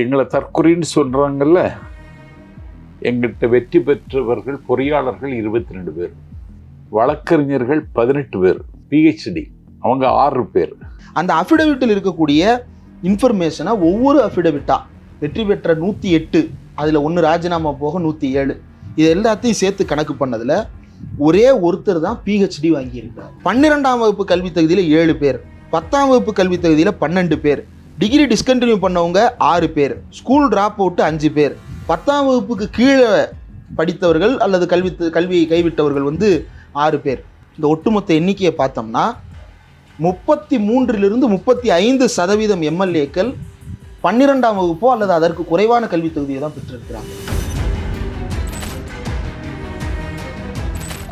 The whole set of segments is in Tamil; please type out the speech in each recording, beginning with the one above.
எங்களை தற்கொலைன்னு சொல்கிறாங்கல்ல, எங்கிட்ட வெற்றி பெற்றவர்கள் பொறியாளர்கள் 22 பேர், வழக்கறிஞர்கள் 18 பேர், பிஹெச்டி அவங்க 6 பேர். அந்த அஃபிடவிட்டில் இருக்கக்கூடிய இன்ஃபர்மேஷனை ஒவ்வொரு அஃபிடவிட்டா வெற்றி பெற்ற 108, அதில் 1 ராஜினாமா போக 107, இது எல்லாத்தையும் சேர்த்து கணக்கு பண்ணதில் ஒரே ஒருத்தர் தான் பிஹெச்டி வாங்கியிருக்கார். 12ஆம் வகுப்பு கல்வி தகுதியில் 7 பேர், 10ஆம் வகுப்பு கல்வி தகுதியில் 12 பேர், டிகிரி டிஸ்கண்டினியூ பண்ணவங்க 6 பேர், ஸ்கூல் ட்ராப் அவுட்டு 5 பேர், 10ஆம் வகுப்புக்கு கீழே படித்தவர்கள் அல்லது கல்வியை கைவிட்டவர்கள் 6 பேர். இந்த ஒட்டுமொத்த எண்ணிக்கையை பார்த்தோம்னா 33லிருந்து 35% எம்எல்ஏக்கள் 12ஆம் வகுப்போ அல்லது அதற்கு குறைவான கல்வி தகுதியை தான் பெற்றிருக்கிறாங்க.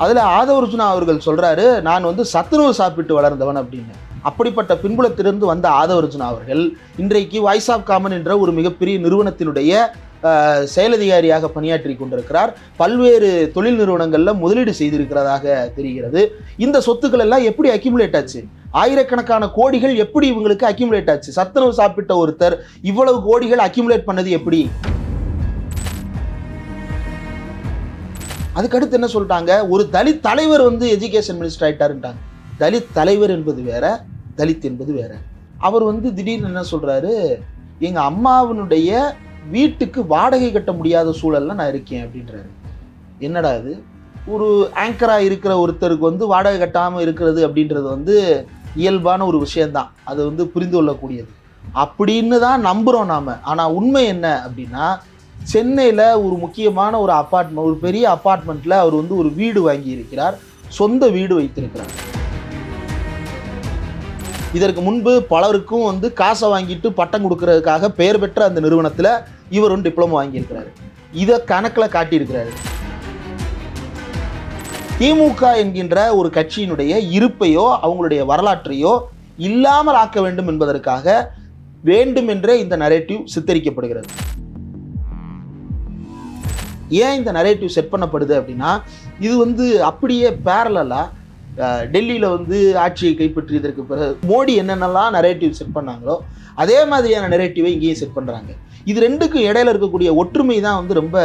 அதில் ஆதவர்ஜுனா அவர்கள் சொல்கிறாரு, நான் சத்துணவு சாப்பிட்டு வளர்ந்தவன் அப்படின்னு. அப்படிப்பட்ட பின்புலத்திலிருந்து வந்த ஆதவர்ஜுனா அவர்கள் இன்றைக்கு வாய்ஸ் ஆஃப் காமன் என்ற ஒரு மிகப்பெரிய நிறுவனத்தினுடைய செயலதிகாரியாக பணியாற்றி கொண்டிருக்கிறார். பல்வேறு தொழில் நிறுவனங்களில் முதலீடு செய்திருக்கிறதாக தெரிகிறது. இந்த சொத்துக்கள் எல்லாம் எப்படி அக்யூமுலேட் ஆச்சு? ஆயிரக்கணக்கான கோடிகள் எப்படி இவங்களுக்கு அக்யூமுலேட் ஆச்சு? சத்துணவு சாப்பிட்ட ஒருத்தர் இவ்வளவு கோடிகள் அக்யூமுலேட் பண்ணது எப்படி? அதுக்கடுத்து என்ன சொல்லிட்டாங்க, ஒரு தலித் தலைவர் எஜுகேஷன் மினிஸ்டர் ஆயிட்டாருன்ட்டாங்க. தலித் தலைவர் என்பது வேற, தலித் என்பது வேற. அவர் திடீர்னு என்ன சொல்றாரு, எங்க அம்மாவினுடைய வீட்டுக்கு வாடகை கட்ட முடியாத சூழல்ல நான் இருக்கேன் அப்படின்றாரு. என்னடா இது? ஒரு ஆங்கரா இருக்கிற ஒருத்தருக்கு வாடகை கட்டாமல் இருக்கிறது அப்படின்றது இயல்பான ஒரு விஷயம்தான், அது புரிந்து கொள்ளக்கூடியது அப்படின்னு தான் நம்புகிறோம் நாம். ஆனால் உண்மை என்ன அப்படின்னா, சென்னையில் ஒரு முக்கியமான ஒரு அப்பார்ட்மெண்ட், ஒரு பெரிய அப்பார்ட்மெண்ட்டில் அவர் ஒரு வீடு வாங்கி இருக்கிறார், சொந்த வீடு வைத்திருக்கிறார். இதற்கு முன்பு பலருக்கும் காசை வாங்கிட்டு பட்டம் கொடுக்கறதுக்காக பெயர் பெற்ற அந்த நிறுவனத்தில் இவர் டிப்ளமோ வாங்கியிருக்கிறாரு. இதை கணக்கில் காட்டியிருக்கிறாரு. திமுக என்கின்ற ஒரு கட்சியினுடைய இருப்பையோ அவங்களுடைய வரலாற்றையோ இல்லாமல் ஆக்க வேண்டும் என்பதற்காக வேண்டுமென்றே இந்த நரேட்டிவ் சித்தரிக்கப்படுகிறது. ஏன் இந்த நரேட்டிவ் செட் பண்ணப்படுது அப்படின்னா, இது அப்படியே பேரலா டெல்லியில் ஆட்சியை கைப்பற்றியதற்கு பிறகு மோடி என்னென்னலாம் நரேட்டிவ் செட் பண்ணாங்களோ அதே மாதிரியான நரேட்டிவை இங்கேயும் செட் பண்ணுறாங்க. இது ரெண்டுக்கும் இடையில இருக்கக்கூடிய ஒற்றுமை தான் ரொம்ப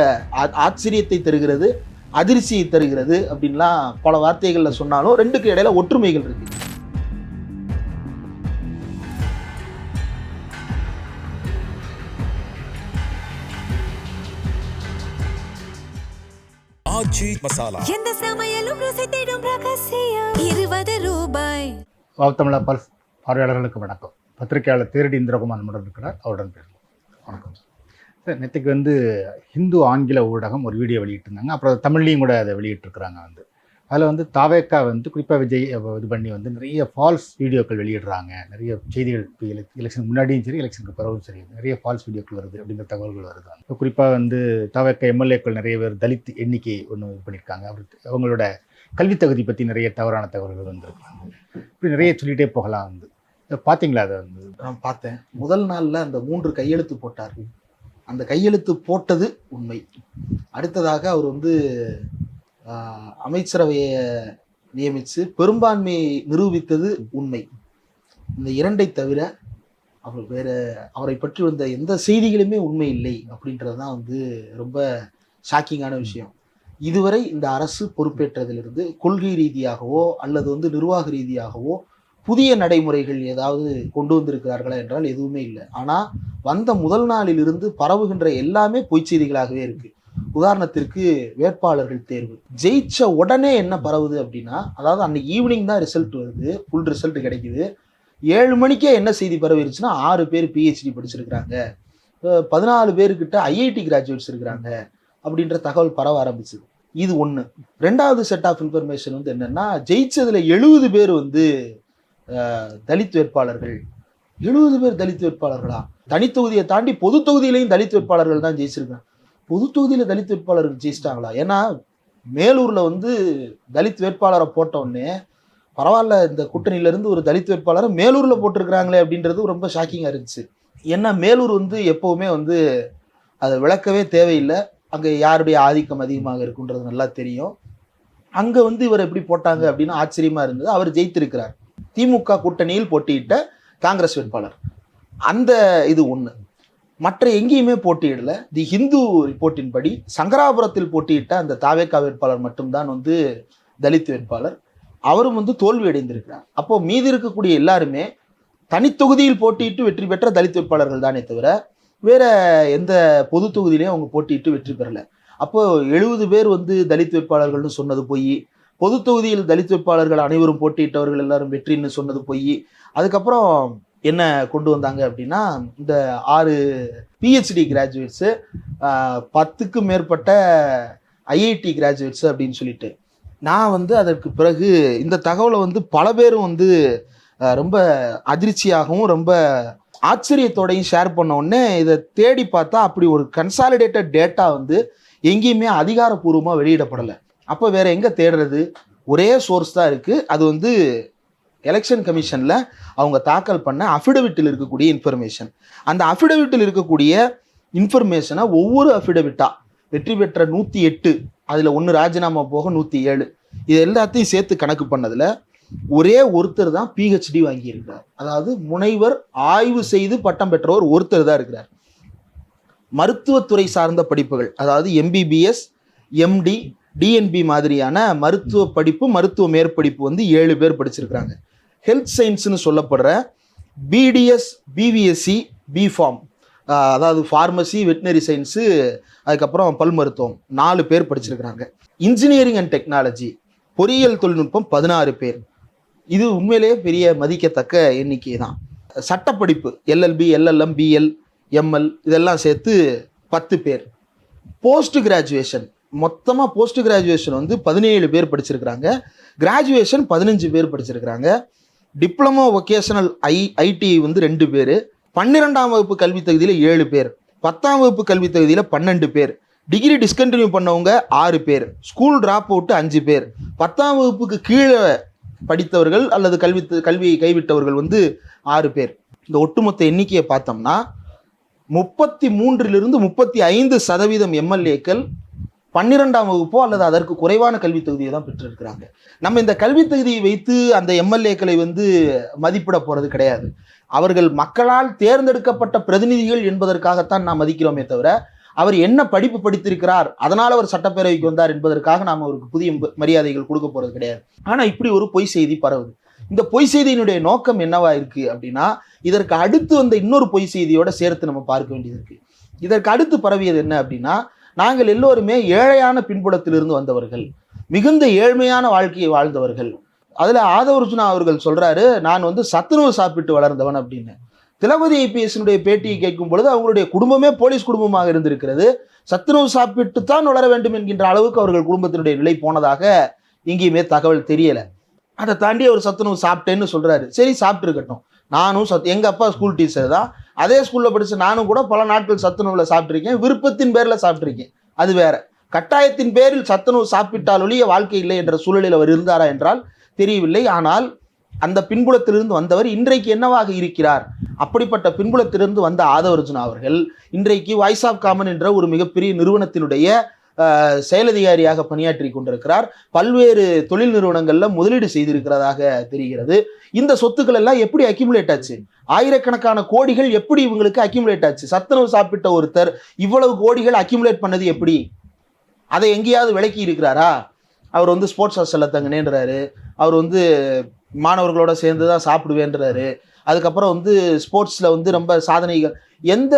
ஆச்சரியத்தை தருகிறது, அதிர்ச்சியை தருகிறது அப்படின்லாம் பல வார்த்தைகளில் சொன்னாலும் ரெண்டுக்கும் இடையில ஒற்றுமைகள் இருக்கு. எந்த சமையலும் ருசி தேடும் ரகசியம் 20 ரூபாய். தமிழா பல்ஸ் பார்வையாளர்களுக்கு வணக்கம். பத்திரிகையாளர் தேரடி இந்திரகுமார் நம்முடன் இருக்கிறார், அவருடன் பேசுவோம். வணக்கம் சார். நேற்றுக்கு ஹிந்து ஆங்கில ஊடகம் ஒரு வீடியோ வெளியிட்டிருந்தாங்க, அப்புறம் தமிழ்லையும் கூட அதை வெளியிட்டிருக்கிறாங்க. அதில் தாவேக்கா குறிப்பாக விஜய் இது பண்ணி நிறைய ஃபால்ஸ் வீடியோக்கள் வெளியிடுறாங்க, நிறைய செய்திகள். இப்போ எலெக்ஷனுக்கு முன்னாடியும் சரி, எலெக்ஷனுக்கு பிறகும் சரி, நிறைய ஃபால்ஸ் வீடியோக்கள் வருது அப்படிங்கிற தகவல்கள் வருது. இப்போ குறிப்பாக தாவேக்கா எம்எல்ஏக்கள் நிறைய பேர் தலித் எண்ணிக்கை ஒன்று இது பண்ணியிருக்காங்க, அவங்களோட கல்வி தகுதி பற்றி நிறைய தவறான தகவல்கள் வந்திருக்காங்க. இப்படி நிறைய சொல்லிகிட்டே போகலாம். பார்த்தீங்களா? அதை நான் பார்த்தேன். முதல் நாளில் அந்த 3 கையெழுத்து போட்டார். அந்த கையெழுத்து போட்டது உண்மை. அடுத்ததாக அவர் அமைச்சரவையை நியமித்து பெரும்பான்மையை நிரூபித்தது உண்மை. இந்த 2ஐ தவிர அவர் அவரை பற்றி வந்த எந்த செய்திகளுமே உண்மை இல்லை அப்படின்றது தான் ரொம்ப ஷாக்கிங்கான விஷயம். இதுவரை இந்த அரசு பொறுப்பேற்றதிலிருந்து கொள்கை ரீதியாகவோ அல்லது நிர்வாக ரீதியாகவோ புதிய நடைமுறைகள் ஏதாவது கொண்டு வந்திருக்கிறார்களா என்றால் எதுவுமே இல்லை. ஆனால் வந்த முதல் நாளிலிருந்து பரவுகின்ற எல்லாமே பொய்ச் செய்திகளாகவே இருக்கு. உதாரணத்திற்கு வேட்பாளர்கள் தேர்வு, ஜெயிச்ச உடனே என்ன பரவுது அப்படின்னா, அதாவது அன்னைக்கு ஈவினிங் தான் ரிசல்ட் வருது, ஃபுல் ரிசல்ட் கிடைக்குது. 7 மணிக்கே என்ன செய்தி பரவிருச்சுன்னா, 6 பேர் பிஹெச்டி படிச்சிருக்கிறாங்க, 14 பேருக்கிட்ட ஐஐடி கிராஜுவேட்ஸ் இருக்கிறாங்க அப்படின்ற தகவல் பரவ ஆரம்பிச்சுது. இது ஒன்று. 2வது செட் ஆஃப் இன்ஃபர்மேஷன் என்னன்னா, ஜெயிச்சதுல 70 பேர் தலித் வேட்பாளர்கள். 70 பேர் தலித் வேட்பாளர்களா? தனித்தொகுதியை தாண்டி பொது தொகுதியிலையும் தலித் வேட்பாளர்கள் தான் ஜெயிச்சிருக்காங்க. பொது தொகுதியில் தலித் வேட்பாளர்கள் ஜெயிச்சிட்டாங்களா? ஏன்னா மேலூரில் தலித் வேட்பாளரை போட்டோடனே பரவாயில்ல, இந்த கூட்டணியிலேருந்து ஒரு தலித் வேட்பாளரை மேலூரில் போட்டிருக்கிறாங்களே அப்படின்றது ரொம்ப ஷாக்கிங்காக இருந்துச்சு. ஏன்னா மேலூர் எப்போவுமே அதை விளக்கவே தேவையில்லை, அங்கே யாருடைய ஆதிக்கம் அதிகமாக இருக்குன்றது நல்லா தெரியும். அங்கே இவர் எப்படி போட்டாங்க அப்படின்னு ஆச்சரியமாக இருந்தது. அவர் ஜெயித்திருக்கிறார். திமுக கூட்டணியில் போட்டியிட்ட காங்கிரஸ் வேட்பாளர். அந்த இது ஒன்று. மற்ற எங்கேயுமே போட்டியிடல. தி ஹிந்து ரிப்போர்ட்டின் படி சங்கராபுரத்தில் போட்டியிட்ட அந்த தாவேகா வேட்பாளர் மட்டும்தான் வந்து தலித் வேட்பாளர். அவரும் வந்து தோல்வி அடைந்திருக்கிறார். அப்போ மீதி இருக்கக்கூடிய எல்லாருமே தனித்தொகுதியில் போட்டியிட்டு வெற்றி பெற்ற தலித் வேட்பாளர்கள் தானே தவிர வேற எந்த பொது தொகுதியிலையும் அவங்க போட்டியிட்டு வெற்றி பெறல. அப்போ 70 பேர் வந்து தலித் வேட்பாளர்கள்னு சொன்னது போய், பொது தொகுதியில் தலித் வேட்பாளர்கள் அனைவரும் போட்டியிட்டவர்கள் எல்லாரும் வெற்றின்னு சொன்னது போய், அதுக்கப்புறம் என்ன கொண்டு வந்தாங்க அப்படின்னா இந்த 6 PhD கிராஜுவேட்ஸு, 10க்கும் மேற்பட்ட IIT கிராஜுவேட்ஸு அப்படின்னு சொல்லிட்டு. நான் வந்து அதற்கு பிறகு இந்த தகவலை வந்து பல பேரும் வந்து ரொம்ப அதிர்ச்சியாகவும் ரொம்ப ஆச்சரியத்தோடையும் ஷேர் பண்ண உடனே இதை தேடி பார்த்தா அப்படி ஒரு கன்சாலிடேட்டட் டேட்டா வந்து எங்கேயுமே அதிகாரப்பூர்வமாக வெளியிடப்படலை. அப்போ வேற எங்கே தேடுறது? ஒரே சோர்ஸ் தான் இருக்குது. அது வந்து எலெக்ஷன் கமிஷனில் அவங்க தாக்கல் பண்ண அஃபிடவிட்டில் இருக்கக்கூடிய இன்ஃபர்மேஷன். அந்த அஃபிடவிட்டில் இருக்கக்கூடிய இன்ஃபர்மேஷனை ஒவ்வொரு அஃபிடவிட்டா வெற்றி பெற்ற 108, அதில் 1 ராஜினாமா போக 107, இது எல்லாத்தையும் சேர்த்து கணக்கு பண்ணதில் ஒரே ஒருத்தர் தான் PhD வாங்கியிருக்கிறார். அதாவது முனைவர் ஆய்வு செய்து பட்டம் பெற்றவர் ஒருத்தர் தான் இருக்கிறார். மருத்துவத்துறை சார்ந்த படிப்புகள், அதாவது MBBS, MD, DNB மாதிரியான மருத்துவ படிப்பு, மருத்துவ மேற்படிப்பு வந்து 7 பேர் படிச்சிருக்கிறாங்க. ஹெல்த் சயின்ஸ்னு சொல்லப்படுற BDS, BVSC, BPharm, அதாவது ஃபார்மசி, வெட்டினரி சயின்ஸு, அதுக்கப்புறம் பல் மருத்துவம் 4 பேர் படிச்சிருக்கிறாங்க. இன்ஜினியரிங் அண்ட் டெக்னாலஜி, பொறியியல் தொழில்நுட்பம் 16 பேர். இது உண்மையிலேயே பெரிய மதிக்கத்தக்க எண்ணிக்கை தான். சட்டப்படிப்பு LLB, LLM, BL, ML இதெல்லாம் சேர்த்து 10 பேர். போஸ்ட் கிராஜுவேஷன், மொத்தமாக போஸ்ட் கிராஜுவேஷன் வந்து 17 பேர் படிச்சிருக்கிறாங்க. கிராஜுவேஷன் 15 பேர் படிச்சிருக்கிறாங்க. டிப்ளமோ வொகேஷனல் IT வந்து 2 பேர். 12ஆம் வகுப்பு கல்வி தகுதியில் 7 பேர். 10ஆம் வகுப்பு கல்வி தகுதியில் 12 பேர். டிகிரி டிஸ்கண்டினியூ பண்ணவங்க 6 பேர். ஸ்கூல் ட்ராப் அவுட்டு 5 பேர். 10ஆம் வகுப்புக்கு கீழே படித்தவர்கள் அல்லது கல்வியை கைவிட்டவர்கள் வந்து 6 பேர். இந்த ஒட்டுமொத்த எண்ணிக்கையை பார்த்தோம்னா 33லிருந்து 35% MLAக்கள் 12ஆம் வகுப்போ அல்லது அதற்கு குறைவான கல்வி தகுதியை தான் பெற்றிருக்கிறாங்க. நம்ம இந்த கல்வி தகுதியை வைத்து அந்த MLAக்களை வந்து மதிப்பிட போகிறது கிடையாது. அவர்கள் மக்களால் தேர்ந்தெடுக்கப்பட்ட பிரதிநிதிகள் என்பதற்காகத்தான் நாம் மதிக்கிறோமே தவிர அவர் என்ன படிப்பு படித்திருக்கிறார், அதனால் அவர் சட்டப்பேரவைக்கு வந்தார் என்பதற்காக நாம் அவருக்கு புதிய மரியாதைகள் கொடுக்க போகிறது கிடையாது. ஆனால் இப்படி ஒரு பொய் செய்தி பரவுது. இந்த பொய் செய்தியினுடைய நோக்கம் என்னவா இருக்கு அப்படின்னா, இதற்கு அடுத்து வந்த இன்னொரு பொய் செய்தியோட சேர்த்து நம்ம பார்க்க வேண்டியது இருக்கு. இதற்கு அடுத்து பரவியது என்ன அப்படின்னா, நாங்கள் எல்லோருமே ஏழையான பின்புலத்திலிருந்து வந்தவர்கள், மிகுந்த ஏழ்மையான வாழ்க்கையை வாழ்ந்தவர்கள். அதில் ஆதவர்ஜுனா அவர்கள் சொல்றாரு, நான் வந்து சத்துணவு சாப்பிட்டு வளர்ந்தவன் அப்படின்னு. திலகவதி IPSனுடைய பேட்டியை கேட்கும் பொழுது அவங்களுடைய குடும்பமே போலீஸ் குடும்பமாக இருந்திருக்கிறது. சத்துணவு சாப்பிட்டு தான் வளர வேண்டும் என்கின்ற அளவுக்கு அவர்கள் குடும்பத்தினுடைய நிலை போனதாக எங்கேயுமே தகவல் தெரியலை. அதை தாண்டி அவர் சத்துணவு சாப்பிட்டேன்னு சொல்றாரு. சரி, சாப்பிட்டு இருக்கட்டும். நானும் எங்கள் அப்பா ஸ்கூல் டீச்சர் தான், அதே ஸ்கூலில் படித்த நானும் கூட பல நாட்கள் சத்துணவில் சாப்பிட்ருக்கேன். விருப்பத்தின் பேரில் சாப்பிட்ருக்கேன், அது வேற. கட்டாயத்தின் பேரில் சத்துணவு சாப்பிட்டால் ஒழிய வாழ்க்கை இல்லை என்ற சூழலில் அவர் இருந்தாரா என்றால் தெரியவில்லை. ஆனால் அந்த பின்புலத்திலிருந்து வந்தவர் இன்றைக்கு என்னவாக இருக்கிறார்? அப்படிப்பட்ட பின்புலத்திலிருந்து வந்த ஆதவர்ஜுனா அவர்கள் இன்றைக்கு வாய்ஸ் ஆஃப் காமன் என்ற ஒரு மிகப்பெரிய நிறுவனத்தினுடைய செயலதிகாரியாக பணியாற்றி கொண்டிருக்கிறார். பல்வேறு தொழில் நிறுவனங்கள்ல முதலீடு செய்திருக்கிறதாக தெரிகிறது. இந்த சொத்துக்கள் எல்லாம் எப்படி அக்யூமுலேட் ஆச்சு? ஆயிரக்கணக்கான கோடிகள் எப்படி இவங்களுக்கு அக்யூமுலேட் ஆச்சு? சத்துணவு சாப்பிட்ட ஒருத்தர் இவ்வளவு கோடிகள் அக்யூமுலேட் பண்ணது எப்படி? அதை எங்கேயாவது விளக்கி இருக்கிறாரா? அவர் வந்து ஸ்போர்ட்ஸ் ஹாஸ்டலில் தங்கினேன்றாரு. அவர் வந்து மாணவர்களோட சேர்ந்து தான் சாப்பிடுவேன்றாரு. அதுக்கப்புறம் வந்து ஸ்போர்ட்ஸில் வந்து ரொம்ப சாதனைகள். எந்த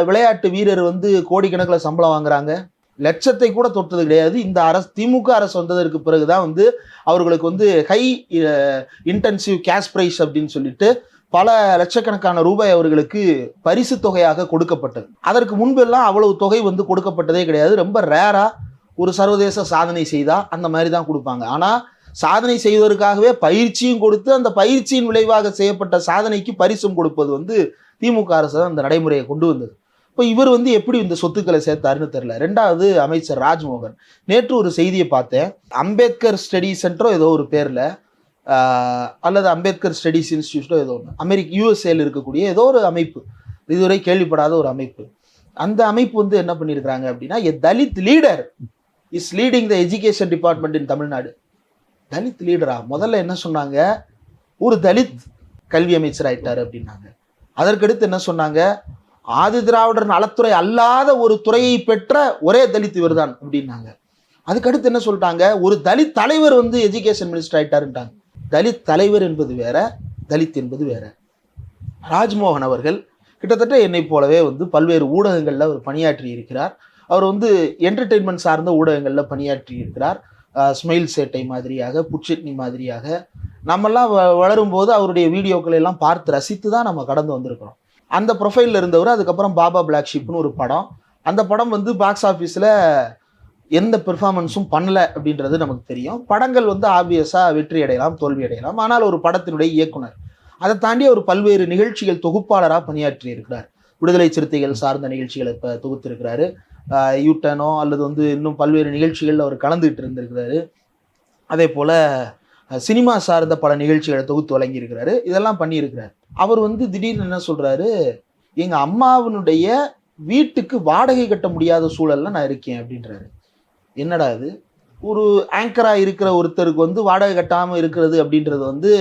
விளையாட்டு வீரர் வந்து கோடிக்கணக்கில் சம்பளம் வாங்குறாங்க? லட்சத்தை கூட தொட்டது கிடையாது. இந்த அரசு, திமுக அரசு வந்ததற்கு பிறகுதான் வந்து அவர்களுக்கு வந்து ஹை இன்டென்சிவ் கேஷ் ப்ரைஸ் அப்படின்னு சொல்லிட்டு பல லட்சக்கணக்கான ரூபாய் அவர்களுக்கு பரிசு தொகையாக கொடுக்கப்பட்டது. அதற்கு முன்பெல்லாம் அவ்வளவு தொகை வந்து கொடுக்கப்பட்டதே கிடையாது. ரொம்ப ரேரா ஒரு சர்வதேச சாதனை செய்தா அந்த மாதிரி தான் கொடுப்பாங்க. ஆனால் சாதனை செய்வதற்காகவே பயிற்சியும் கொடுத்து அந்த பயிற்சியின் விளைவாக செய்யப்பட்ட சாதனைக்கு பரிசும் கொடுப்பது வந்து திமுக அரசு தான் அந்த நடைமுறையை கொண்டு வந்தது. இப்போ இவர் வந்து எப்படி இந்த சொத்துக்களை சேர்த்தாருன்னு தெரியல. ரெண்டாவது அமைச்சர் ராஜ்மோகன், நேற்று ஒரு செய்தியை பார்த்தேன். அம்பேத்கர் ஸ்டடி சென்டரோ ஏதோ ஒரு பேரில், அல்லது அம்பேத்கர் ஸ்டடிஸ் இன்ஸ்டியூட்டோ ஏதோ ஒன்று, USA இருக்கக்கூடிய ஏதோ ஒரு அமைப்பு, இதுவரை கேள்விப்படாத ஒரு அமைப்பு. அந்த அமைப்பு வந்து என்ன பண்ணியிருக்கிறாங்க அப்படின்னா, a Dalit leader is leading the education department in Tamil Nadu. Dalit லீடரா? முதல்ல என்ன சொன்னாங்க, ஒரு தலித் கல்வி அமைச்சர் ஆயிட்டாரு அப்படின்னாங்க. அதற்கடுத்து என்ன சொன்னாங்க, ஆதி திராவிடர் நலத்துறை அல்லாத ஒரு துறையை பெற்ற ஒரே தலித் இவர் தான் அப்படின்னாங்க. அதுக்கடுத்து என்ன சொல்லிட்டாங்க, ஒரு தலித் தலைவர் வந்து எஜுகேஷன் மினிஸ்டர் ஆயிட்டாருன்ட்டாங்க. தலித் தலைவர் என்பது வேற, தலித் என்பது வேற. ராஜ்மோகன் அவர்கள் கிட்டத்தட்ட என்னை போலவே வந்து பல்வேறு ஊடகங்களில் அவர் பணியாற்றி இருக்கிறார். அவர் வந்து என்டர்டெயின்மெண்ட் சார்ந்த ஊடகங்களில் பணியாற்றி இருக்கிறார். ஸ்மைல் சேட்டை மாதிரியாக, புட்சிட்னி மாதிரியாக நம்மெல்லாம் வளரும்போது அவருடைய வீடியோக்களை எல்லாம் பார்த்து ரசித்து தான் நம்ம கடந்து வந்திருக்கிறோம். அந்த ப்ரொஃபைலில் இருந்தவர். அதுக்கப்புறம் பாபா பிளாக் ஷீப்னு ஒரு படம், அந்த படம் வந்து பாக்ஸ் ஆஃபீஸில் எந்த பெர்ஃபார்மன்ஸும் பண்ணல அப்படின்றது நமக்கு தெரியும். படங்கள் வந்து ஆப்வியஸாக வெற்றி அடையலாம், தோல்வி அடையலாம். ஆனால் ஒரு படத்தினுடைய இயக்குனர், அதை தாண்டி அவர் பல்வேறு நிகழ்ச்சிகள் தொகுப்பாளராக பணியாற்றி இருக்கிறார். விடுதலை சிறுத்தைகள் சார்ந்த நிகழ்ச்சிகளை இப்போ தொகுத்திருக்கிறாரு. யூட்டனோ அல்லது வந்து இன்னும் பல்வேறு நிகழ்ச்சிகளில் அவர் கலந்துகிட்டு இருந்திருக்கிறாரு. அதே போல் சினிமா சார்ந்த பல நிகழ்ச்சிகளை தொகுத்து வழங்கியிருக்கிறாரு. இதெல்லாம் பண்ணியிருக்கிறார். அவர் வந்து திடீர்னு என்ன சொல்கிறாரு, எங்கள் அம்மாவினுடைய வீட்டுக்கு வாடகை கட்ட முடியாத சூழலில் நான் இருக்கேன் அப்படின்றாரு. என்னடா இது, ஒரு ஆங்கராக இருக்கிற ஒருத்தருக்கு வந்து வாடகை கட்டாமல் இருக்கிறது அப்படின்றது வந்து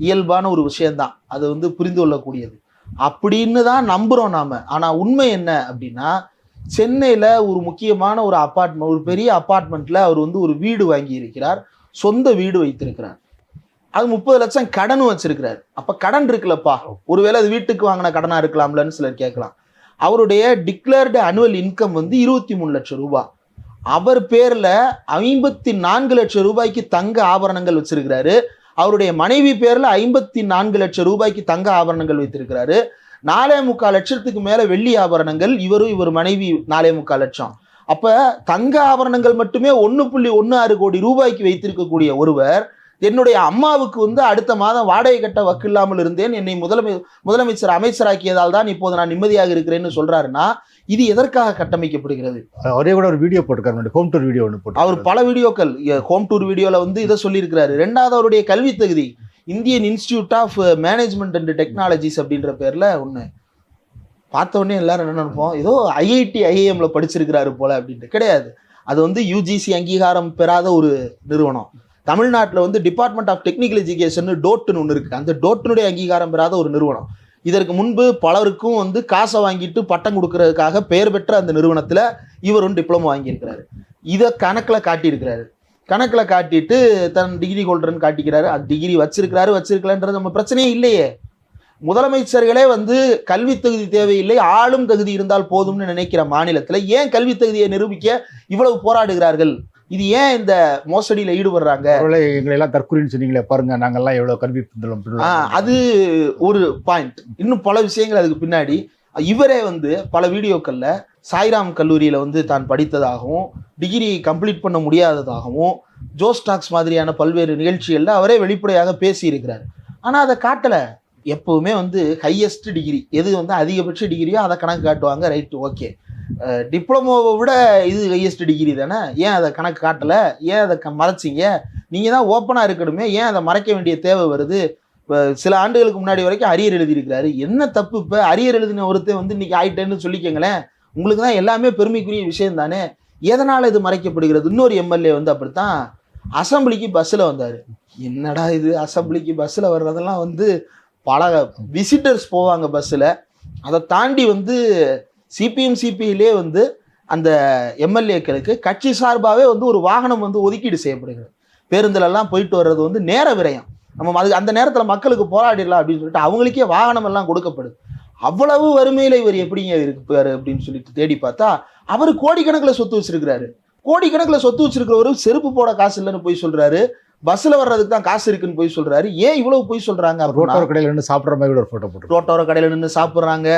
இயல்பான ஒரு விஷயந்தான், அது வந்து புரிந்து கொள்ளக்கூடியது அப்படின்னு தான் நம்புகிறோம் நாம். ஆனால் உண்மை என்ன அப்படின்னா, சென்னையில் ஒரு முக்கியமான ஒரு அப்பார்ட்மெண்ட், ஒரு பெரிய அப்பார்ட்மெண்ட்டில் அவர் வந்து ஒரு வீடு வாங்கி இருக்கிறார், சொந்த வீடு வைத்திருக்கிறார். அது 30 லட்சம் கடன் வச்சிருக்கிறார். அப்போ கடன் இருக்குல்லப்பா, ஒருவேளை அது வீட்டுக்கு வாங்கின கடனாக இருக்கலாம்லன்னு சிலர் கேட்கலாம். அவருடைய டிக்ளேர்டு அனுவல் இன்கம் வந்து 23 லட்சம் ரூபாய். அவர் பேரில் 54 லட்சம் ரூபாய்க்கு தங்க ஆபரணங்கள் வச்சிருக்கிறாரு. அவருடைய மனைவி பேரில் 54 லட்சம் ரூபாய்க்கு தங்க ஆபரணங்கள் வைத்திருக்கிறாரு. 4.25 லட்சத்துக்கு மேலே வெள்ளி ஆபரணங்கள், இவர் மனைவி 4.25 லட்சம். அப்போ தங்க ஆபரணங்கள் மட்டுமே 1.16 கோடி ரூபாய்க்கு வைத்திருக்கக்கூடிய ஒருவர், என்னுடைய அம்மாவுக்கு வந்து அடுத்த மாதம் வாடகை கட்ட வக்கில்லாமல் இருந்தேன், என்னை முதலமைச்சர் அமைச்சராக்கியதால் தான் இப்போது நான் நிம்மதியாக இருக்கிறேன்னு சொல்றாருன்னா இது எதற்காக கட்டமைக்கப்படுகிறது? ஒரே கூட ஒரு வீடியோ போட்டுருக்காரு, ஹோம் டூர் வீடியோ ஒன்று போட்டு, அவர் பல வீடியோக்கள் ஹோம் டூர் வீடியோவில் வந்து இதை சொல்லியிருக்கிறாரு. ரெண்டாவது, அவருடைய கல்வி தகுதி Indian institute of management and technologies அப்படின்ற பேரில் ஒன்று. பார்த்த உடனே எல்லாரும் என்ன நினைப்போம், ஏதோ ஐஐடி ஐஏஎம்ல படிச்சிருக்கிறாரு போல அப்படின்ட்டு. கிடையாது, அது வந்து யூஜிசி அங்கீகாரம் பெறாத ஒரு நிறுவனம். தமிழ்நாட்டில் வந்து டிபார்ட்மெண்ட் ஆஃப் டெக்னிக்கல் எஜுகேஷன் டோட்டுன்னு ஒன்று இருக்குது, அந்த டோட்டினுடைய அங்கீகாரம் பெறாத ஒரு நிறுவனம். இதற்கு முன்பு பலருக்கும் வந்து காசை வாங்கிட்டு பட்டம் கொடுக்கறதுக்காக பெயர் பெற்ற அந்த நிறுவனத்தில் இவர் ஒன்று டிப்ளமோ வாங்கியிருக்கிறாரு. இதை கணக்கில் காட்டியிருக்கிறாரு. கணக்கில் காட்டிட்டு தன் டிகிரி ஹோல்டர்னு காட்டிக்கிறாரு. அது டிகிரி வச்சிருக்கலன்றது நம்ம பிரச்சனையே இல்லையே. முதலமைச்சர்களே வந்து கல்வி தகுதி தேவையில்லை, ஆளும் தகுதி இருந்தால் போதும்னு நினைக்கிற மாநிலத்தில் ஏன் கல்வி தகுதியை நிரூபிக்க இவ்வளவு போராடுகிறார்கள்? இது ஏன் இந்த மோசடியில் ஈடுபடுறாங்க? எங்களை எல்லாம் தற்கொலைன்னு சொன்னீங்களே பாருங்க, நாங்கெல்லாம் எவ்வளவு கல்வி அது ஒரு பாயிண்ட். இன்னும் பல விஷயங்கள் அதுக்கு பின்னாடி. இவரே வந்து பல வீடியோக்கள்ல சாய்ராம் கல்லூரியில வந்து தான் படித்ததாகவும் டிகிரி கம்ப்ளீட் பண்ண முடியாததாகவும் ஜோஸ்டாக்ஸ் மாதிரியான பல்வேறு நிகழ்ச்சிகள்ல அவரே வெளிப்படையாக பேசி இருக்கிறார். ஆனா அதை காட்டல. எப்பவுமே வந்து ஹையஸ்ட் டிகிரி எது வந்து அதிகபட்ச டிகிரியோ அதை கணக்கு காட்டுவாங்க. ரைட்டு, ஓகே, டிப்ளமோவை விட இது ஹையஸ்ட் டிகிரி தானே, ஏன் அதை கணக்கு காட்டலை, ஏன் அதை மறைச்சிங்க? நீங்கள் தான் ஓப்பனாக இருக்கணுமே, ஏன் அதை மறைக்க வேண்டிய தேவை வருது? இப்போ சில ஆண்டுகளுக்கு முன்னாடி வரைக்கும் அரியர் எழுதியிருக்கிறாரு, என்ன தப்பு? இப்போ அரியர் எழுதின ஒருத்தர் வந்து இன்னைக்கு ஆயிட்டேன்னு சொல்லிக்கங்களேன், உங்களுக்கு தான் எல்லாமே பெருமைக்குரிய விஷயம் தானே, எதனால் இது மறைக்கப்படுகிறது? இன்னொரு எம்எல்ஏ வந்து அப்படித்தான் அசம்பிளிக்கு பஸ்ஸில் வந்தார். என்னடா இது, அசம்பிளிக்கு பஸ்ஸில் வர்றதெல்லாம் வந்து பல விசிட்டர்ஸ் போவாங்க பஸ்ஸில், அதை தாண்டி வந்து சிபிஎம் சிபிஐலே வந்து அந்த எம்எல்ஏக்களுக்கு கட்சி சார்பாகவே வந்து ஒரு வாகனம் வந்து ஒதுக்கீடு செய்யப்படுகிறது. பேருந்துலெல்லாம் போயிட்டு வர்றது வந்து நேர விரயம். நம்ம அது அந்த நேரத்தில் மக்களுக்கு போராடிடலாம் அப்படின்னு சொல்லிட்டு அவங்களுக்கே வாகனம் எல்லாம் கொடுக்கப்படுது. அவ்வளவு வறுமையில் இவர் எப்படிங்க இருப்பாரு அப்படின்னு சொல்லிட்டு தேடி பார்த்தா அவர் கோடிக்கணக்கில் சொத்து வச்சிருக்கிறாரு. கோடிக்கணக்கில் சொத்து வச்சிருக்கிறவரு செருப்பு போட காசு இல்லைன்னு போய் சொல்றாரு, பஸ்ஸில் வர்றதுக்கு தான் காசு இருக்குன்னு போய் சொல்றாரு. ஏன் இவ்வளவு போய் சொல்றாங்க? ரோட்டோர கடையில் நின்று சாப்பிட்ற மாதிரி ஒரு ஃபோட்டோ போட்டு, ரோட்டோர கடையில் நின்று சாப்பிட்றாங்க.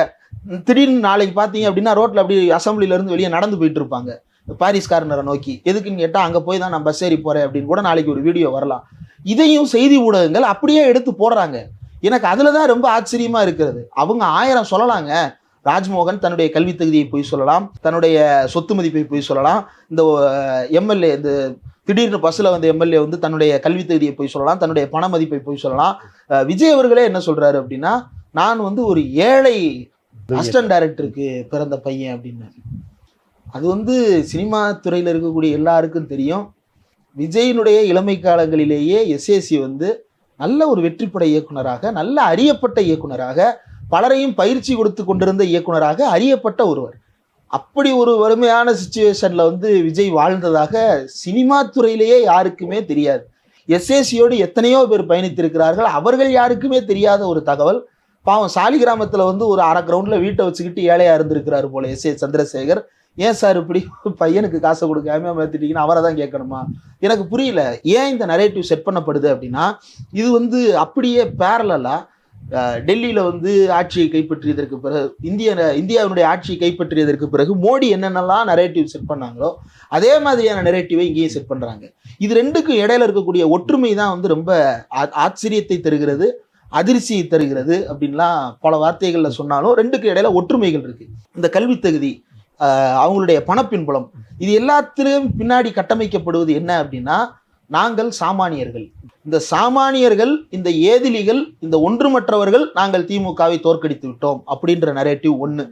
திடீர்னு நாளைக்கு பார்த்தீங்க அப்படின்னா ரோட்டில் அப்படி அசம்பிளிலேருந்து வெளியே நடந்து போயிட்டு இருப்பாங்க பாரிஸ் கார்னரை நோக்கி. எதுக்குன்னு கேட்டால் அங்கே போய் தான் நான் பஸ் ஏறி போகிறேன் அப்படின்னு கூட நாளைக்கு ஒரு வீடியோ வரலாம். இதையும் செய்தி ஊடகங்கள் அப்படியே எடுத்து போடுறாங்க. எனக்கு அதில் தான் ரொம்ப ஆச்சரியமாக இருக்கிறது. அவங்க 1000 சொல்லலாங்க. ராஜ்மோகன் தன்னுடைய கல்வி தகுதியை போய் சொல்லலாம், தன்னுடைய சொத்து மதிப்பை போய் சொல்லலாம். இந்த எம்எல்ஏ, இந்த திடீர்னு பஸ்ஸில் வந்த எம்எல்ஏ வந்து தன்னுடைய கல்வி தகுதியை போய் சொல்லலாம், தன்னுடைய பண மதிப்பை போய் சொல்லலாம். விஜய் அவர்களே என்ன சொல்கிறாரு அப்படின்னா, நான் வந்து ஒரு ஏழை அசிஸ்டன்ட் டைரக்டருக்கு பிறந்த பையன் அப்படின்னு. அது வந்து சினிமா துறையில் இருக்கக்கூடிய எல்லாருக்கும் தெரியும். விஜயினுடைய இளமை காலங்களிலேயே எஸ்ஏசி வந்து நல்ல ஒரு வெற்றிப்பட இயக்குனராக, நல்ல அறியப்பட்ட இயக்குனராக பலரையும் பயிற்சி கொடுத்து கொண்டிருந்த இயக்குனராக அறியப்பட்ட ஒருவர். அப்படி ஒரு வறுமையான சுச்சுவேஷன்ல வந்து விஜய் வாழ்ந்ததாக சினிமா துறையிலேயே யாருக்குமே தெரியாது. எஸ்ஏசியோடு எத்தனையோ பேர் பயணித்திருக்கிறார்கள், அவர்கள் யாருக்குமே தெரியாத ஒரு தகவல். பாவம் சாலிகிராமத்தில் வந்து ஒரு அரை கிரவுண்ட்ல வீட்டை வச்சுக்கிட்டு ஏழையா இருந்திருக்கிறாரு போல எஸ்ஏ சந்திரசேகர். ஏன் சார் இப்படி பையனுக்கு காசை கொடுக்காம மாத்திட்டீங்கன்னு அவரை தான் கேட்கணுமா? எனக்கு புரியல ஏன் இந்த நரேட்டிவ் செட் பண்ணப்படுது அப்படின்னா, இது வந்து அப்படியே பேரலா டெல்லியில வந்து ஆட்சியை கைப்பற்றியதற்கு பிறகு இந்தியாவினுடைய ஆட்சியை கைப்பற்றியதற்கு பிறகு மோடி என்னென்னலாம் நரேட்டிவ் செட் பண்ணாங்களோ அதே மாதிரியான நரேட்டிவை இங்கேயும் செட் பண்றாங்க. இது ரெண்டுக்கும் இடையில இருக்கக்கூடிய ஒற்றுமை தான் வந்து ரொம்ப ஆச்சரியத்தை தருகிறது, அதிர்ச்சியை தருகிறது அப்படின்லாம் பல வார்த்தைகள்ல சொன்னாலும் ரெண்டுக்கு இடையில ஒற்றுமைகள் இருக்கு. இந்த கல்வி தகுதி, அவங்களுடைய பணப்பின்புலம், இது எல்லாத்திலும் பின்னாடி கட்டமைக்கப்படுவது என்ன அப்படின்னா, நாங்கள் சாமானியர்கள், இந்த சாமானியர்கள், இந்த ஏதிலிகள், இந்த ஒன்றுமற்றவர்கள் நாங்கள் திமுகவை தோற்கடித்து விட்டோம் அப்படின்ற நரேட்டிவ் ஒன்று.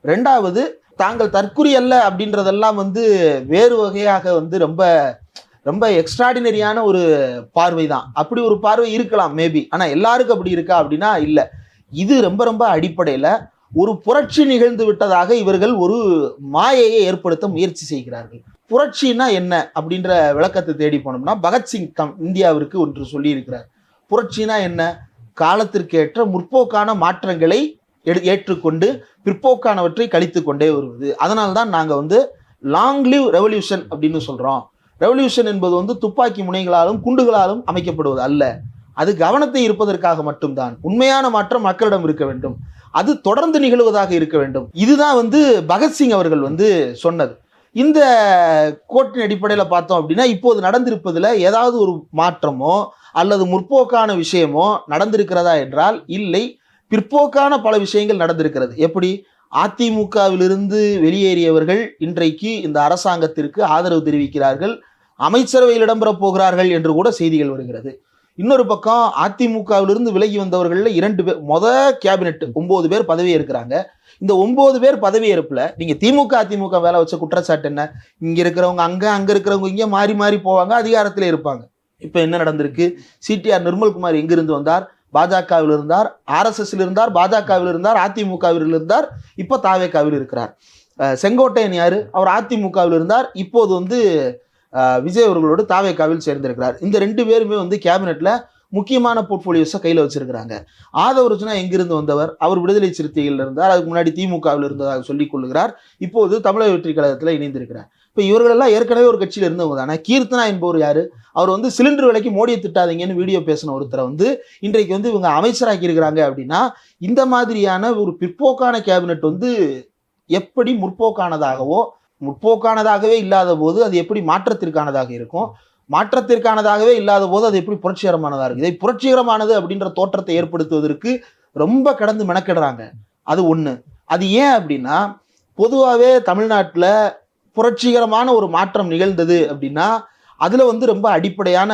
ரெண்டாவது, தாங்கள் தற்குறி அல்ல அப்படின்றதெல்லாம் வந்து வேறு வகையாக வந்து ரொம்ப ரொம்ப எக்ஸ்ட்ராடினரியான ஒரு பார்வை தான். அப்படி ஒரு பார்வை இருக்கலாம் மேபி, ஆனால் எல்லாருக்கும் அப்படி இருக்கா அப்படின்னா இல்லை. இது ரொம்ப ரொம்ப அடிப்படையில் ஒரு புரட்சி நிகழ்ந்து விட்டதாக இவர்கள் ஒரு மாயையை ஏற்படுத்த முயற்சி செய்கிறார்கள். புரட்சின்னா என்ன அப்படின்ற விளக்கத்தை தேடி போனோம்னா, பகத்சிங் இந்தியாவிற்கு ஒன்று சொல்லி இருக்கிறார். புரட்சினா என்ன? காலத்திற்கேற்ற முற்போக்கான மாற்றங்களை ஏற்றுக்கொண்டு பிற்போக்கானவற்றை கழித்து கொண்டே வருவது. அதனால்தான் நாங்கள் வந்து லாங் லிவ் ரெவல்யூஷன் அப்படின்னு சொல்றோம். ரெவல்யூஷன் என்பது வந்து துப்பாக்கி முனைகளாலும் குண்டுகளாலும் அமைக்கப்படுவது அல்ல, அது கவனத்தை இருப்பதற்காக மட்டும்தான். உண்மையான மாற்றம் மக்களிடம் இருக்க வேண்டும், அது தொடர்ந்து நிகழ்வதாக இருக்க வேண்டும். இதுதான் வந்து பகத்சிங் அவர்கள் வந்து சொன்னது. இந்த கோட்டின் அடிப்படையில் பார்த்தோம் அப்படின்னா, இப்போது நடந்திருப்பதில் ஏதாவது ஒரு மாற்றமோ அல்லது முற்போக்கான விஷயமோ நடந்திருக்கிறதா என்றால் இல்லை, பிற்போக்கான பல விஷயங்கள் நடந்திருக்கிறது. எப்படி? அதிமுகவிலிருந்து வெளியேறியவர்கள் இன்றைக்கு இந்த அரசாங்கத்திற்கு ஆதரவு தெரிவிக்கிறார்கள், அமைச்சரவையில் இடம்பெறப் போகிறார்கள் என்று கூட செய்திகள் வருகிறது. இன்னொரு பக்கம் அதிமுகவிலிருந்து விலகி வந்தவர்களில் 2 பேர் கேபினெட் 9 பேர் பதவி ஏற்கிறாங்க. இந்த 9 பேர் பதவி ஏற்புல நீங்க அதிமுக வேலை வச்ச குற்றச்சாட்டு என்ன? இங்க இருக்கிறவங்க அங்க இருக்கிறவங்க இங்க மாறி மாறி போவாங்க, அதிகாரத்திலே இருப்பாங்க. இப்ப என்ன நடந்திருக்கு? சிடிஆர் நிர்மல்குமார் எங்கிருந்து வந்தார்? பாஜகவில் இருந்தார், RSSல் இருந்தார், பாஜகவில் இருந்தார், அதிமுகவில் இருந்தார், இப்போ தாவேகாவில் இருக்கிறார். செங்கோட்டையன் யாரு? அவர் அதிமுகவில் இருந்தார், இப்போது வந்து விஜய் அவர்களோடு தாவேகாவில் சேர்ந்திருக்கிறார். இந்த 2 பேருமே வந்து கேபினெட்ல முக்கியமான போர்ட்போலியோஸை கையில் வச்சிருக்கிறாங்க. ஆதவர்ஜுனா எங்கிருந்து வந்தவர்? அவர் விடுதலை சிறுத்தைகள் இருந்தார், அதுக்கு முன்னாடி திமுகவில் இருந்ததாக சொல்லிக் கொள்ளுகிறார், இப்போது தமிழக வெற்றி கழகத்தில் இணைந்திருக்கிறார். இப்போ இவர்களெல்லாம் ஏற்கனவே ஒரு கட்சியில் இருந்தவங்க தானே. கீர்த்தனா என்பவர் யாரு? அவர் வந்து சிலிண்டர் விலைக்கு மோடியை திட்டாதீங்கன்னு வீடியோ பேசின ஒருத்தரை வந்து இன்றைக்கு வந்து இவங்க அமைச்சராக்கி இருக்கிறாங்க. அப்படின்னா இந்த மாதிரியான ஒரு பிற்போக்கான கேபினெட் வந்து எப்படி முற்போக்கானதாகவே இல்லாத போது அது எப்படி மாற்றத்திற்கானதாக இருக்கும்? மாற்றத்திற்கானதாகவே இல்லாத போது அது எப்படி புரட்சிகரமானதாக இருக்குது? இதை புரட்சிகரமானது அப்படின்ற தோற்றத்தை ஏற்படுத்துவதற்கு ரொம்ப கடந்து மெனக்கிடுறாங்க. அது ஒன்று. அது ஏன் அப்படின்னா, பொதுவாகவே தமிழ்நாட்டில் புரட்சிகரமான ஒரு மாற்றம் நிகழ்ந்தது அப்படின்னா அதில் வந்து ரொம்ப அடிப்படையான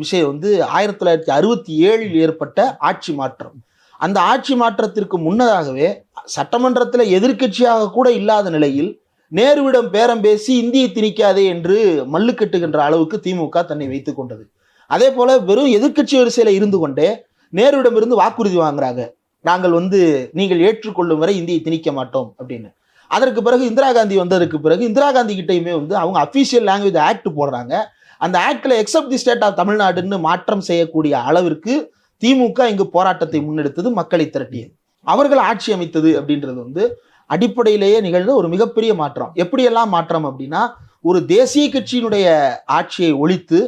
விஷயம் வந்து 1967 ஏற்பட்ட ஆட்சி மாற்றம். அந்த ஆட்சி மாற்றத்திற்கு முன்னதாகவே சட்டமன்றத்தில் எதிர்க்கட்சியாக கூட இல்லாத நிலையில் நேருவிடம் பேரம் பேசி இந்தியை திணிக்காதே என்று மல்லு கட்டுகின்ற அளவுக்கு திமுக தன்னை வைத்துக் கொண்டது. அதே போல வெறும் எதிர்க்கட்சி வரிசையில இருந்து கொண்டே நேருவிடம் இருந்து வாக்குறுதி வாங்குறாங்க, நாங்கள் வந்து நீங்கள் ஏற்றுக்கொள்ளும் வரை இந்தியை திணிக்க மாட்டோம் அப்படின்னு. அதற்கு பிறகு இந்திரா காந்தி வந்ததற்கு பிறகு இந்திரா காந்தி கிட்டையுமே வந்து அவங்க அஃபீஷியல் லாங்குவேஜ் ஆக்ட் போடுறாங்க. அந்த ஆக்ட்ல எக்ஸப்ட் தி ஸ்டேட் ஆஃப் தமிழ்நாடுன்னு மாற்றம் செய்யக்கூடிய அளவிற்கு திமுக இங்கு போராட்டத்தை முன்னெடுத்தது, மக்களை திரட்டியது, அவர்கள் ஆட்சி அமைத்தது அப்படின்றது வந்து அடிப்படையிலேயே நிகழ்ந்த ஒரு மிகப்பெரிய மாற்றம். எப்படியெல்லாம் மாற்றம் அப்படின்னா, ஒரு தேசிய கட்சியினுடைய ஆட்சியை ஒழித்து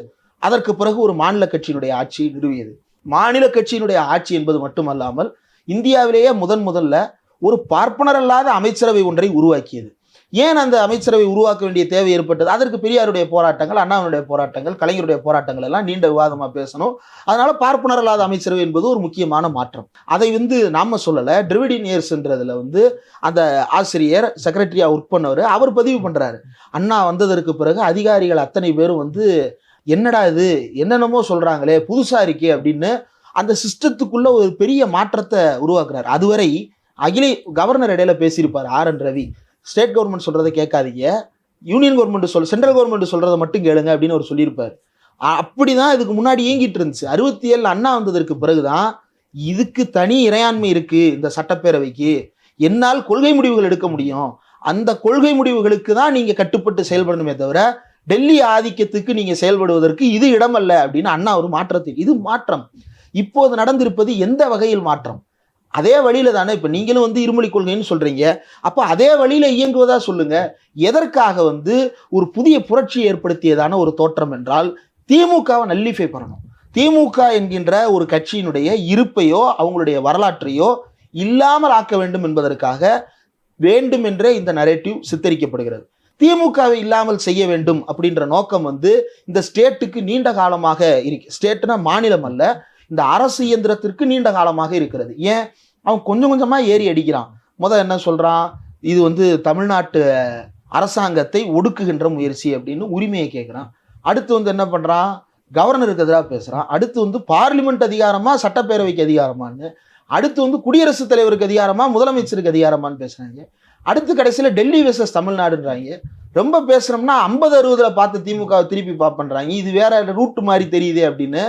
அதற்கு பிறகு ஒரு மாநில கட்சியினுடைய ஆட்சியை நிறுவியது. மாநில கட்சியினுடைய ஆட்சி என்பது மட்டுமல்லாமல் இந்தியாவிலேயே முதல்ல ஒரு பார்ப்பனர் அல்லாத அமைச்சரவை ஒன்றை உருவாக்கியது. ஏன் அந்த அமைச்சரவை உருவாக்க வேண்டிய தேவை ஏற்பட்டது? அதற்கு பெரியாருடைய போராட்டங்கள், அண்ணாவினுடைய போராட்டங்கள், கலைஞருடைய போராட்டங்கள் எல்லாம் நீண்ட விவாதமா பேசணும். அதனால பார்ப்பனர் அல்லாத அமைச்சரவை என்பது ஒரு முக்கியமான மாற்றம். அதை வந்து நாம சொல்லல, டிரிவிடியன் இயர்ஸ்ன்றதுல வந்து அந்த ஆசிரியர் செக்ரட்டரியா ஒர்க் பண்ணவர் அவர் பதிவு பண்றாரு. அண்ணா வந்ததற்கு பிறகு அதிகாரிகள் அத்தனை பேரும் வந்து என்னடா இது என்னென்னமோ சொல்றாங்களே புதுசா இருக்கே அப்படின்னு அந்த சிஸ்டத்துக்குள்ள ஒரு பெரிய மாற்றத்தை உருவாக்குறாரு. அதுவரை கவர்னர் இடையில பேசியிருப்பார் RN ரவி, ஸ்டேட் கவர்மெண்ட் சொல்றதை கேட்காதீங்க, யூனியன் கவர்மெண்ட் சென்ட்ரல் கவர்மெண்ட் சொல்றதை மட்டும் கேளுங்க அப்படின்னு அவர் சொல்லியிருப்பார். அப்படிதான் இதுக்கு முன்னாடி இயங்கிட்டு இருந்துச்சு. 67 அண்ணா வந்ததற்கு பிறகுதான் இதுக்கு தனி இறையாண்மை இருக்கு இந்த சட்டப்பேரவைக்கு, என்னால் கொள்கை முடிவுகள் எடுக்க முடியும், அந்த கொள்கை முடிவுகளுக்கு தான் நீங்க கட்டுப்பட்டு செயல்படணுமே தவிர டெல்லி ஆதிக்கத்துக்கு நீங்க செயல்படுவதற்கு இது இடமல்ல அப்படின்னு அண்ணா ஒரு மாற்றத்தை, இது மாற்றம். இப்போது நடந்திருப்பது எந்த வகையில் மாற்றம்? அதே வழியில தானே இப்ப நீங்களும் வந்து இருமொழி கொள்கைன்னு சொல்றீங்க, அப்ப அதே வழியில இயங்குவதா சொல்லுங்க. எதற்காக வந்து ஒரு புதிய புரட்சி ஏற்படுத்தியதான ஒரு தோற்றம் என்றால் திமுகவை நல்லிஃபை பண்ணணும். திமுக என்கின்ற ஒரு கட்சியினுடைய இருப்பையோ அவங்களுடைய வரலாற்றையோ இல்லாமல் ஆக்க வேண்டும் என்பதற்காக வேண்டும் என்றே இந்த நரேட்டிவ் சித்தரிக்கப்படுகிறது. திமுகவை இல்லாமல் செய்ய வேண்டும் அப்படின்ற நோக்கம் வந்து இந்த ஸ்டேட்டுக்கு நீண்ட காலமாக இருக்கு. ஸ்டேட்னா மாநிலம் அல்ல, இந்த அரசு இயந்திரத்திற்கு நீண்ட காலமாக இருக்கிறது. ஏன் அவன் கொஞ்சம் கொஞ்சமா ஏறி அடிக்கிறான். என்ன சொல்றான், இது வந்து தமிழ்நாட்டு அரசாங்கத்தை ஒடுக்குகின்ற முயற்சி அப்படின்னு உரிமையை கேட்கிறான். அடுத்து வந்து என்ன பண்றான், கவர்னருக்கு எதிராக பேசுறான். அடுத்து வந்து பார்லிமெண்ட் அதிகாரமா சட்டப்பேரவைக்கு அதிகாரமான்னு, அடுத்து வந்து குடியரசுத் தலைவருக்கு அதிகாரமா முதலமைச்சருக்கு அதிகாரமான்னு பேசுறாங்க. அடுத்து கடைசியில் டெல்லி வெர்சஸ் தமிழ்நாடுன்றாங்க. ரொம்ப பேசுறோம்னா 50-60 பார்த்து திமுகவை திருப்பி பார்ப்பன்றாங்க. இது வேற ரூட் மாதிரி தெரியுது அப்படின்னு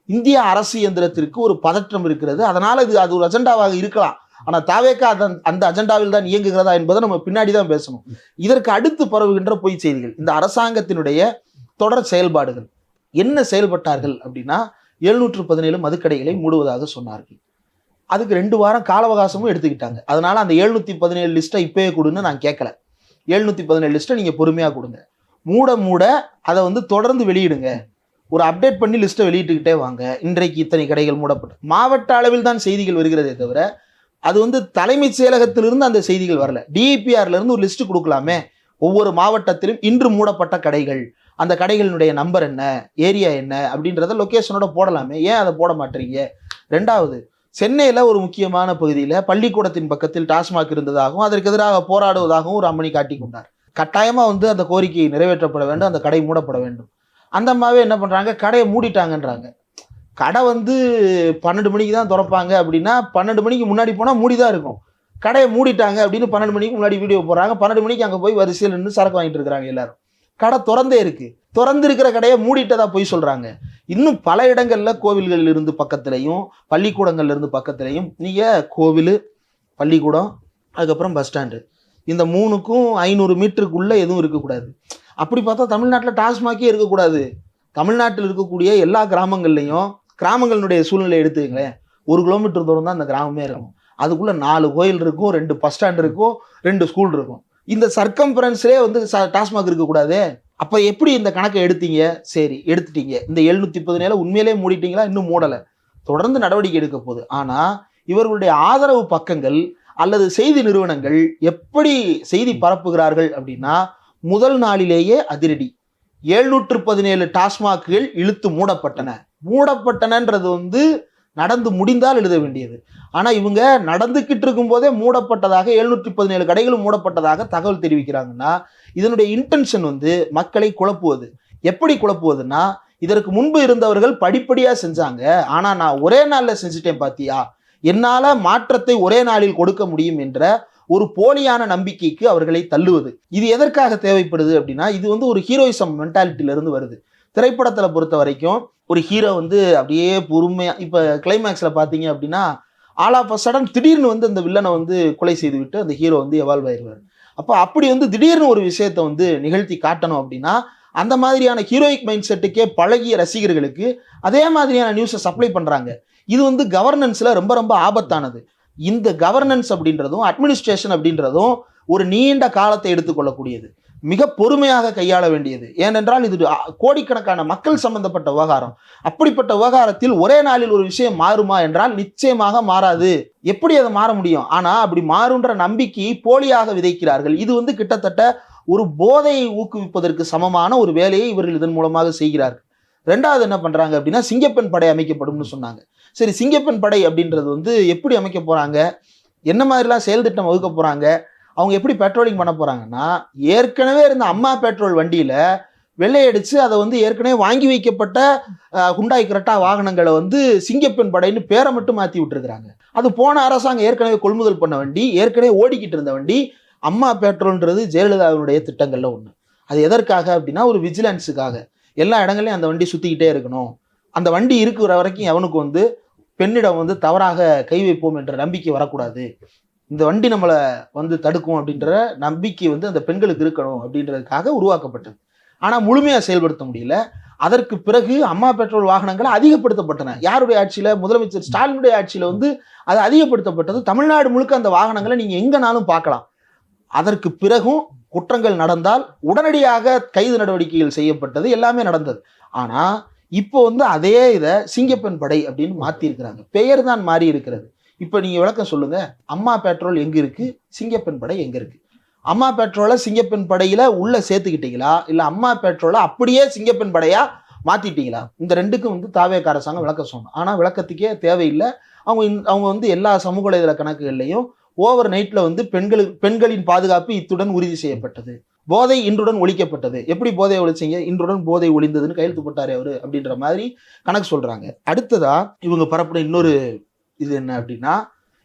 இந்திய அரசு இயந்திரத்திற்கு ஒரு பதற்றம் இருக்கிறது. அதனால அது ஒரு அஜெண்டாவாக இருக்கலாம். ஆனா தாவேக்கா அந்த அஜெண்டாவில் தான் இயங்குகிறதா என்பதை நம்ம பின்னாடி தான் பேசணும். இதற்கு அடுத்து பரவுகின்ற பொய் செய்திகள், இந்த அரசாங்கத்தினுடைய தொடர் செயல்பாடுகள் என்ன செயல்பட்டார்கள் அப்படின்னா 717 மதுக்கடைகளை மூடுவதாக சொன்னார்கள். அதுக்கு 2 வாரம் கால அவகாசமும் எடுத்துக்கிட்டாங்க. அதனால அந்த 717 லிஸ்ட்டை இப்பயே கொடுன்னு நான் கேட்கல. 717 லிஸ்ட்டை நீங்க பொறுமையா கொடுங்க. மூட அதை வந்து தொடர்ந்து வெளியிடுங்க. ஒரு அப்டேட் பண்ணி லிஸ்ட்டை வெளியிட்டுக்கிட்டே வாங்க. இன்றைக்கு இத்தனை கடைகள் மூடப்பட்டு மாவட்ட அளவில் தான் செய்திகள் வருகிறதே தவிர அது வந்து தலைமைச் செயலகத்திலிருந்து அந்த செய்திகள் வரல. டிஇபிஆர்ல இருந்து ஒரு லிஸ்ட் கொடுக்கலாமே, ஒவ்வொரு மாவட்டத்திலும் இன்று மூடப்பட்ட கடைகள், அந்த கடைகளினுடைய நம்பர் என்ன, ஏரியா என்ன அப்படின்றத லொகேஷனோட போடலாமே, ஏன் அதை போட மாட்டீங்க? 2வது, சென்னையில் ஒரு முக்கியமான பகுதியில் பள்ளிக்கூடத்தின் பக்கத்தில் டாஸ்மாக் இருந்ததாகவும் அதற்கு எதிராக போராடுவதாகவும் ஒரு அம்மணி காட்டி கொண்டார். கட்டாயமாக வந்து அந்த கோரிக்கை நிறைவேற்றப்பட வேண்டும், அந்த கடை மூடப்பட வேண்டும். அந்த அம்மாவே என்ன பண்ணுறாங்க, கடையை மூடிட்டாங்கன்றாங்க. கடை வந்து 12 மணிக்கு தான் திறப்பாங்க அப்படின்னா 12 மணிக்கு முன்னாடி போனால் மூடி தான் இருக்கும். கடையை மூடிட்டாங்க அப்படின்னு 12 மணிக்கு முன்னாடி வீடியோ போடுறாங்க. 12 மணிக்கு அங்கே போய் வரிசையில் நின்று சரக்கு வாங்கிட்டு இருக்கிறாங்க எல்லாரும். கடை திறந்தே இருக்கு. திறந்து இருக்கிற கடையை மூடிட்டதா போய் சொல்றாங்க. இன்னும் பல இடங்கள்ல கோவில்கள் இருந்து பக்கத்துலையும் பள்ளிக்கூடங்கள்ல இருந்து பக்கத்துலையும் நீங்க கோவில், பள்ளிக்கூடம், அதுக்கப்புறம் பஸ் ஸ்டாண்டு, இந்த 3க்கும் 500 மீட்டருக்குள்ள எதுவும் இருக்கக்கூடாது. அப்படி பார்த்தா தமிழ்நாட்டில் டாஸ்மாகே இருக்கக்கூடாது. தமிழ்நாட்டில் இருக்கக்கூடிய எல்லா கிராமங்களுடைய சூழ்நிலை எடுத்துக்கங்களேன். 1 கிலோமீட்டர் தூரம் தான் அந்த கிராமமே இருக்கும். அதுக்குள்ள 4 கோயில் இருக்கும், 2 பஸ் ஸ்டாண்ட் இருக்கும், 2 ஸ்கூல் இருக்கும். இந்த சர்க்கம்பரன்ஸ்லேயே வந்து டாஸ்மாக் இருக்கக்கூடாது. அப்போ எப்படி இந்த கணக்கை எடுத்தீங்க? சரி, எடுத்துட்டீங்க. இந்த 717 உண்மையிலே மூடிட்டீங்களா? இன்னும் மூடலை. தொடர்ந்து நடவடிக்கை எடுக்க போகுது. ஆனால் இவர்களுடைய ஆதரவு பக்கங்கள் அல்லது செய்தி நிறுவனங்கள் எப்படி செய்தி பரப்புகிறார்கள் அப்படின்னா, முதல் நாளிலேயே அதிரடி 717 டாஸ்மாக்குகள் இழுத்து மூடப்பட்டனன்றது வந்து நடந்து முடிந்தால் எழுத வேண்டியது. ஆனால் இவங்க நடந்துக்கிட்டு இருக்கும் போதே மூடப்பட்டதாக 717 கடைகளும் மூடப்பட்டதாக தகவல் தெரிவிக்கிறாங்கன்னா இதனுடைய இன்டென்ஷன் வந்து மக்களை குழப்புவது. எப்படி குழப்புவதுன்னா, இதற்கு முன்பு இருந்தவர்கள் படிப்படியாக செஞ்சாங்க, ஆனால் நான் ஒரே நாளில் செஞ்சுட்டேன் பாத்தியா, என்னால் மாற்றத்தை ஒரே நாளில் கொடுக்க முடியும் என்ற ஒரு போலியான நம்பிக்கைக்கு அவர்களை தள்ளுவது. இது எதற்காக தேவைப்படுது அப்படின்னா, இது வந்து ஒரு ஹீரோயிசம் மென்டாலிட்டியிலிருந்து வருது. திரைப்படத்தில் பொறுத்த வரைக்கும் ஒரு ஹீரோ வந்து அப்படியே பொறுமையாக, இப்போ கிளைமேக்ஸில் பார்த்தீங்க அப்படின்னா ஆல் ஆஃப் அ சடன் திடீர்னு வந்து அந்த வில்லனை வந்து கொலை செய்து விட்டு அந்த ஹீரோ வந்து எவால்வ் ஆயிடுவார். அப்போ அப்படி வந்து திடீர்னு ஒரு விஷயத்தை வந்து நிகழ்த்தி காட்டணும் அப்படின்னா அந்த மாதிரியான ஹீரோயிக் மைண்ட் செட்டுக்கே பழகிய ரசிகர்களுக்கு அதே மாதிரியான நியூஸை சப்ளை பண்ணுறாங்க. இது வந்து கவர்னன்ஸில் ரொம்ப ரொம்ப ஆபத்தானது. இந்த கவர்னன்ஸ் அப்படின்றதும் அட்மினிஸ்ட்ரேஷன் அப்படின்றதும் ஒரு நீண்ட காலத்தை எடுத்துக்கொள்ளக்கூடியது, மிக பொறுமையாக கையாள வேண்டியது. ஏனென்றால் இது கோடிக்கணக்கான மக்கள் சம்பந்தப்பட்ட விவகாரம். அப்படிப்பட்ட விவகாரத்தில் ஒரே நாளில் ஒரு விஷயம் மாறுமா என்றால் நிச்சயமாக மாறாது. எப்படி அதை மாற முடியும்? ஆனால் அப்படி மாறுன்ற நம்பிக்கையை போலியாக விதைக்கிறார்கள். இது வந்து கிட்டத்தட்ட ஒரு போதையை ஊக்குவிப்பதற்கு சமமான ஒரு வேலையை இவர்கள் இதன் மூலமாக செய்கிறார்கள். 2வது என்ன பண்றாங்க அப்படின்னா, சிங்கப்பெண் படை அமைக்கப்படும்னு சொன்னாங்க. சரி, சிங்கப்பெண் படை அப்படின்றது வந்து எப்படி அமைக்க போறாங்க, என்ன மாதிரிலாம் செயல் திட்டம் வகுக்க போறாங்க, அவங்க எப்படி பெட்ரோலிங் பண்ண போறாங்கன்னா, ஏற்கனவே இருந்த அம்மா பெட்ரோல் வண்டியில வெள்ளையடிச்சு அதை வந்து ஏற்கனவே வாங்கி வைக்கப்பட்ட ஹுண்டாய் கிரெட்டா வாகனங்களை வந்து சிங்கப்பெண் படைன்னு பேரை மட்டும் மாற்றி விட்டுருக்குறாங்க. அது போன அரசாங்கம் ஏற்கனவே கொள்முதல் பண்ண வண்டி, ஏற்கனவே ஓடிக்கிட்டு இருந்த வண்டி. அம்மா பெட்ரோல்ன்றது ஜெயலலிதாவுடைய திட்டங்கள்ல ஒன்று. அது எதற்காக அப்படின்னா, ஒரு விஜிலன்ஸுக்காக. எல்லா இடங்களையும் அந்த வண்டி சுற்றிக்கிட்டே இருக்கணும். அந்த வண்டி இருக்கிற வரைக்கும் எவனுக்கு வந்து பெண்ணிடம் வந்து தவறாக கை வைப்போம் என்ற நம்பிக்கை வரக்கூடாது, இந்த வண்டி நம்மளை வந்து தடுக்கும் அப்படின்ற நம்பிக்கை வந்து அந்த பெண்களுக்கு இருக்கணும் அப்படின்றதுக்காக உருவாக்கப்பட்டது. ஆனால் முழுமையாக செயல்படுத்த முடியல. அதற்கு பிறகு அம்மா பெட்ரோல் வாகனங்கள் அதிகப்படுத்தப்பட்டன. யாருடைய ஆட்சியில்? முதலமைச்சர் ஸ்டாலினுடைய ஆட்சியில் வந்து அது அதிகப்படுத்தப்பட்டது. தமிழ்நாடு முழுக்க அந்த வாகனங்களை நீங்கள் எங்கனாலும் பார்க்கலாம். அதற்கு பிறகும் குற்றங்கள் நடந்தால் உடனடியாக கைது நடவடிக்கைகள் செய்யப்பட்டது, எல்லாமே நடந்தது. ஆனால் இப்போ வந்து அதே இதை சிங்கப்பெண் படை அப்படின்னு மாற்றிருக்கிறாங்க. பெயர் தான் மாறி இருக்கிறது. இப்போ நீங்கள் விளக்கம் சொல்லுங்க, அம்மா பெட்ரோல் எங்கே இருக்கு, சிங்கப்பெண் படை எங்கே இருக்கு? அம்மா பெட்ரோலை சிங்கப்பெண் படையில உள்ள சேர்த்துக்கிட்டீங்களா, இல்லை அம்மா பெட்ரோலை அப்படியே சிங்கப்பெண் படையா மாத்திட்டீங்களா? இந்த ரெண்டுக்கும் வந்து தாவேக அரசாங்கம் விளக்கம் சொன்னோம். ஆனால் விளக்கத்துக்கே தேவையில்லை. அவங்க வந்து எல்லா சமூக வலைதள கணக்குகள்லையும் ஓவர் நைட்ல வந்து பெண்களின் பாதுகாப்பு இத்துடன் உறுதி செய்யப்பட்டது, போதை இன்றுடன் ஒழிக்கப்பட்டது. எப்படி போதையை ஒழிச்சிங்க? இன்றுடன் போதை ஒழிந்ததுன்னு கையெழுத்து போட்டாரு அவரு அப்படின்ற மாதிரி கணக்கு சொல்றாங்க. அடுத்ததா இவங்க பரப்புன இன்னொரு இது என்ன அப்படின்னா,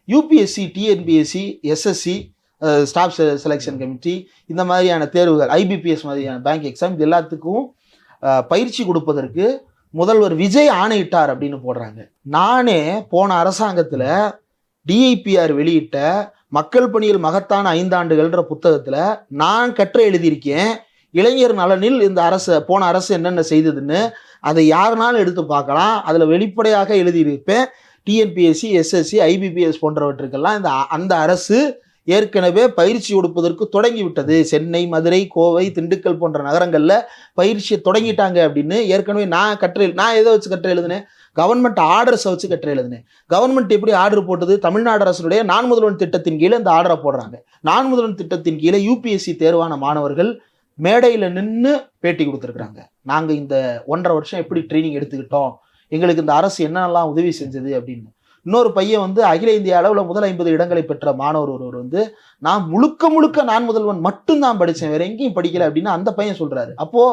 UPSC, TNPSC, SSC, staff selection committee, இந்த மாதிரியான தேர்வுகள், ஐபிபிஎஸ் மாதிரியான பேங்க் எக்ஸாம், இது எல்லாத்துக்கும் பயிற்சி கொடுப்பதற்கு முதல்வர் விஜய் ஆணையிட்டார் அப்படின்னு போடுறாங்க. நானே போன அரசாங்கத்தில் டிஐபிஆர் வெளியிட்ட மக்கள் பணியில் மகத்தான 5 ஆண்டுகள்ன்ற புத்தகத்தில் நான் கற்று எழுதியிருக்கேன். இளைஞர் நலனில் இந்த போன அரசு என்னென்ன செய்ததுன்னு அதை யாருனாலும் எடுத்து பார்க்கலாம். அதில் வெளிப்படையாக எழுதியிருப்பேன். டிஎன்பிஎஸ்சி, எஸ்எஸ்சி, ஐபிபிஎஸ் போன்றவற்றுக்கெல்லாம் அந்த அரசு ஏற்கனவே பயிற்சி கொடுப்பதற்கு தொடங்கிவிட்டது. சென்னை, மதுரை, கோவை, திண்டுக்கல் போன்ற நகரங்களில் பயிற்சியை தொடங்கிட்டாங்க அப்படின்னு ஏற்கனவே நான் எதை வச்சு கற்று எழுதுனேன்? கவர்மெண்ட் ஆர்டர்ஸை வச்சு கற்று எழுதுனேன். கவர்மெண்ட் எப்படி ஆர்டர் போட்டது? தமிழ்நாடு அரசுடைய நான் முதல்வன் திட்டத்தின் கீழே இந்த ஆர்டரை போடுறாங்க. நான் முதல்வன் திட்டத்தின் கீழே யூபிஎஸ்சி தேர்வான மாணவர்கள் மேடையில் நின்று பேட்டி கொடுத்துருக்குறாங்க. நாங்கள் இந்த 1.5 வருஷம் எப்படி ட்ரைனிங் எடுத்துக்கிட்டோம், எங்களுக்கு இந்த அரசு என்னெல்லாம் உதவி செஞ்சது அப்படின்னு. இன்னொரு பையன் வந்து அகில இந்திய அளவில் முதல் 50 இடங்களை பெற்ற மாணவர் ஒருவர் வந்து, நான் முழுக்க நான் முதல்வன் மட்டும்தான் படித்தேன், வேற எங்கேயும் படிக்கல அப்படின்னு அந்த பையன் சொல்றாரு. அப்போ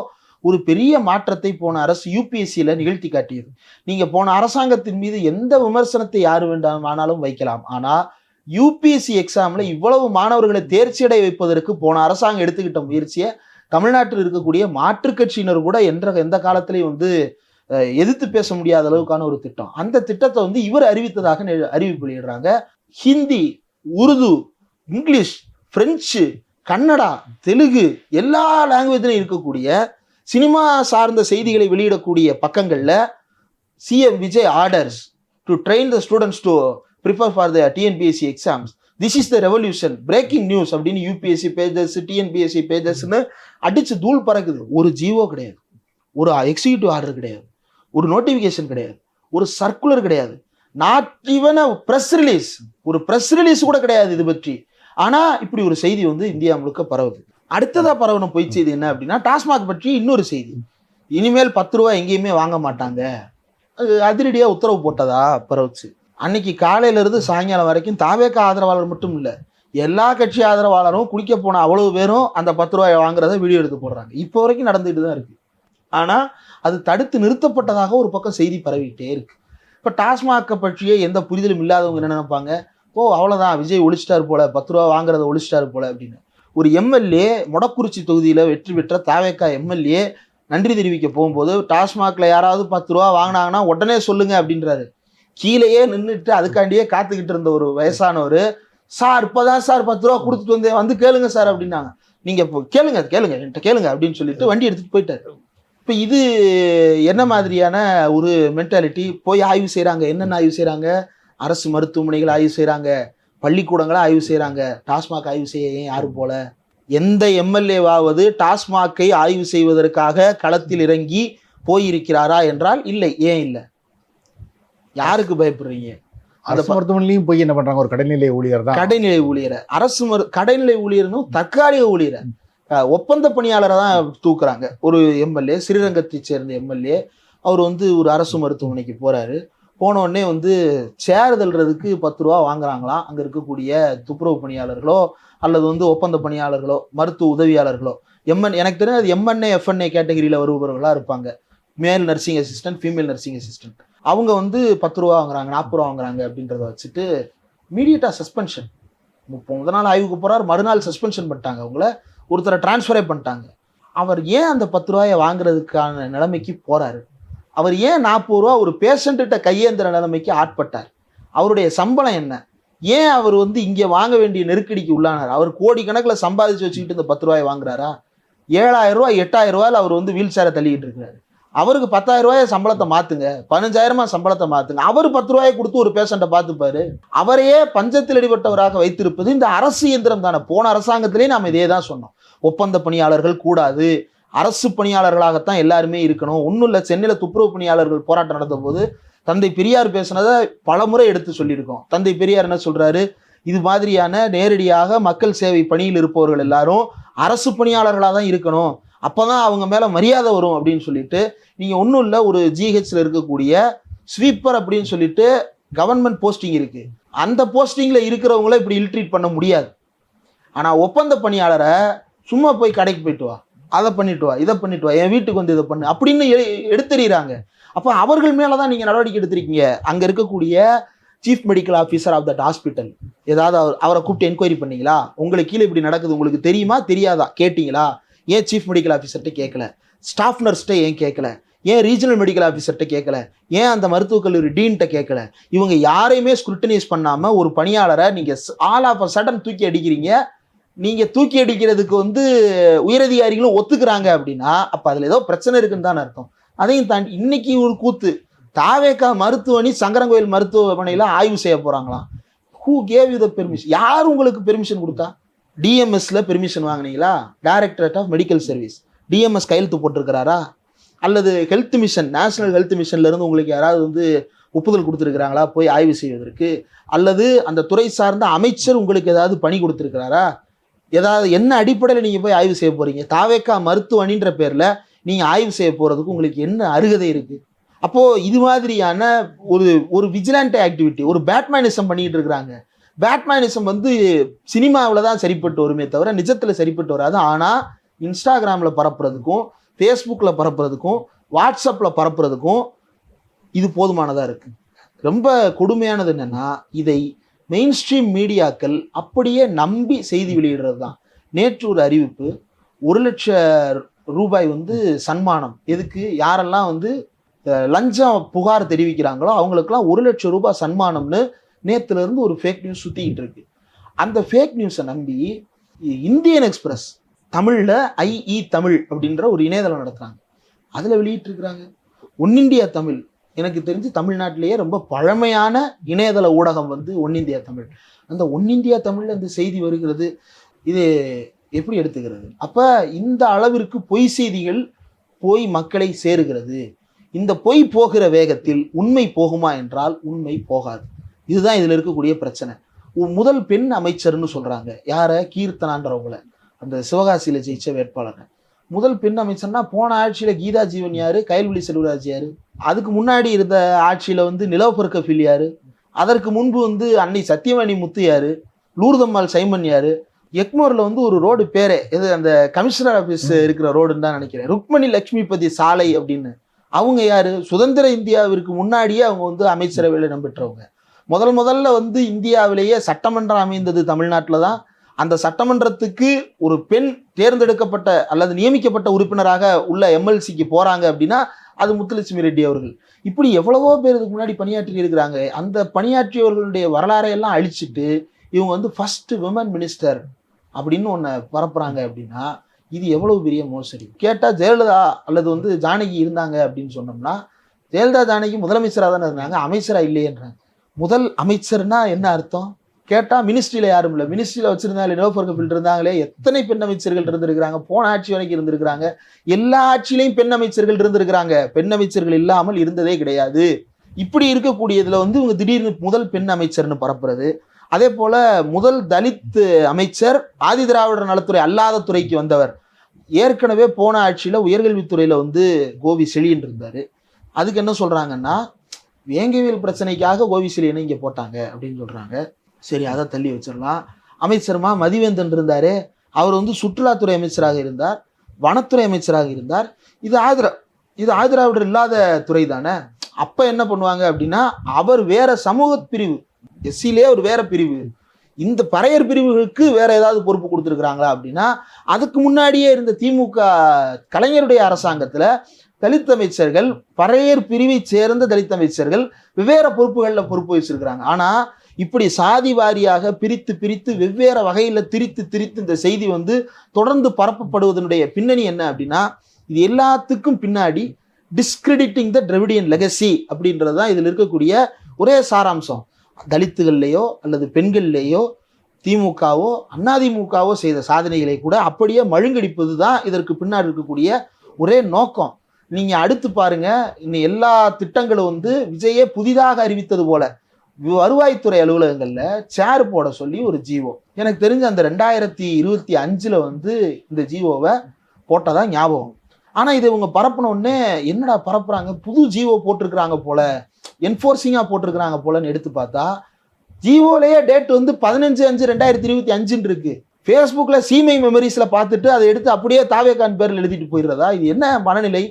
ஒரு பெரிய மாற்றத்தை போன அரசு யூபிஎஸ்சியில நிகழ்த்தி காட்டியது. நீங்க போன அரசாங்கத்தின் மீது எந்த விமர்சனத்தை யாரு வேண்டாமானாலும் வைக்கலாம். ஆனா யூபிஎஸ்சி எக்ஸாம்ல இவ்வளவு மாணவர்களை தேர்ச்சியடை வைப்பதற்கு போன அரசாங்கம் எடுத்துக்கிட்ட முயற்சியை தமிழ்நாட்டில் இருக்கக்கூடிய மாற்றுக் கட்சியினர் கூட எந்த காலத்திலையும் வந்து எதிர்த்து பேச முடியாத அளவுக்கான ஒரு திட்டம். அந்த திட்டத்தை வந்து இவர் அறிவித்ததாக அறிவிப்பு வெளியிடுறாங்க. ஹிந்தி, உருது, இங்கிலீஷ், பிரெஞ்சு, கன்னடா, தெலுங்கு எல்லா லாங்குவேஜ்லையும் இருக்கக்கூடிய சினிமா சார்ந்த செய்திகளை வெளியிடக்கூடிய பக்கங்கள்ல CM Vijay orders to train the students to prepare for the TNPSC exams, this is the revolution, breaking news அப்படின்னு யூபிஎஸ்சி பேஜஸ், டிஎன்பிஎஸ்சி பேஜஸ்ன்னு அடிச்சு தூள் பறக்குது. ஒரு ஜிஓ கிடையாது, ஒரு எக்ஸிக்யூட்டிவ் ஆர்டர் கிடையாது, ஒரு நோட்டிஃபிகேஷன் கிடையாது, ஒரு சர்க்குலர் கிடையாது, நாட் ஈவன் பிரஸ் ரிலீஸ், ஒரு பிரஸ் ரிலீஸ் கூட கிடையாது இது பற்றி. ஆனா இப்படி ஒரு செய்தி வந்து இந்தியா முழுக்க பரவுது. அடுத்ததா பரவன பொய் செய்தி என்ன அப்படின்னா, டாஸ்மாக் பற்றி இன்னொரு செய்தி. இனிமேல் 10 ரூபாய் எங்கேயுமே வாங்க மாட்டாங்க, அதிரடியா உத்தரவு போட்டதா பரவுச்சு. அன்னைக்கு காலையில இருந்து சாயங்காலம் வரைக்கும் தாவேக ஆதரவாளர் மட்டும் இல்லை, எல்லா கட்சி ஆதரவாளரும் குடிக்க போன அவ்வளவு பேரும் அந்த 10 ரூபாய் வாங்குறத வீடியோ எடுத்து போடுறாங்க. இப்போ வரைக்கும் நடந்துட்டு தான் இருக்கு. ஆனா அது தடுத்து நிறுத்தப்பட்டதாக ஒரு பக்கம் செய்தி பரவிட்டே இருக்கு. இப்போ டாஸ்மாகை பற்றியே எந்த புரிதலும் இல்லாதவங்க என்ன நினைப்பாங்க, ஓ அவ்வளோதான் விஜய் ஒழிச்சிட்டாரு போல, 10 ரூபா வாங்குறத ஒழிச்சிட்டாரு போல அப்படின்னு. ஒரு எம்எல்ஏ மொடக்குறிச்சி தொகுதியில் வெற்றி பெற்ற தாவேகா எம்எல்ஏ நன்றி தெரிவிக்க போகும்போது டாஸ்மாக்ல யாராவது 10 ரூபா வாங்கினாங்கன்னா உடனே சொல்லுங்க அப்படின்றாரு. கீழேயே நின்றுட்டு அதுக்காண்டியே காத்துக்கிட்டு இருந்த ஒரு வயசானவர், சார் இப்போதான் சார் 10 ரூபா கொடுத்துட்டு வந்தேன், வந்து கேளுங்க சார் அப்படின்னாங்க. நீங்க கேளுங்க என்கிட்ட கேளுங்க அப்படின்னு சொல்லிட்டு வண்டி எடுத்துட்டு போயிட்டாரு. இப்போ இது என்ன மாதிரியான ஒரு மென்டாலிட்டி? போய் ஆய்வு செய்கிறாங்க. என்னென்ன ஆய்வு செய்கிறாங்க? அரசு மருத்துவமனைகள் ஆய்வு செய்கிறாங்க, பள்ளிக்கூடங்களை ஆய்வு செய்கிறாங்க. டாஸ்மாக் ஆய்வு செய்ய ஏன் யாரும் போல? எந்த எம்எல்ஏவாவது டாஸ்மாக்கை ஆய்வு செய்வதற்காக களத்தில் இறங்கி போயிருக்கிறாரா என்றால் இல்லை. ஏன் இல்லை? யாருக்கு பயப்படுறீங்க? அரசு மருத்துவமனையிலையும் போய் என்ன பண்றாங்க? ஒரு கடைநிலை ஊழியர் தான். கடைநிலை ஊழியரை, கடைநிலை ஊழியர்னும் தற்காலிக ஊழியரை, ஒப்பந்த பணியாளரை தான் தூக்குறாங்க. ஒரு எம்எல்ஏ, ஸ்ரீரங்கத்தை சேர்ந்த எம்எல்ஏ, அவர் வந்து ஒரு அரசு மருத்துவமனைக்கு போறாரு. போன உடனே வந்து சேருதல்றதுக்கு 10 ரூபா வாங்குறாங்களாம். அங்கே இருக்கக்கூடிய துப்புரவு பணியாளர்களோ அல்லது வந்து ஒப்பந்த பணியாளர்களோ மருத்துவ உதவியாளர்களோ, எனக்கு தெரியும் அது எம்என்ஏ எஃப்என்ஏ கேட்டகரியில் வருபவர்களாக இருப்பாங்க. மேல் nursing assistant, female nursing assistant. அவங்க வந்து 10 ரூபா வாங்குறாங்க, 40 ரூபா வாங்குறாங்க அப்படின்றத வச்சுட்டு இமீடியட்டாக சஸ்பென்ஷன். முதல் நாள் ஆய்வுக்கு போகிறார், மறுநாள் சஸ்பென்ஷன் பண்ணிட்டாங்க. அவங்கள ஒருத்தரை டிரான்ஸ்ஃபரே பண்ணிட்டாங்க. அவர் ஏன் அந்த 10 ரூபாயை வாங்குறதுக்கான நிலைமைக்கு போகிறாரு? அவர் ஏன் 40 ரூபா ஒரு பேஷண்ட்ட கையேந்திர நிலைமைக்கு ஆட்பட்டார்? அவருடைய சம்பளம் என்ன? ஏன் அவர் வந்து இங்கே வாங்க வேண்டிய நெருக்கடிக்கு உள்ளானார்? அவர் கோடிக்கணக்கில் சம்பாதிச்சு வச்சுக்கிட்டு இந்த 10 ரூபாய் வாங்குறாரா? 7,000 ரூபாய் 8,000 ரூபாயில் அவர் வந்து வீல் சேரை தள்ளிக்கிட்டு இருக்கிறாரு. அவருக்கு 10,000 ரூபாய் சம்பளத்தை மாத்துங்க, 15,000 சம்பளத்தை மாத்துங்க. அவர் 10 ரூபாயை கொடுத்து ஒரு பேஷண்ட்டை பார்த்துப்பாரு. அவரையே பஞ்சத்தில் அடிபட்டவராக வைத்திருப்பது இந்த அரசு இயந்திரம் தானே. போன அரசாங்கத்திலேயே நாம் இதே தான் சொன்னோம். ஒப்பந்த பணியாளர்கள் கூடாது, அரசு பணியாளர்களாகத்தான் எல்லாருமே இருக்கணும். ஒன்றும் இல்லை, சென்னையில் துப்புரவு பணியாளர்கள் போராட்டம் நடந்த போது தந்தை பெரியார் பேசினதை பலமுறை எடுத்து சொல்லியிருக்கோம். தந்தை பெரியார் என்ன சொல்றாரு? இது மாதிரியான நேரடியாக மக்கள் சேவை பணியில் இருப்பவர்கள் எல்லாரும் அரசு பணியாளர்களாக தான் இருக்கணும், அப்போதான் அவங்க மேலே மரியாதை வரும் அப்படின்னு சொல்லிட்டு, நீங்கள் ஒன்றும் இல்லை, ஒரு ஜிஹெச்சில் இருக்கக்கூடிய ஸ்வீப்பர் அப்படின்னு சொல்லிட்டு கவர்மெண்ட் போஸ்டிங் இருக்கு, அந்த போஸ்டிங்கில் இருக்கிறவங்கள இப்படி இல்ட்ரீட் பண்ண முடியாது. ஆனால் ஒப்பந்த பணியாளரை சும்மா போய் கடைக்கு போயிட்டு வா, அதை பண்ணிட்டு வா, இதை பண்ணிட்டு வா, என் வீட்டுக்கு வந்து இதை பண்ணு அப்படின்னு எடுத்துறீங்க. அப்போ அவர்கள் மேலே தான் நீங்கள் நடவடிக்கை எடுத்திருக்கீங்க. அங்கே இருக்கக்கூடிய chief medical officer of that hospital ஏதாவது அவரை கூப்பிட்டு என்கொயரி பண்ணீங்களா? உங்களுக்கு கீழே இப்படி நடக்குது, உங்களுக்கு தெரியுமா தெரியாதா கேட்டிங்களா? ஏன் சீஃப் மெடிக்கல் ஆஃபீஸர்கிட்ட கேட்கல? ஸ்டாஃப் நர்ஸ்கிட்ட ஏன் கேட்கல? ஏன் ரீஜனல் மெடிக்கல் ஆஃபீஸர்கிட்ட கேட்கல? ஏன் அந்த மருத்துவக் கல்லூரி டீன்கிட்ட கேட்கல? இவங்க யாரையுமே ஸ்க்ரூட்டனைஸ் பண்ணாமல் ஒரு பணியாளரை நீங்கள் ஆல் ஆஃப் அ சடன் தூக்கி அடிக்கிறீங்க. நீங்கள் தூக்கி அடிக்கிறதுக்கு வந்து உயரதிகாரிகளும் ஒத்துக்கிறாங்க அப்படின்னா அப்போ அதில் ஏதோ பிரச்சனை இருக்குன்னு தானே அர்த்தம். அதையும் தாண்டி இன்னைக்கு ஒரு கூத்து, தாவேக்கா மருத்துவமனை சங்கரங்கோயில் மருத்துவமனையில் ஆய்வு செய்ய போகிறாங்களாம். Who gave you the permission? யார் உங்களுக்கு பெர்மிஷன் கொடுத்தா? டிஎம்எஸ்ல பெர்மிஷன் வாங்கினீங்களா? Directorate of medical service DMS கையெழுத்து போட்டிருக்கிறாரா? அல்லது ஹெல்த் மிஷன், நேஷனல் ஹெல்த் மிஷன்லேருந்து உங்களுக்கு யாராவது வந்து ஒப்புதல் கொடுத்துருக்குறாங்களா போய் ஆய்வு செய்வதற்கு? அல்லது அந்த துறை சார்ந்த அமைச்சர் உங்களுக்கு ஏதாவது பணி கொடுத்துருக்கிறாரா? ஏதாவது என்ன அடிப்படையில் நீங்கள் போய் ஆய்வு செய்ய போகிறீங்க? தாவேக்கா மருத்துவமனைன்ற பேரில் நீங்கள் ஆய்வு செய்ய போகிறதுக்கு உங்களுக்கு என்ன அருகதை இருக்குது? அப்போது இது மாதிரியான ஒரு விஜிலண்ட் ஆக்டிவிட்டி, ஒரு பேட்மேனிசம் பண்ணிக்கிட்டு இருக்கிறாங்க. பேட்மேனிசம் வந்து சினிமாவில் தான் சரிப்பட்டு வருமே தவிர நிஜத்தில் சரிப்பட்டு வராது. ஆனால் இன்ஸ்டாகிராமில் பரப்புறதுக்கும், ஃபேஸ்புக்கில் பரப்புறதுக்கும், வாட்ஸ்அப்பில் பரப்புறதுக்கும் இது போதுமானதாக இருக்குது. ரொம்ப கொடுமையானது என்னென்னா, இதை மெயின் ஸ்ட்ரீம் மீடியாக்கள் அப்படியே நம்பி செய்தி வெளியிடுறது தான். நேற்று ஒரு அறிவிப்பு, 1 லட்சம் ரூபாய் வந்து சன்மானம். எதுக்கு? யாரெல்லாம் வந்து லஞ்சம் புகார் தெரிவிக்கிறாங்களோ அவங்களுக்கெல்லாம் 1 லட்சம் ரூபாய் சன்மானம்னு நேற்றுலேருந்து ஒரு ஃபேக் நியூஸ் சுற்றிக்கிட்டு இருக்கு. அந்த ஃபேக் நியூஸை நம்பி இந்தியன் எக்ஸ்பிரஸ் தமிழில் ஐஇ தமிழ் அப்படின்ற ஒரு இணையதளம் நடத்துகிறாங்க. அதில் வெளியிட்டிருக்கிறாங்க. ஒன் இந்தியா தமிழ், எனக்கு தெரிஞ்சு தமிழ்நாட்டிலேயே ரொம்ப பழமையான இணையதள ஊடகம் வந்து ஒன் இந்தியா தமிழ். அந்த ஒன் இந்தியா தமிழில் இந்த செய்தி வருகிறது. இது எப்படி எடுத்துக்கிறது? அப்போ இந்த அளவிற்கு பொய் செய்திகள் போய் மக்களை சேருகிறது. இந்த பொய் போகிற வேகத்தில் உண்மை போகுமா என்றால் உண்மை போகாது. இதுதான் இதில் இருக்கக்கூடிய பிரச்சனை. முதல் பெண் அமைச்சர்னு சொல்கிறாங்க. யாரை? கீர்த்தனான்றவங்கள, அந்த சிவகாசியில் ஜெயிச்ச வேட்பாளர். முதல் பெண் அமைச்சர்னா போன ஆட்சியில் கீதா ஜீவன் யார்? கயல்விழி செல்வராஜ் யார்? அதுக்கு முன்னாடி இருந்த ஆட்சியில் வந்து நிலவப்பர் கஃபீல் யார்? அதற்கு முன்பு வந்து அன்னை சத்தியவாணி முத்து யார்? லூர்தம்மாள் சைமன் யார்? எக்மோரில் வந்து ஒரு ரோடு பேரே இது அந்த கமிஷனர் ஆஃபீஸ் இருக்கிற ரோடுன்னு தான் நினைக்கிறேன், ருக்மணி லட்சுமிபதி சாலை அப்படின்னு. அவங்க யார்? சுதந்திர இந்தியாவிற்கு முன்னாடியே அவங்க வந்து அமைச்சரவையில் இடம்பெற்றவங்க. முதல்ல வந்து இந்தியாவிலேயே சட்டமன்றம் அமைந்தது தமிழ்நாட்டில் தான். அந்த சட்டமன்றத்துக்கு ஒரு பெண் தேர்ந்தெடுக்கப்பட்ட அல்லது நியமிக்கப்பட்ட உறுப்பினராக உள்ள எம்எல்சிக்கு போகிறாங்க அப்படின்னா அது முத்துலட்சுமி ரெட்டி அவர்கள். இப்படி எவ்வளவோ பேர் இதுக்கு முன்னாடி பணியாற்றி இருக்கிறாங்க. அந்த பணியாற்றியவர்களுடைய வரலாறையெல்லாம் அழிச்சிட்டு இவங்க வந்து ஃபர்ஸ்ட் விமன் மினிஸ்டர் அப்படின்னு ஒன்று பரப்புகிறாங்க. அப்படின்னா இது எவ்வளவு பெரிய மோசடி. கேட்டால் ஜெயலலிதா அல்லது வந்து ஜானகி இருந்தாங்க அப்படின்னு சொன்னோம்னா, ஜெயலலிதா ஜானகி முதலமைச்சராக தானே இருந்தாங்க, அமைச்சராக இல்லையேன்றாங்க. முதல் அமைச்சர்னா என்ன அர்த்தம்? கேட்டால் மினிஸ்ட்ரியில் யாரும் இல்லை. மினிஸ்ட்ரியில் வச்சுருந்தாலே நிலவப்பர் கஃபீல் இருந்தாங்களே, எத்தனை பெண் அமைச்சர்கள் இருந்திருக்கிறாங்க. போன ஆட்சி வரைக்கும் இருந்திருக்கிறாங்க. எல்லா ஆட்சியிலையும் பெண் அமைச்சர்கள் இருந்திருக்கிறாங்க. பெண் அமைச்சர்கள் இல்லாமல் இருந்ததே கிடையாது. இப்படி இருக்கக்கூடியதில் வந்து இவங்க திடீர்னு முதல் பெண் அமைச்சர்னு பரப்புறது. அதே போல் முதல் தலித் அமைச்சர் ஆதி திராவிடர் நலத்துறை அல்லாத துறைக்கு வந்தவர். ஏற்கனவே போன ஆட்சியில் உயர்கல்வித்துறையில் வந்து கோவி செழியன் இருந்தார். அதுக்கு என்ன சொல்கிறாங்கன்னா, வேங்கவியல் பிரச்சனைக்காக கோவி செழியனை இங்கே போட்டாங்க அப்படின்னு சொல்கிறாங்க. சரி, அதை தள்ளி வச்சிடலாம். அமைச்சருமா மதிவேந்தன் இருந்தார். அவர் வந்து சுற்றுலாத்துறை அமைச்சராக இருந்தார், வனத்துறை அமைச்சராக இருந்தார். இது ஆதிராவிடர் இல்லாத துறை தானே. அப்போ என்ன பண்ணுவாங்க அப்படின்னா, அவர் வேற சமூக பிரிவு, எஸ்சிலே ஒரு வேற பிரிவு, இந்த பறையர் பிரிவுகளுக்கு வேற ஏதாவது பொறுப்பு கொடுத்துருக்குறாங்களா அப்படின்னா, அதுக்கு முன்னாடியே இருந்த திமுக கலைஞருடைய அரசாங்கத்தில் தலித் அமைச்சர்கள், பறையர் பிரிவை சேர்ந்த தலித் அமைச்சர்கள் வெவ்வேறு பொறுப்புகளில் பொறுப்பு வச்சிருக்கிறாங்க. ஆனா இப்படி சாதி வாரியாக பிரித்து பிரித்து வெவ்வேறு வகையில திரித்து இந்த செய்தி வந்து தொடர்ந்து பரப்பப்படுவதனுடைய பின்னணி என்ன அப்படின்னா, இது எல்லாத்துக்கும் பின்னாடி டிஸ்கிரெடிட்டிங் த திராவிடியன் லெகசி அப்படின்றது தான் இதில் இருக்கக்கூடிய ஒரே சாராம்சம். தலித்துகள்லையோ அல்லது பெண்கள்லேயோ திமுகவோ அதிமுகவோ செய்த சாதனைகளை கூட அப்படியே மழுங்கடிப்பது தான் இதற்கு பின்னாடி இருக்கக்கூடிய ஒரே நோக்கம். நீங்க அடுத்து பாருங்க, இன்னும் எல்லா திட்டங்களும் வந்து விஜயே புதிதாக அறிவித்தது போல வருவாய்த்துறை அலுவலகங்கள்ல சேர் போட சொல்லி ஒரு ஜிஓ, எனக்கு தெரிஞ்ச அந்த 2025 வந்து இந்த ஜிஓவை போட்டதா ஞாபகம். ஆனா இதை இவங்க பரப்புன உடனே என்னடா பரப்புறாங்க, புது ஜிஓ போட்டிருக்கிறாங்க போல, என்ஃபோர்ஸிங்கா போட்டிருக்கிறாங்க போலன்னு எடுத்து பார்த்தா ஜிஓலயே டேட் வந்து 15/5/2025 இருக்கு. ஃபேஸ்புக்ல சீமை மெமரிஸ்ல பார்த்துட்டு அதை எடுத்து அப்படியே தாவேகான் பேர்ல எழுதிட்டு போயிடுறதா? இது என்ன மனநிலை?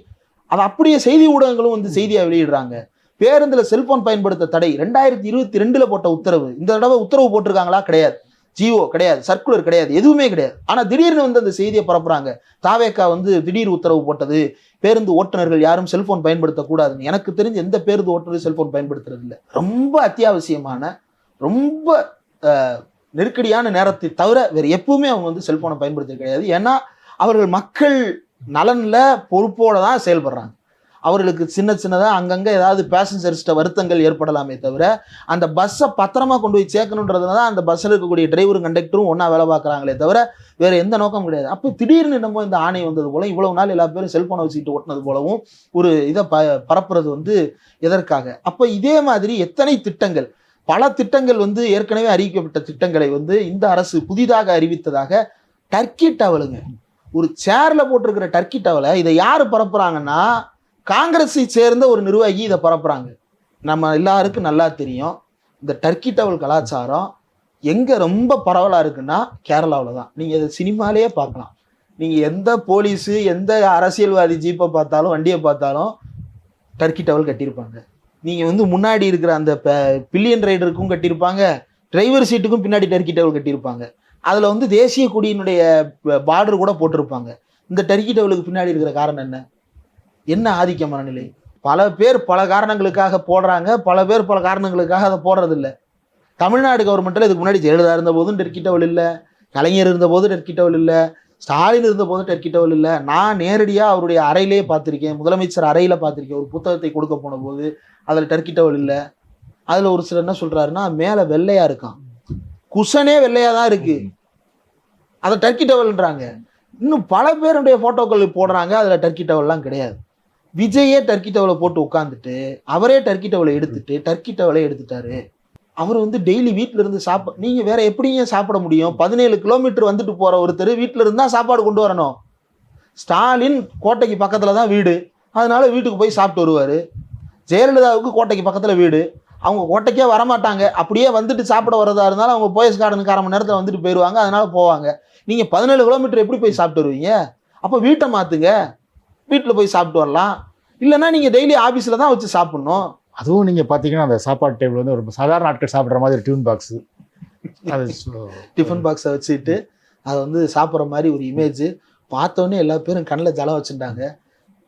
அதை அப்படியே செய்தி ஊடகங்களும் வந்து செய்தியா வெளியிடுறாங்க. பேருந்துல செல்போன் பயன்படுத்த தடை 2022 போட்ட உத்தரவு, இந்த தடவை உத்தரவு போட்டிருக்காங்களா? கிடையாது. ஜிஓ கிடையாது, சர்க்குலர் கிடையாது, எதுவுமே கிடையாது. ஆனா திடீர்னு வந்து அந்த செய்தியை பரப்புறாங்க. தாவேக்கா வந்து திடீர் உத்தரவு போட்டது, பேருந்து ஓட்டுநர்கள் யாரும் செல்போன் பயன்படுத்தக்கூடாதுன்னு. எனக்கு தெரிஞ்சு எந்த பேருந்து ஓட்டுநர் செல்போன் பயன்படுத்துறது இல்லை. ரொம்ப அத்தியாவசியமான, ரொம்ப நெருக்கடியான நேரத்தை தவிர வேறு எப்பவுமே அவங்க வந்து செல்போனை பயன்படுத்த கிடையாது. ஏன்னா அவர்கள் மக்கள் நலன்ல பொறுப்போட தான் செயல்படுறாங்க. அவர்களுக்கு சின்னதாக அங்கங்கே ஏதாவது பேசஞ்சர்ஸ்ட வருத்தங்கள் ஏற்படலாமே தவிர அந்த பஸ்ஸை பத்திரமா கொண்டு போய் சேர்க்கணுன்றதுல தான் அந்த பஸ்ஸில் இருக்கக்கூடிய டிரைவரும் கண்டக்டரும் ஒன்றா வேலை பார்க்குறாங்களே தவிர வேறு எந்த நோக்கம் கிடையாது. அப்போ திடீர்னு நம்ம இந்த ஆணை வந்தது போல, இவ்வளவு நாள் எல்லா பேரும் செல்ஃபோனை வச்சுக்கிட்டு ஓட்டினது போலவும் ஒரு இதை பரப்புறது வந்து எதற்காக? அப்போ இதே மாதிரி எத்தனை திட்டங்கள், பல திட்டங்கள் வந்து ஏற்கனவே அறிவிக்கப்பட்ட திட்டங்களை வந்து இந்த அரசு புதிதாக அறிவித்ததாக. டர்க்கி டவலுங்க, ஒரு சேர்ல போட்டிருக்கிற டர்க்கி டவலை இதை யாரு பரப்புறாங்கன்னா காங்கிரஸை சேர்ந்த ஒரு நிர்வாகி இதை பரப்புறாங்க. நம்ம எல்லாருக்கும் நல்லா தெரியும் இந்த டர்க்கி டவல் கலாச்சாரம் எங்க ரொம்ப பரவலா இருக்குன்னா கேரளாவில் தான். நீங்க இதை சினிமாலேயே பார்க்கலாம். நீங்க எந்த போலீஸு எந்த அரசியல்வாதி ஜீப்பை பார்த்தாலும் வண்டியை பார்த்தாலும் டர்க்கி டவல் கட்டியிருப்பாங்க. நீங்க வந்து முன்னாடி இருக்கிற அந்த பில்லியன் ரைடருக்கும் கட்டியிருப்பாங்க, டிரைவர் சீட்டுக்கும் பின்னாடி டர்க்கி டவல் கட்டியிருப்பாங்க. அதுல வந்து தேசிய கொடியினுடைய பார்டர் கூட போட்டிருப்பாங்க. இந்த டர்க்கி டவலுக்கு பின்னாடி இருக்கிற காரணம் என்ன ஆதிக்க மனநிலை? பல பேர் பல காரணங்களுக்காக போடுறாங்க, பல பேர் பல காரணங்களுக்காக அதை போடுறதில்லை. தமிழ்நாடு கவர்மெண்ட்டில் இதுக்கு முன்னாடி ஜெயலலிதா இருந்த போதும் டர்க்கி டவல் இல்லை, கலைஞர் இருந்த போது டர்க்கி டவல் இல்லை, ஸ்டாலின் இருந்த போது டர்க்கி டவல் இல்லை. நான் நேரடியாக அவருடைய அறையிலே பார்த்துருக்கேன், முதலமைச்சர் அறையில் பார்த்துருக்கேன். ஒரு புத்தகத்தை கொடுக்க போன போது அதில் டர்க்கி டவல் இல்லை. அதில் ஒரு சிலர் என்ன சொல்கிறாருன்னா மேலே வெள்ளையாக இருக்கான், குஷனே வெள்ளையாக தான் இருக்குது, அதை டர்க்கி டவல்ன்றாங்க. இன்னும் பல பேருடைய ஃபோட்டோக்கள் போடுறாங்க, அதில் டர்க்கி டவல்லாம் கிடையாது. விஜயே டர்க்கி டவலை போட்டு உட்காந்துட்டு அவரே டர்க்கி டவலை எடுத்துட்டு டர்க்கி டவலை எடுத்துட்டாரு. அவர் வந்து டெய்லி வீட்டில இருந்து நீங்க வேற எப்படிங்க சாப்பிட முடியும்? 17 கிலோமீட்டர் வந்துட்டு போற ஒருத்தர் வீட்டில இருந்தா சாப்பாடு கொண்டு வரணும். ஸ்டாலின் கோட்டைக்கு பக்கத்துல தான் வீடு, அதனால வீட்டுக்கு போய் சாப்பிட்டு வருவாரு. ஜெயலலிதாவுக்கு கோட்டைக்கு பக்கத்துல வீடு, அவங்க கோட்டைக்கே வரமாட்டாங்க. அப்படியே வந்துட்டு சாப்பிட வரதா இருந்தாலும் அவங்க போயஸ் கார்டனுக்கு 1/2 மணி நேரத்தில் வந்துட்டு போயிடுவாங்க, அதனால போவாங்க. நீங்க 17 கிலோமீட்டர் எப்படி போய் சாப்பிட்டு வருவீங்க? அப்போ வீட்டை மாத்துங்க, வீட்டில் போய் சாப்பிட்டு வரலாம். இல்லைன்னா நீங்கள் டெய்லி ஆஃபீஸில் தான் வச்சு சாப்பிட்ணும். அதுவும் நீங்கள் பார்த்தீங்கன்னா அந்த சாப்பாடு டேபிள் வந்து ஒரு சாதாரண ஆட்கள் சாப்பிட்ற மாதிரி டிஃபன் பாக்ஸு, அது டிஃபன் பாக்ஸை வச்சுட்டு அதை வந்து சாப்பிட்ற மாதிரி ஒரு இமேஜ் பார்த்தோன்னே எல்லா பேரும் கண்ணில் ஜலம் வச்சுட்டாங்க.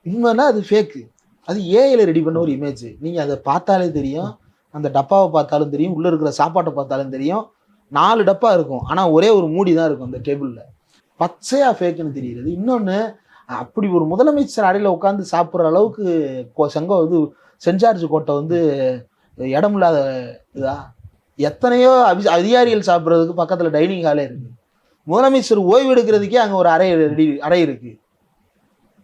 உண்மைன்னா அது ஃபேக்கு, அது ஏஐல ரெடி பண்ண ஒரு இமேஜ். நீங்கள் அதை பார்த்தாலே தெரியும், அந்த டப்பாவை பார்த்தாலும் தெரியும், உள்ளே இருக்கிற சாப்பாட்டை பார்த்தாலும் தெரியும். 4 டப்பா இருக்கும், ஆனால் ஒரே ஒரு மூடி தான் இருக்கும் அந்த டேபிளில். பச்சையாக ஃபேக்குன்னு தெரியுது. இன்னொன்று, அப்படி ஒரு முதலமைச்சர் அறையில் உட்காந்து சாப்பிட்ற அளவுக்கு சென்ட் ஜார்ஜ் கோட்டை வந்து இடம் இல்லாத இதா? எத்தனையோ அதிகாரிகள் சாப்பிட்றதுக்கு பக்கத்தில் டைனிங் ஹாலே இருக்குது. முதலமைச்சர் ஓய்வு எடுக்கிறதுக்கே அங்கே ஒரு அறை இருக்குது.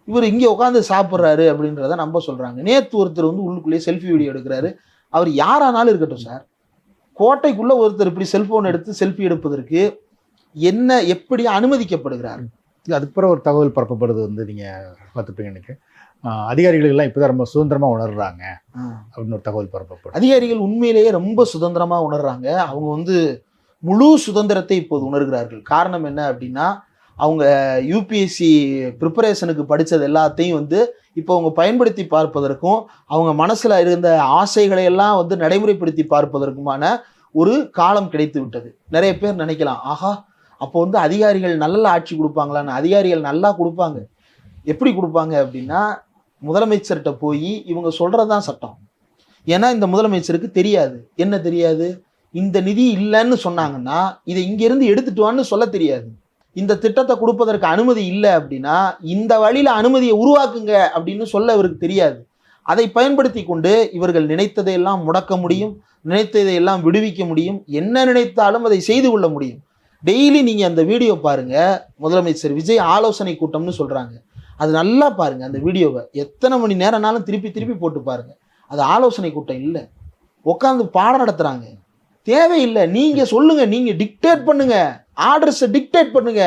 இவர் இங்கே உட்காந்து சாப்பிட்றாரு அப்படின்றத நம்ப சொல்கிறாங்க. நேற்று ஒருத்தர் வந்து உள்ளுக்குள்ளேயே செல்ஃபி வீடியோ எடுக்கிறாரு. அவர் யாரானாலும் இருக்கட்டும் சார், கோட்டைக்குள்ளே ஒருத்தர் இப்படி செல்ஃபோன் எடுத்து செல்ஃபி எடுப்பதற்கு என்ன எப்படி அனுமதிக்கப்படுகிறார்? அதுக்கு பிறகு ஒரு தகவல் பரப்பப்படுது வந்து நீங்கள் பார்த்துப்பீங்க. எனக்கு அதிகாரிகள் இப்போதான் ரொம்ப சுதந்திரமாக உணர்றாங்க அப்படின்னு ஒரு தகவல் பரப்பப்படும். அதிகாரிகள் உண்மையிலேயே ரொம்ப சுதந்திரமாக உணர்றாங்க. அவங்க வந்து முழு சுதந்திரத்தை இப்போது உணர்கிறார்கள். காரணம் என்ன அப்படின்னா, அவங்க யூபிஎஸ்சி ப்ரிப்பரேஷனுக்கு படித்தது எல்லாத்தையும் வந்து இப்போ அவங்க பயன்படுத்தி பார்ப்பதற்கும் அவங்க மனசில் இருந்த ஆசைகளை எல்லாம் வந்து நடைமுறைப்படுத்தி பார்ப்பதற்குமான ஒரு காலம் கிடைத்து விட்டது. நிறைய பேர் நினைக்கலாம், ஆஹா அப்போ வந்து அதிகாரிகள் நல்ல ஆட்சி கொடுப்பாங்களான்னு. அதிகாரிகள் நல்லா கொடுப்பாங்க. எப்படி கொடுப்பாங்க அப்படின்னா, முதலமைச்சர்கிட்ட போய் இவங்க சொல்றதுதான் சட்டம். ஏன்னா இந்த முதலமைச்சருக்கு தெரியாது. என்ன தெரியாது? இந்த நிதி இல்லைன்னு சொன்னாங்கன்னா இதை இங்கிருந்து எடுத்துட்டு வான்னு சொல்ல தெரியாது. இந்த திட்டத்தை கொடுப்பதற்கு அனுமதி இல்லை அப்படின்னா இந்த வழியில அனுமதியை உருவாக்குங்க அப்படின்னு சொல்ல இவருக்கு தெரியாது. அதை பயன்படுத்தி கொண்டு இவர்கள் நினைத்ததையெல்லாம் முடக்க முடியும், நினைத்ததையெல்லாம் விடுவிக்க முடியும், என்ன நினைத்தாலும் அதை செய்து கொள்ள முடியும். டெய்லி நீங்க அந்த வீடியோ பாருங்க, முதலமைச்சர் விஜய் ஆலோசனை கூட்டம்னு சொல்றாங்க. அது நல்லா பாருங்க அந்த வீடியோவை, எத்தனை மணி நேரம்னாலும் திருப்பி திருப்பி போட்டு பாருங்க. அது ஆலோசனை கூட்டம் இல்லை, உட்காந்து பாடம் நடத்துறாங்க. தேவையில்லை, நீங்க சொல்லுங்க, நீங்க டிக்டேட் பண்ணுங்க, ஆர்டர்ஸை டிக்டேட் பண்ணுங்க,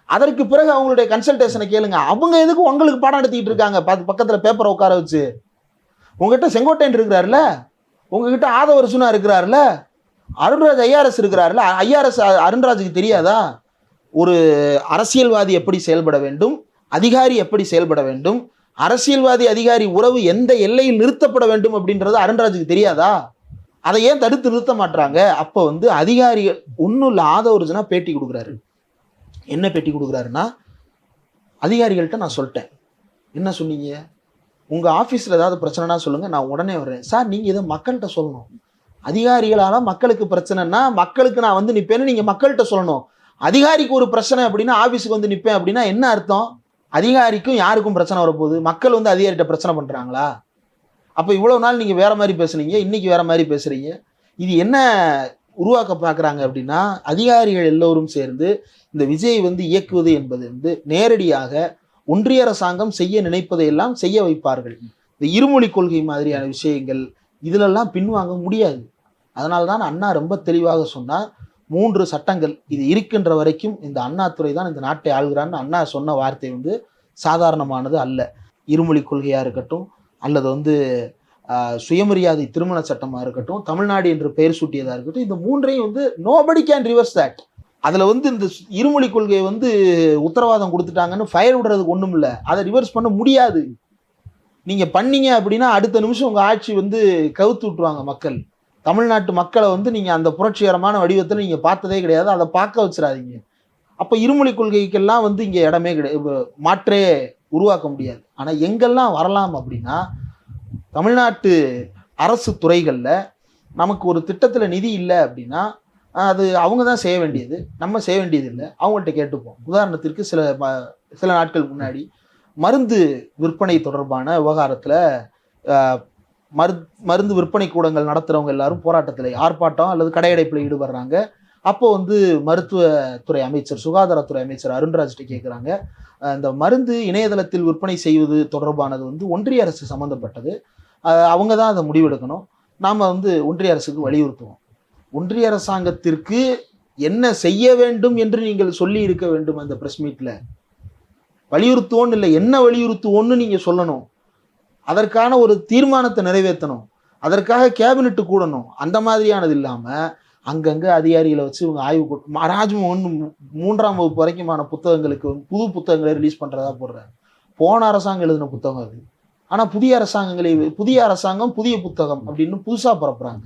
அதற்கு பிறகு அவங்களுடைய கன்சல்டேஷனை கேளுங்க. அவங்க எதுக்கு உங்களுக்கு பாடம் நடத்திட்டு இருக்காங்க? பக்கத்துல பேப்பரை உட்கார வச்சு. உங்ககிட்ட செங்கோட்டையன் இருக்கிறாருல, உங்ககிட்ட ஆதவரசுனா இருக்கிறாருல, அருண்ராஜ் ஐஆர்எஸ் இருக்கிறாருல. ஐஆர்எஸ் அருண்ராஜுக்கு தெரியாதா ஒரு அரசியல்வாதி எப்படி செயல்பட வேண்டும், அதிகாரி எப்படி செயல்பட வேண்டும், அரசியல்வாதி அதிகாரி உறவு எந்த எல்லையில் நிறுத்தப்பட வேண்டும் அப்படின்றது அருண்ராஜுக்கு தெரியாதா? அதை ஏன் தடுத்து நிறுத்த மாட்டாங்க? அப்போ அதிகாரிகள் ஒன்றும் இல்லை, ஆதவரசுனா பேட்டி கொடுக்குறாரு. என்ன பேட்டி கொடுக்குறாருன்னா, அதிகாரிகள்கிட்ட நான் சொல்லிட்டேன். என்ன சொன்னீங்க? உங்கள் ஆஃபீஸில் ஏதாவது பிரச்சனைனா சொல்லுங்கள், நான் உடனே வர்றேன். சார் நீங்கள் இதை மக்கள்கிட்ட சொல்லணும். அதிகாரிகளால் மக்களுக்கு பிரச்சனைனா மக்களுக்கு நான் நிற்பேன்னு நீங்கள் மக்கள்கிட்ட சொல்லணும். அதிகாரிக்கு ஒரு பிரச்சனை அப்படின்னா ஆஃபீஸுக்கு நிற்பேன் அப்படின்னா என்ன அர்த்தம்? அதிகாரிக்கும் யாருக்கும் பிரச்சனை வரப்போகுது? மக்கள் அதிகாரிகிட்ட பிரச்சனை பண்ணுறாங்களா? அப்போ இவ்வளோ நாள் நீங்கள் வேற மாதிரி பேசுனீங்க, இன்னைக்கு வேற மாதிரி பேசுகிறீங்க. இது என்ன உருவாக்க பார்க்குறாங்க அப்படின்னா, அதிகாரிகள் எல்லோரும் சேர்ந்து இந்த விஜய் இயக்குவது என்பது நேரடியாக ஒன்றிய அரசாங்கம் செய்ய நினைப்பதையெல்லாம் செய்ய வைப்பார்கள். இந்த இருமொழி கொள்கை மாதிரியான விஷயங்கள் இதிலெல்லாம் பின்வாங்க முடியாது. அதனால தான் அண்ணா ரொம்ப தெளிவாக சொன்னார், 3 சட்டங்கள் இது இருக்கின்ற வரைக்கும் இந்த அண்ணாதுரை தான் இந்த நாட்டை ஆள்கிறான்னு அண்ணா சொன்ன வார்த்தை சாதாரணமானது அல்ல. இருமொழி கொள்கையாக இருக்கட்டும், அல்லது சுயமரியாதை திருமண சட்டமாக இருக்கட்டும், தமிழ்நாடு என்று பெயர் சூட்டியதாக இருக்கட்டும், இந்த 3ஐயும் நோபடி கேன் ரிவர்ஸ் தட். அதில் இந்த இருமொழி கொள்கையை உத்தரவாதம் கொடுத்துட்டாங்கன்னு ஃபயர் விடுறதுக்கு ஒன்றும் இல்லை, அதை ரிவர்ஸ் பண்ண முடியாது. நீங்கள் பண்ணீங்க அப்படின்னா அடுத்த நிமிஷம் உங்கள் ஆட்சி கவுத்து விட்டுருவாங்க மக்கள். தமிழ்நாட்டு மக்களை நீங்கள் அந்த புரட்சிகரமான வடிவத்தில் நீங்கள் பார்த்ததே கிடையாது, அதை பார்க்க வச்சிடாதீங்க. அப்போ இருமொழி கொள்கைக்கெல்லாம் இங்கே இடமே கிடையாது, மாற்றே உருவாக்க முடியாது. ஆனால் எங்கெல்லாம் வரலாம் அப்படின்னா, தமிழ்நாட்டு அரசு துறைகளில் நமக்கு ஒரு திட்டத்தில் நிதி இல்லை அப்படின்னா அது அவங்க தான் செய்ய வேண்டியது, நம்ம செய்ய வேண்டியது இல்லை, அவங்கள்ட்ட கேட்டுப்போம். உதாரணத்திற்கு சில நாட்கள் முன்னாடி மருந்து விற்பனை தொடர்பான விவகாரத்தில் மருந்து விற்பனை கூடங்கள் நடத்துகிறவங்க எல்லாரும் போராட்டத்தில் ஆர்ப்பாட்டம் அல்லது கடையடைப்பில் ஈடுபடுறாங்க. அப்போ மருத்துவத்துறை அமைச்சர், சுகாதாரத்துறை அமைச்சர் அருண்ராஜ்கிட்ட கேட்குறாங்க, இந்த மருந்து இணையதளத்தில் விற்பனை செய்வது தொடர்பானது ஒன்றிய அரசு சம்மந்தப்பட்டது, அவங்க தான் அதை முடிவெடுக்கணும், நாம் ஒன்றிய அரசுக்கு வலியுறுத்துவோம். ஒன்றிய அரசாங்கத்திற்கு என்ன செய்ய வேண்டும் என்று நீங்கள் சொல்லி இருக்க வேண்டும். அந்த பிரஸ் மீட்டில் வலியுறுத்துவோன்னு இல்லை, என்ன வலியுறுத்துவோன்னு நீங்கள் சொல்லணும். அதற்கான ஒரு தீர்மானத்தை நிறைவேற்றணும், அதற்காக கேபினெட்டு கூடணும். அந்த மாதிரியானது இல்லாமல் அங்கங்கே அதிகாரிகளை வச்சு இவங்க ஆய்வு ராஜ்மோகன் 3ஆம் வகுப்பு வரைக்குமான புத்தகங்களுக்கு புது புத்தகங்களை ரிலீஸ் பண்ணுறதா போடுறாரு. போன அரசாங்கம் எழுதின புத்தகம் அது. ஆனால் புதிய அரசாங்கம் புதிய புத்தகம் அப்படின்னு புதுசாக பரப்புறாங்க.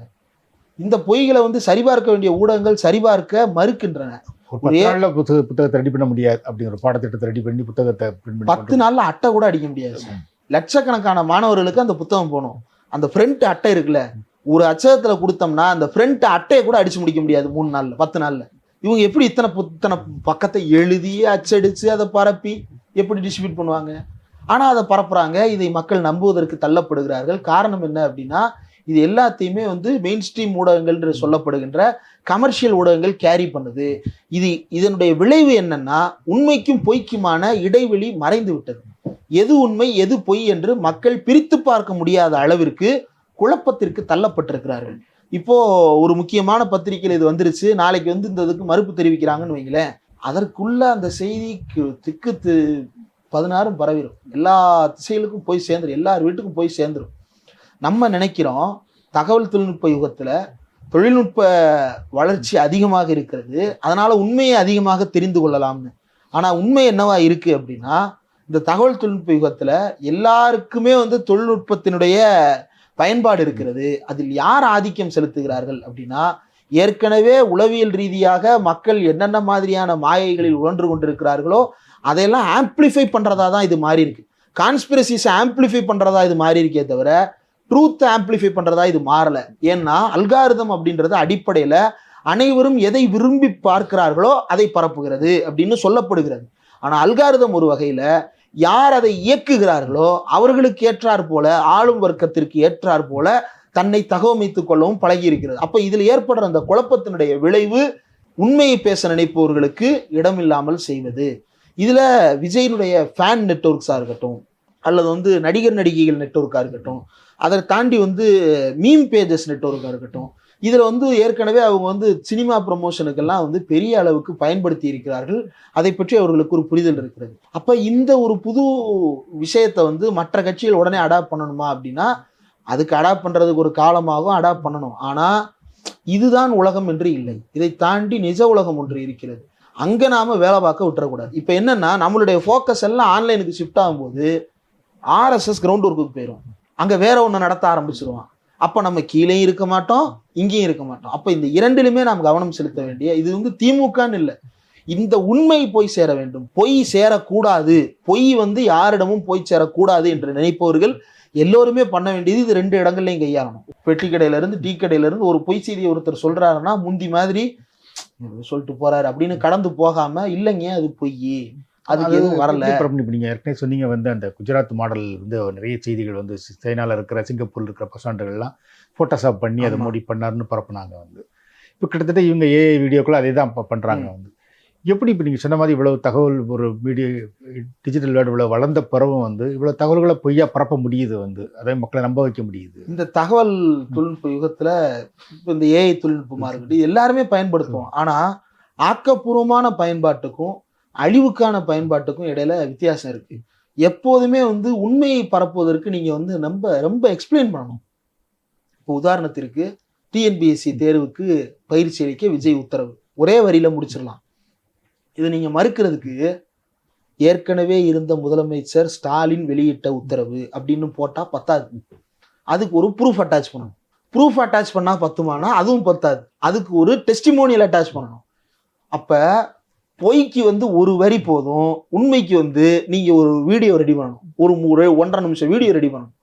இந்த பொய்களை சரிபார்க்க வேண்டிய ஊடகங்கள் சரிபார்க்க மறுக்கின்றன. புத்தகத்தை ரெடி பண்ண முடியாது அப்படிங்கிற பாடத்திட்டத்தை ரெடி பண்ணி புத்தகத்தை 10 நாள்ல அட்டை கூட அடிக்க முடியாது சார். லட்சக்கணக்கான மாணவர்களுக்கு அந்த புத்தகம் போகணும். அந்த ஃப்ரண்ட் அட்டை இருக்குல்ல, ஒரு அச்சகத்தில் கொடுத்தோம்னா அந்த ஃப்ரண்ட் அட்டையை கூட அடிச்சு முடிக்க முடியாது 3 நாள்ல 10 நாள்ல. இவங்க எப்படி இத்தனை பக்கத்தை எழுதி அச்சடிச்சு அதை பரப்பி எப்படி டிஸ்ட்ரிபியூட் பண்ணுவாங்க? ஆனால் அதை பரப்புறாங்க. இதை மக்கள் நம்புவதற்கு தள்ளப்படுகிறார்கள். காரணம் என்ன அப்படின்னா, இது எல்லாத்தையுமே மெயின் ஸ்ட்ரீம் ஊடகங்கள் என்று சொல்லப்படுகின்ற கமர்ஷியல் ஊடகங்கள் கேரி பண்ணுது. இதனுடைய விளைவு என்னன்னா, உண்மைக்கும் பொய்க்குமான இடைவெளி மறைந்து விட்டது. எது உண்மை எது பொய் என்று மக்கள் பிரித்து பார்க்க முடியாத அளவிற்கு குழப்பத்திற்கு தள்ளப்பட்டிருக்கிறார்கள். இப்போ ஒரு முக்கியமான பத்திரிகையில் இது வந்துருச்சு, நாளைக்கு இந்த இதுக்கு மறுப்பு தெரிவிக்கிறாங்கன்னு வைங்களேன், அதற்குள்ள அந்த செய்திக்கு திக்கு 16 பரவிடும், எல்லா திசைகளுக்கும் போய் சேர்ந்துடும், எல்லார் வீட்டுக்கும் போய் சேர்ந்துடும். நம்ம நினைக்கிறோம் தகவல் தொழில்நுட்ப யுகத்தில் தொழில்நுட்ப வளர்ச்சி அதிகமாக இருக்கிறது, அதனால உண்மையை அதிகமாக தெரிந்து கொள்ளலாம்னு. ஆனால் உண்மை என்னவா இருக்கு அப்படின்னா, இந்த தகவல் தொழில்நுட்ப யுகத்தில் எல்லாருக்குமே தொழில்நுட்பத்தினுடைய பயன்பாடு இருக்கிறது. அதில் யார் ஆதிக்கம் செலுத்துகிறார்கள் அப்படின்னா, ஏற்கனவே உளவியல் ரீதியாக மக்கள் என்னென்ன மாதிரியான மாயைகளில் உழன்று கொண்டிருக்கிறார்களோ அதையெல்லாம் ஆம்பிளிஃபை பண்ணுறதா தான் இது மாறி இருக்கு. கான்ஸ்பிரசிஸை ஆம்பிளிஃபை பண்ணுறதா இது மாறி இருக்கே தவிர ட்ரூத்தை ஆம்பிளிஃபை பண்ணுறதா இது மாறலை. ஏன்னா அல்காரிதம் அப்படின்றது அடிப்படையில் அனைவரும் எதை விரும்பி பார்க்கிறார்களோ அதை பரப்புகிறது அப்படின்னு சொல்லப்படுகிறது. ஆனால் அல்காரிதம் ஒரு வகையில் யார் அதை இயக்குகிறார்களோ அவர்களுக்கு ஏற்றாற் போல, ஆளும் வர்க்கத்திற்கு ஏற்றாற் போல தன்னை தகவமைத்துக் கொள்ளவும் பழகி இருக்கிறது. அப்போ இதில் ஏற்படுற அந்த குழப்பத்தினுடைய விளைவு உண்மையை பேச நினைப்பவர்களுக்கு இடமில்லாமல் செய்வது. இதில் விஜயினுடைய ஃபேன் நெட்வொர்க்ஸாக இருக்கட்டும், அல்லது நடிகர் நடிகைகள் நெட்வொர்க்காக இருக்கட்டும், அதை தாண்டி மீம் பேஜஸ் நெட்வொர்க்காக இருக்கட்டும், இதில் ஏற்கனவே அவங்க சினிமா ப்ரமோஷனுக்கெல்லாம் பெரிய அளவுக்கு பயன்படுத்தி இருக்கிறார்கள். அதை பற்றி அவர்களுக்கு ஒரு புரிதல் இருக்கிறது. அப்போ இந்த ஒரு புது விஷயத்தை மற்ற கட்சிகள் உடனே அடாப்ட் பண்ணணுமா அப்படின்னா அதுக்கு அடாப்ட் பண்ணுறதுக்கு ஒரு காலமாகவும் அடாப்ட் பண்ணணும். ஆனால் இதுதான் உலகம் என்று இல்லை, இதை தாண்டி நிஜ உலகம் ஒன்று இருக்கிறது. அங்கே நாம் வேலை பார்க்க விட்டுறக்கூடாது. இப்போ என்னென்னா நம்மளுடைய ஃபோக்கஸ் எல்லாம் ஆன்லைனுக்கு ஷிஃப்ட் ஆகும்போது ஆர்எஸ்எஸ் கிரவுண்ட் ஒர்க்குக்கு போயிடும், அங்கே வேற ஒன்று நடத்த ஆரம்பிச்சிருவான். அப்போ நம்ம கீழேயும் இருக்க மாட்டோம், இங்கேயும் இருக்க மாட்டோம். அப்போ இந்த இரண்டிலுமே நாம் கவனம் செலுத்த வேண்டிய, இது திமுகன்னு இல்லை, இந்த உண்மை போய் சேர வேண்டும், பொய் சேரக்கூடாது, பொய் யாரிடமும் போய் சேரக்கூடாது என்று நினைப்பவர்கள் எல்லோருமே பண்ண வேண்டியது இது 2 இடங்கள்லையும் கையாளணும். பெட்டி கடையிலேருந்து டீ கடையிலேருந்து ஒரு பொய் செய்தியை ஒருத்தர் சொல்கிறாருன்னா முந்தி மாதிரி சொல்லிட்டு போறாரு அப்படின்னு கடந்து போகாம, இல்லைங்க அது பொய், அதுக்கு எதுவும் வரல. இப்போ நீங்கள் ஏற்கனவே சொன்னீங்க அந்த குஜராத் மாடல் நிறைய செய்திகள் சைனாவில் இருக்கிற, சிங்கப்பூரில் இருக்கிற பசாண்டுகள்லாம் ஃபோட்டோஷாப் பண்ணி அதை மோடி பண்ணாருன்னு பரப்புனாங்க. இப்போ கிட்டத்தட்ட இவங்க ஏஐ வீடியோக்கள் அதே தான் பண்ணுறாங்க. எப்படி இப்போ நீங்கள் சொன்ன மாதிரி இவ்வளவு தகவல் ஒரு மீடியா டிஜிட்டல் வேர்டு இவ்வளோ வளர்ந்த பிறவும் இவ்வளோ தகவல்களை பொய்யா பரப்ப முடியுது, அதை மக்களை நம்ப வைக்க முடியுது. இந்த தகவல் தொழில்நுட்ப யுகத்தில் இந்த ஏஐ தொழில்நுட்பமாக இருக்கட்டும் எல்லாருமே பயன்படுத்துவோம். ஆனால் ஆக்கப்பூர்வமான பயன்பாட்டுக்கும் அழிவுக்கான பயன்பாட்டுக்கும் இடையில வித்தியாசம் இருக்கு. எப்போதுமே உண்மையை பரப்புவதற்கு நீங்க ரொம்ப எக்ஸ்பிளைன் பண்ணணும். இப்போ உதாரணத்திற்கு டிஎன்பிஎஸ்சி தேர்வுக்கு பயிற்சி அளிக்க விஜய் உத்தரவு, ஒரே வரியில முடிச்சிடலாம். இது நீங்க மறுக்கிறதுக்கு ஏற்கனவே இருந்த முதலமைச்சர் ஸ்டாலின் வெளியிட்ட உத்தரவு அப்படின்னு போட்டா பத்தாது, அதுக்கு ஒரு ப்ரூஃப் அட்டாச் பண்ணணும். ப்ரூஃப் அட்டாச் பண்ணா பத்துமானா அதுவும் பத்தாது, அதுக்கு ஒரு டெஸ்டிமோனியல் அட்டாச் பண்ணணும். அப்ப பொய்க்கு ஒரு வரி போதும், உண்மைக்கு நீங்க ஒரு வீடியோ ரெடி பண்ணணும், ஒரு 1.5 நிமிஷம் வீடியோ ரெடி பண்ணணும்.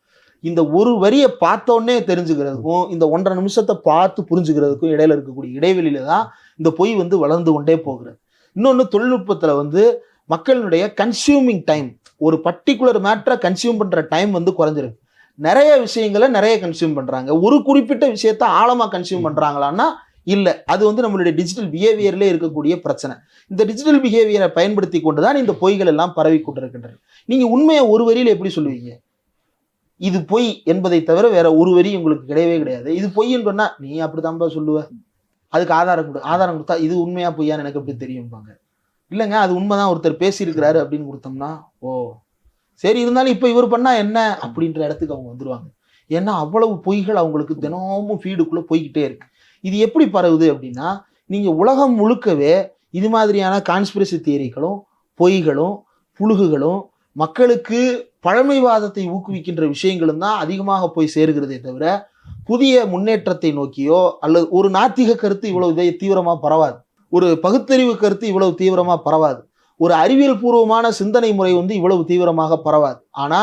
இந்த ஒரு வரியை பார்த்தோன்னே தெரிஞ்சுக்கிறதுக்கும் இந்த 1.5 நிமிஷத்தை பார்த்து புரிஞ்சுக்கிறதுக்கும் இடையில இருக்கக்கூடிய இடைவெளியில தான் இந்த பொய் வளர்ந்து கொண்டே போகிறது. இன்னொன்று, தொழில்நுட்பத்தில் மக்களுடைய கன்சியூமிங் டைம், ஒரு பர்டிகுலர் மேட்டரை கன்சியூம் பண்ற டைம் குறைஞ்சிருக்கு. நிறைய விஷயங்களை நிறைய கன்சியூம் பண்றாங்க, ஒரு குறிப்பிட்ட விஷயத்த ஆழமா கன்சியூம் பண்றாங்களான்னா இல்லை. அது நம்மளுடைய டிஜிட்டல் பிஹேவியர்லேயே இருக்கக்கூடிய பிரச்சனை. இந்த டிஜிட்டல் பிஹேவியரை பயன்படுத்தி கொண்டுதான் இந்த பொய்கள் எல்லாம் பரவி கொண்டிருக்கின்றன. நீங்க உண்மையை ஒரு வரியில எப்படி சொல்லுவீங்க? இது பொய் என்பதை தவிர வேற ஒரு வரி உங்களுக்கு கிடையவே கிடையாது. இது பொய்ன்னு சொன்னா நீ அப்படித்தான்பா சொல்லுவ, அதுக்கு ஆதாரம் கொடு, ஆதாரம் கொடுத்தா இது உண்மையா பொய்யான்னு எனக்கு எப்படி தெரியும்பாங்க. இல்லைங்க அது உண்மைதான், ஒருத்தர் பேசியிருக்கிறாரு அப்படின்னு கொடுத்தோம்னா ஓ சரி, இருந்தாலும் இப்போ இவர் பண்ணா என்ன அப்படின்ற இடத்துக்கு அவங்க வந்துருவாங்க. ஏன்னா அவ்வளவு பொய்கள் அவங்களுக்கு தினமும் ஃபீடுக்குள்ள போய்கிட்டே இருக்கு. இது எப்படி பரவுது அப்படின்னா, நீங்க உலகம் முழுக்கவே இது மாதிரியான கான்ஸ்பிரசி தியரிகளும் பொய்களும் புழுகுகளும் மக்களுக்கு பழமைவாதத்தை ஊக்குவிக்கின்ற விஷயங்களும் தான் அதிகமாக போய் சேருகிறதே தவிர புதிய முன்னேற்றத்தை நோக்கியோ அல்லது ஒரு நாத்திக கருத்து இவ்வளவு தீவிரமா பரவாது, ஒரு பகுத்தறிவு கருத்து இவ்வளவு தீவிரமா பரவாது, ஒரு அறிவியல் பூர்வமான சிந்தனை முறை இவ்வளவு தீவிரமாக பரவாது. ஆனா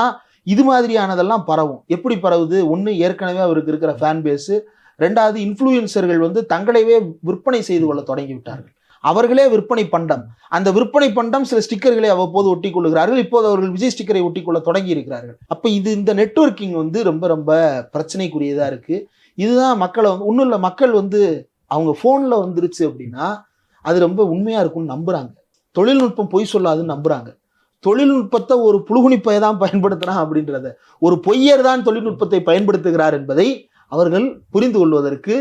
இது மாதிரியானதெல்லாம் பரவும். எப்படி பரவுது? ஒன்று, ஏற்கனவே அவருக்கு இருக்கிற ஃபேன் பேஸு. ரெண்டாவது, இன்ஃப்ளூயன்சர்கள் தங்களையே விற்பனை செய்து கொள்ள தொடங்கி விட்டார்கள். அவர்களே விற்பனை பண்டம், அந்த விற்பனை பண்டம் சில ஸ்டிக்கர்களை அவ்வப்போது ஒட்டி கொள்ளுகிறார்கள். இப்போது அவர்கள் விஜய் ஸ்டிக்கரை ஒட்டி கொள்ள தொடங்கி இருக்கிறார்கள். அப்போ இந்த நெட்வொர்க்கிங் ரொம்ப ரொம்ப பிரச்சனைக்குரியதாக இருக்கு. இதுதான் மக்களை ஒன்றும் இல்லை, மக்கள் அவங்க ஃபோனில் வந்துருச்சு அப்படின்னா அது ரொம்ப உண்மையாக இருக்கும்னு நம்புறாங்க. தொழில்நுட்பம் பொய் சொல்லாதுன்னு நம்புறாங்க. தொழில்நுட்பத்தை ஒரு புழுகுனிப்பை தான் பயன்படுத்துறான் அப்படின்றத, ஒரு பொய்யர் தான் தொழில்நுட்பத்தை பயன்படுத்துகிறார் என்பதை அவர்கள் புரிந்து கொள்வதற்கு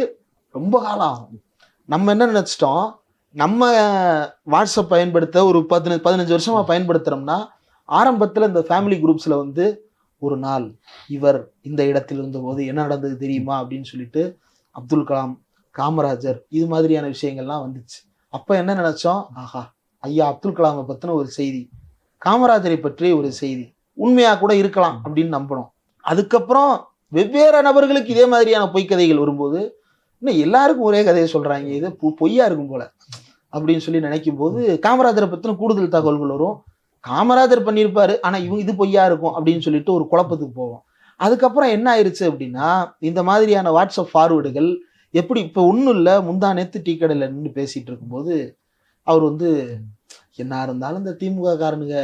ரொம்ப காலம் ஆகும். நம்ம என்ன நினைச்சிட்டோம், நம்ம வாட்ஸ்அப் பயன்படுத்த ஒரு 15 வருஷமா பயன்படுத்துறோம்னா, ஆரம்பத்தில் இந்த ஃபேமிலி குரூப்ஸ்ல ஒரு நாள் இவர் இந்த இடத்தில் இருந்தபோது என்ன நடந்தது தெரியுமா அப்படின்னு சொல்லிட்டு அப்துல் கலாம், காமராஜர் இது மாதிரியான விஷயங்கள்லாம் வந்துச்சு. அப்ப என்ன நினைச்சோம், ஆஹா ஐயா அப்துல் கலாமை பத்தின ஒரு செய்தி, காமராஜரை பற்றி ஒரு செய்தி உண்மையா கூட இருக்கலாம் அப்படின்னு நம்பணும். அதுக்கப்புறம் வெவ்வேறு நபர்களுக்கு இதே மாதிரியான பொய்க்கதைகள் வரும்போது இன்னும் எல்லாருக்கும் ஒரே கதையை சொல்றாங்க, இது பொய்யா இருக்கும் போல அப்படின்னு சொல்லி நினைக்கும் போது காமராஜரை பத்தின கூடுதல் தகவல்கள் வரும். காமராஜர் பண்ணியிருப்பாரு, ஆனா இவங்க இது பொய்யா இருக்கும் அப்படின்னு சொல்லிட்டு ஒரு குழப்பத்துக்கு போவோம். அதுக்கப்புறம் என்ன ஆயிருச்சு அப்படின்னா, இந்த மாதிரியான வாட்ஸ்அப் ஃபார்வேர்டுகள் எப்படி இப்போ ஒன்றும் இல்லை, முந்தா நேத்து டீ கடையில் நின்று பேசிட்டு இருக்கும்போது அவர் வந்து என்ன இருந்தாலும் இந்த திமுக காரனுங்க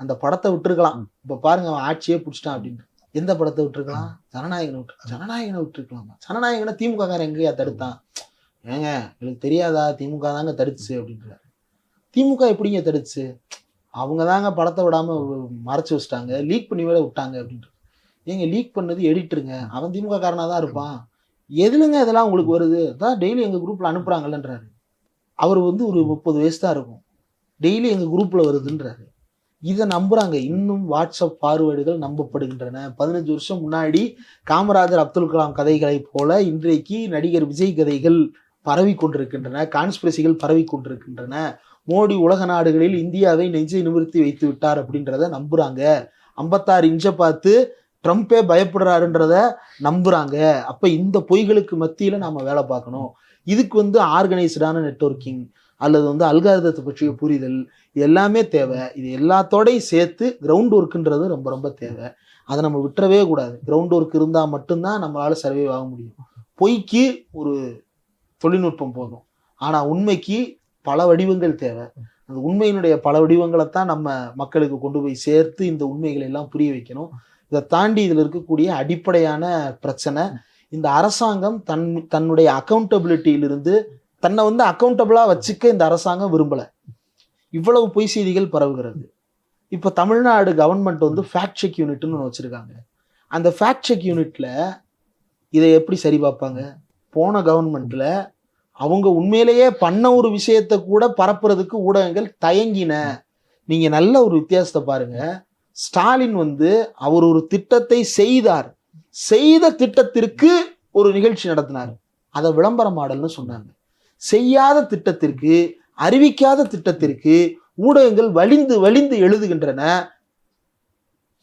அந்த படத்தை விட்டுருக்கலாம், இப்போ பாருங்க அவன் ஆட்சியே பிடிச்சிட்டான் அப்படின்னு. எந்த படத்தை விட்டுருக்கலாம்? ஜனநாயகனை விட்டுருக்கலாமா? ஜனநாயகனை திமுக காரன் எங்கேயா தடுத்தான்? ஏங்க எனக்கு தெரியாதா, திமுக தாங்க தடுச்சு அப்படின்றாரு. திமுக எப்படிங்க தடுச்சு? அவங்க தாங்க படத்தை விடாம மறைச்சு வச்சுட்டாங்க, லீக் பண்ணி வேற விட்டாங்க அப்படின்ட்டு. ஏங்க லீக் பண்ணது எடிட்டருங்க, அவன் திமுக காரனா தான் இருப்பான். எதுலங்க இதெல்லாம் உங்களுக்கு வருது? அதான் டெய்லி எங்க குரூப்ல அனுப்புறாங்கல்லன்றாரு. அவர் வந்து ஒரு 30 வயசு தான் இருக்கும், டெய்லி எங்க குரூப்ல வருதுன்றாரு. இதை நம்புறாங்க. இன்னும் வாட்ஸ்அப் ஃபார்வேர்டுகள் நம்பப்படுகின்றன. 15 வருஷம் முன்னாடி காமராஜர் அப்துல் கலாம் கதைகளை போல இன்றைக்கு நடிகர் விஜய் கதைகள் பரவி கொண்டிருக்கின்றன, கான்ஸ்பிரசிகள் பரவி கொண்டிருக்கின்றன. மோடி உலக நாடுகளில் இந்தியாவை நெஞ்சை நிமிர்த்தி வைத்து விட்டார் அப்படின்றத நம்புறாங்க. 56 இன்ச்சை பார்த்து ட்ரம்ப்பே பயப்படுறாருன்றத நம்புறாங்க. அப்ப இந்த பொய்களுக்கு மத்தியில நாம வேலை பார்க்கணும். இதுக்கு வந்து ஆர்கனைஸ்டான நெட்வொர்க்கிங் அல்லது வந்து அல்காரிதத்தை பற்றிய புரிதல் எல்லாமே தேவை. இது எல்லாத்தோடையும் சேர்த்து கிரவுண்ட் ஒர்க்குன்றது ரொம்ப ரொம்ப தேவை. அதை நம்ம விட்டுறவே கூடாது. கிரவுண்ட் ஒர்க் இருந்தால் மட்டும்தான் நம்மளால சர்வே ஆக முடியும். பொய்க்கு ஒரு தொழில்நுட்பம் போதும், ஆனால் உண்மைக்கு பல வடிவங்கள் தேவை. அந்த உண்மையினுடைய பல வடிவங்களைத்தான் நம்ம மக்களுக்கு கொண்டு போய் சேர்த்து இந்த உண்மைகளை எல்லாம் புரிய வைக்கணும். இதை தாண்டி இதில் இருக்கக்கூடிய அடிப்படையான பிரச்சனை, இந்த அரசாங்கம் தன்னுடைய அக்கௌண்டபிலிட்டியிலிருந்து தன்னை வந்து அக்கௌண்டபிளாக வச்சுக்க இந்த அரசாங்கம் விரும்பலை. இவ்வளவு பொய் செய்திகள் பரவுகிறது. இப்போ தமிழ்நாடு கவர்மெண்ட் வந்து ஃபேக்ட் செக் யூனிட்னு ஒன்று வச்சுருக்காங்க. அந்த ஃபேக்ட் செக் யூனிட்டில் இதை எப்படி சரி பார்ப்பாங்க? போன கவர்மெண்ட்டில் அவங்க உண்மையிலேயே பண்ண ஒரு விஷயத்தை கூட பரப்புறதுக்கு ஊடகங்கள் தயங்கின. நீங்கள் நல்ல ஒரு வித்தியாசத்தை பாருங்க. ஸ்டாலின் வந்து அவர் ஒரு திட்டத்தை செய்தார், செய்த திட்டத்திற்கு ஒரு நிகழ்ச்சி நடத்தினார், அதை விளம்பர மாடல்னு சொன்னாங்க. செய்யாத திட்டத்திற்கு, அறிவிக்காத திட்டத்திற்கு ஊடகங்கள் வலிந்து வலிந்து எழுதுகின்றன.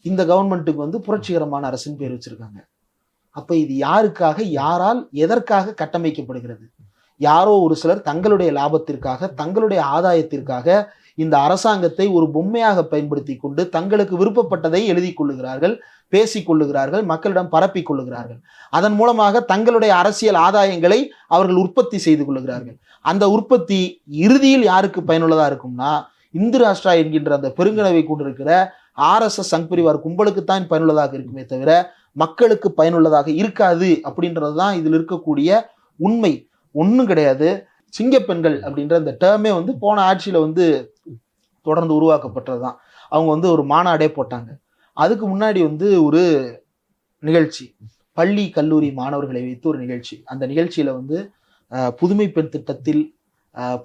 இந்த கவர்மெண்ட்டுக்கு வந்து புரட்சிகரமான அரசுன்னு பேர் வச்சிருக்காங்க. அப்ப இது யாருக்காக, யாரால், எதற்காக கட்டமைக்கப்படுகிறது? யாரோ ஒரு சிலர் தங்களுடைய லாபத்திற்காக, தங்களுடைய ஆதாயத்திற்காக இந்த அரசாங்கத்தை ஒரு பொம்மையாக பயன்படுத்தி கொண்டு தங்களுக்கு விருப்பப்பட்டதை எழுதி கொள்ளுகிறார்கள், பேசிக் கொள்ளுகிறார்கள், மக்களிடம் பரப்பிக் கொள்ளுகிறார்கள். அதன் மூலமாக தங்களுடைய அரசியல் ஆதாயங்களை அவர்கள் உற்பத்தி செய்து கொள்ளுகிறார்கள். அந்த உற்பத்தி இறுதியில் யாருக்கு பயனுள்ளதா இருக்கும்னா, இந்து ராஷ்டிரா என்கின்ற அந்த பெருங்கனவை கொண்டிருக்கிற RSS சங் பரிவார் கும்பலுக்குத்தான் பயனுள்ளதாக இருக்குமே தவிர மக்களுக்கு பயனுள்ளதாக இருக்காது. அப்படின்றதுதான் இதில் இருக்கக்கூடிய உண்மை. ஒன்றும் கிடையாது. சிங்கப்பெண்கள் அப்படின்ற அந்த டேர்மே வந்து போன ஆட்சியில் வந்து தொடர்ந்து உருவாக்கப்பட்டது தான். அவங்க வந்து ஒரு மாநாடே போட்டாங்க. அதுக்கு முன்னாடி வந்து ஒரு நிகழ்ச்சி, பள்ளி கல்லூரி மாணவர்களை வைத்து ஒரு நிகழ்ச்சி. அந்த நிகழ்ச்சியில் வந்து புதுமை பெண் திட்டத்தில்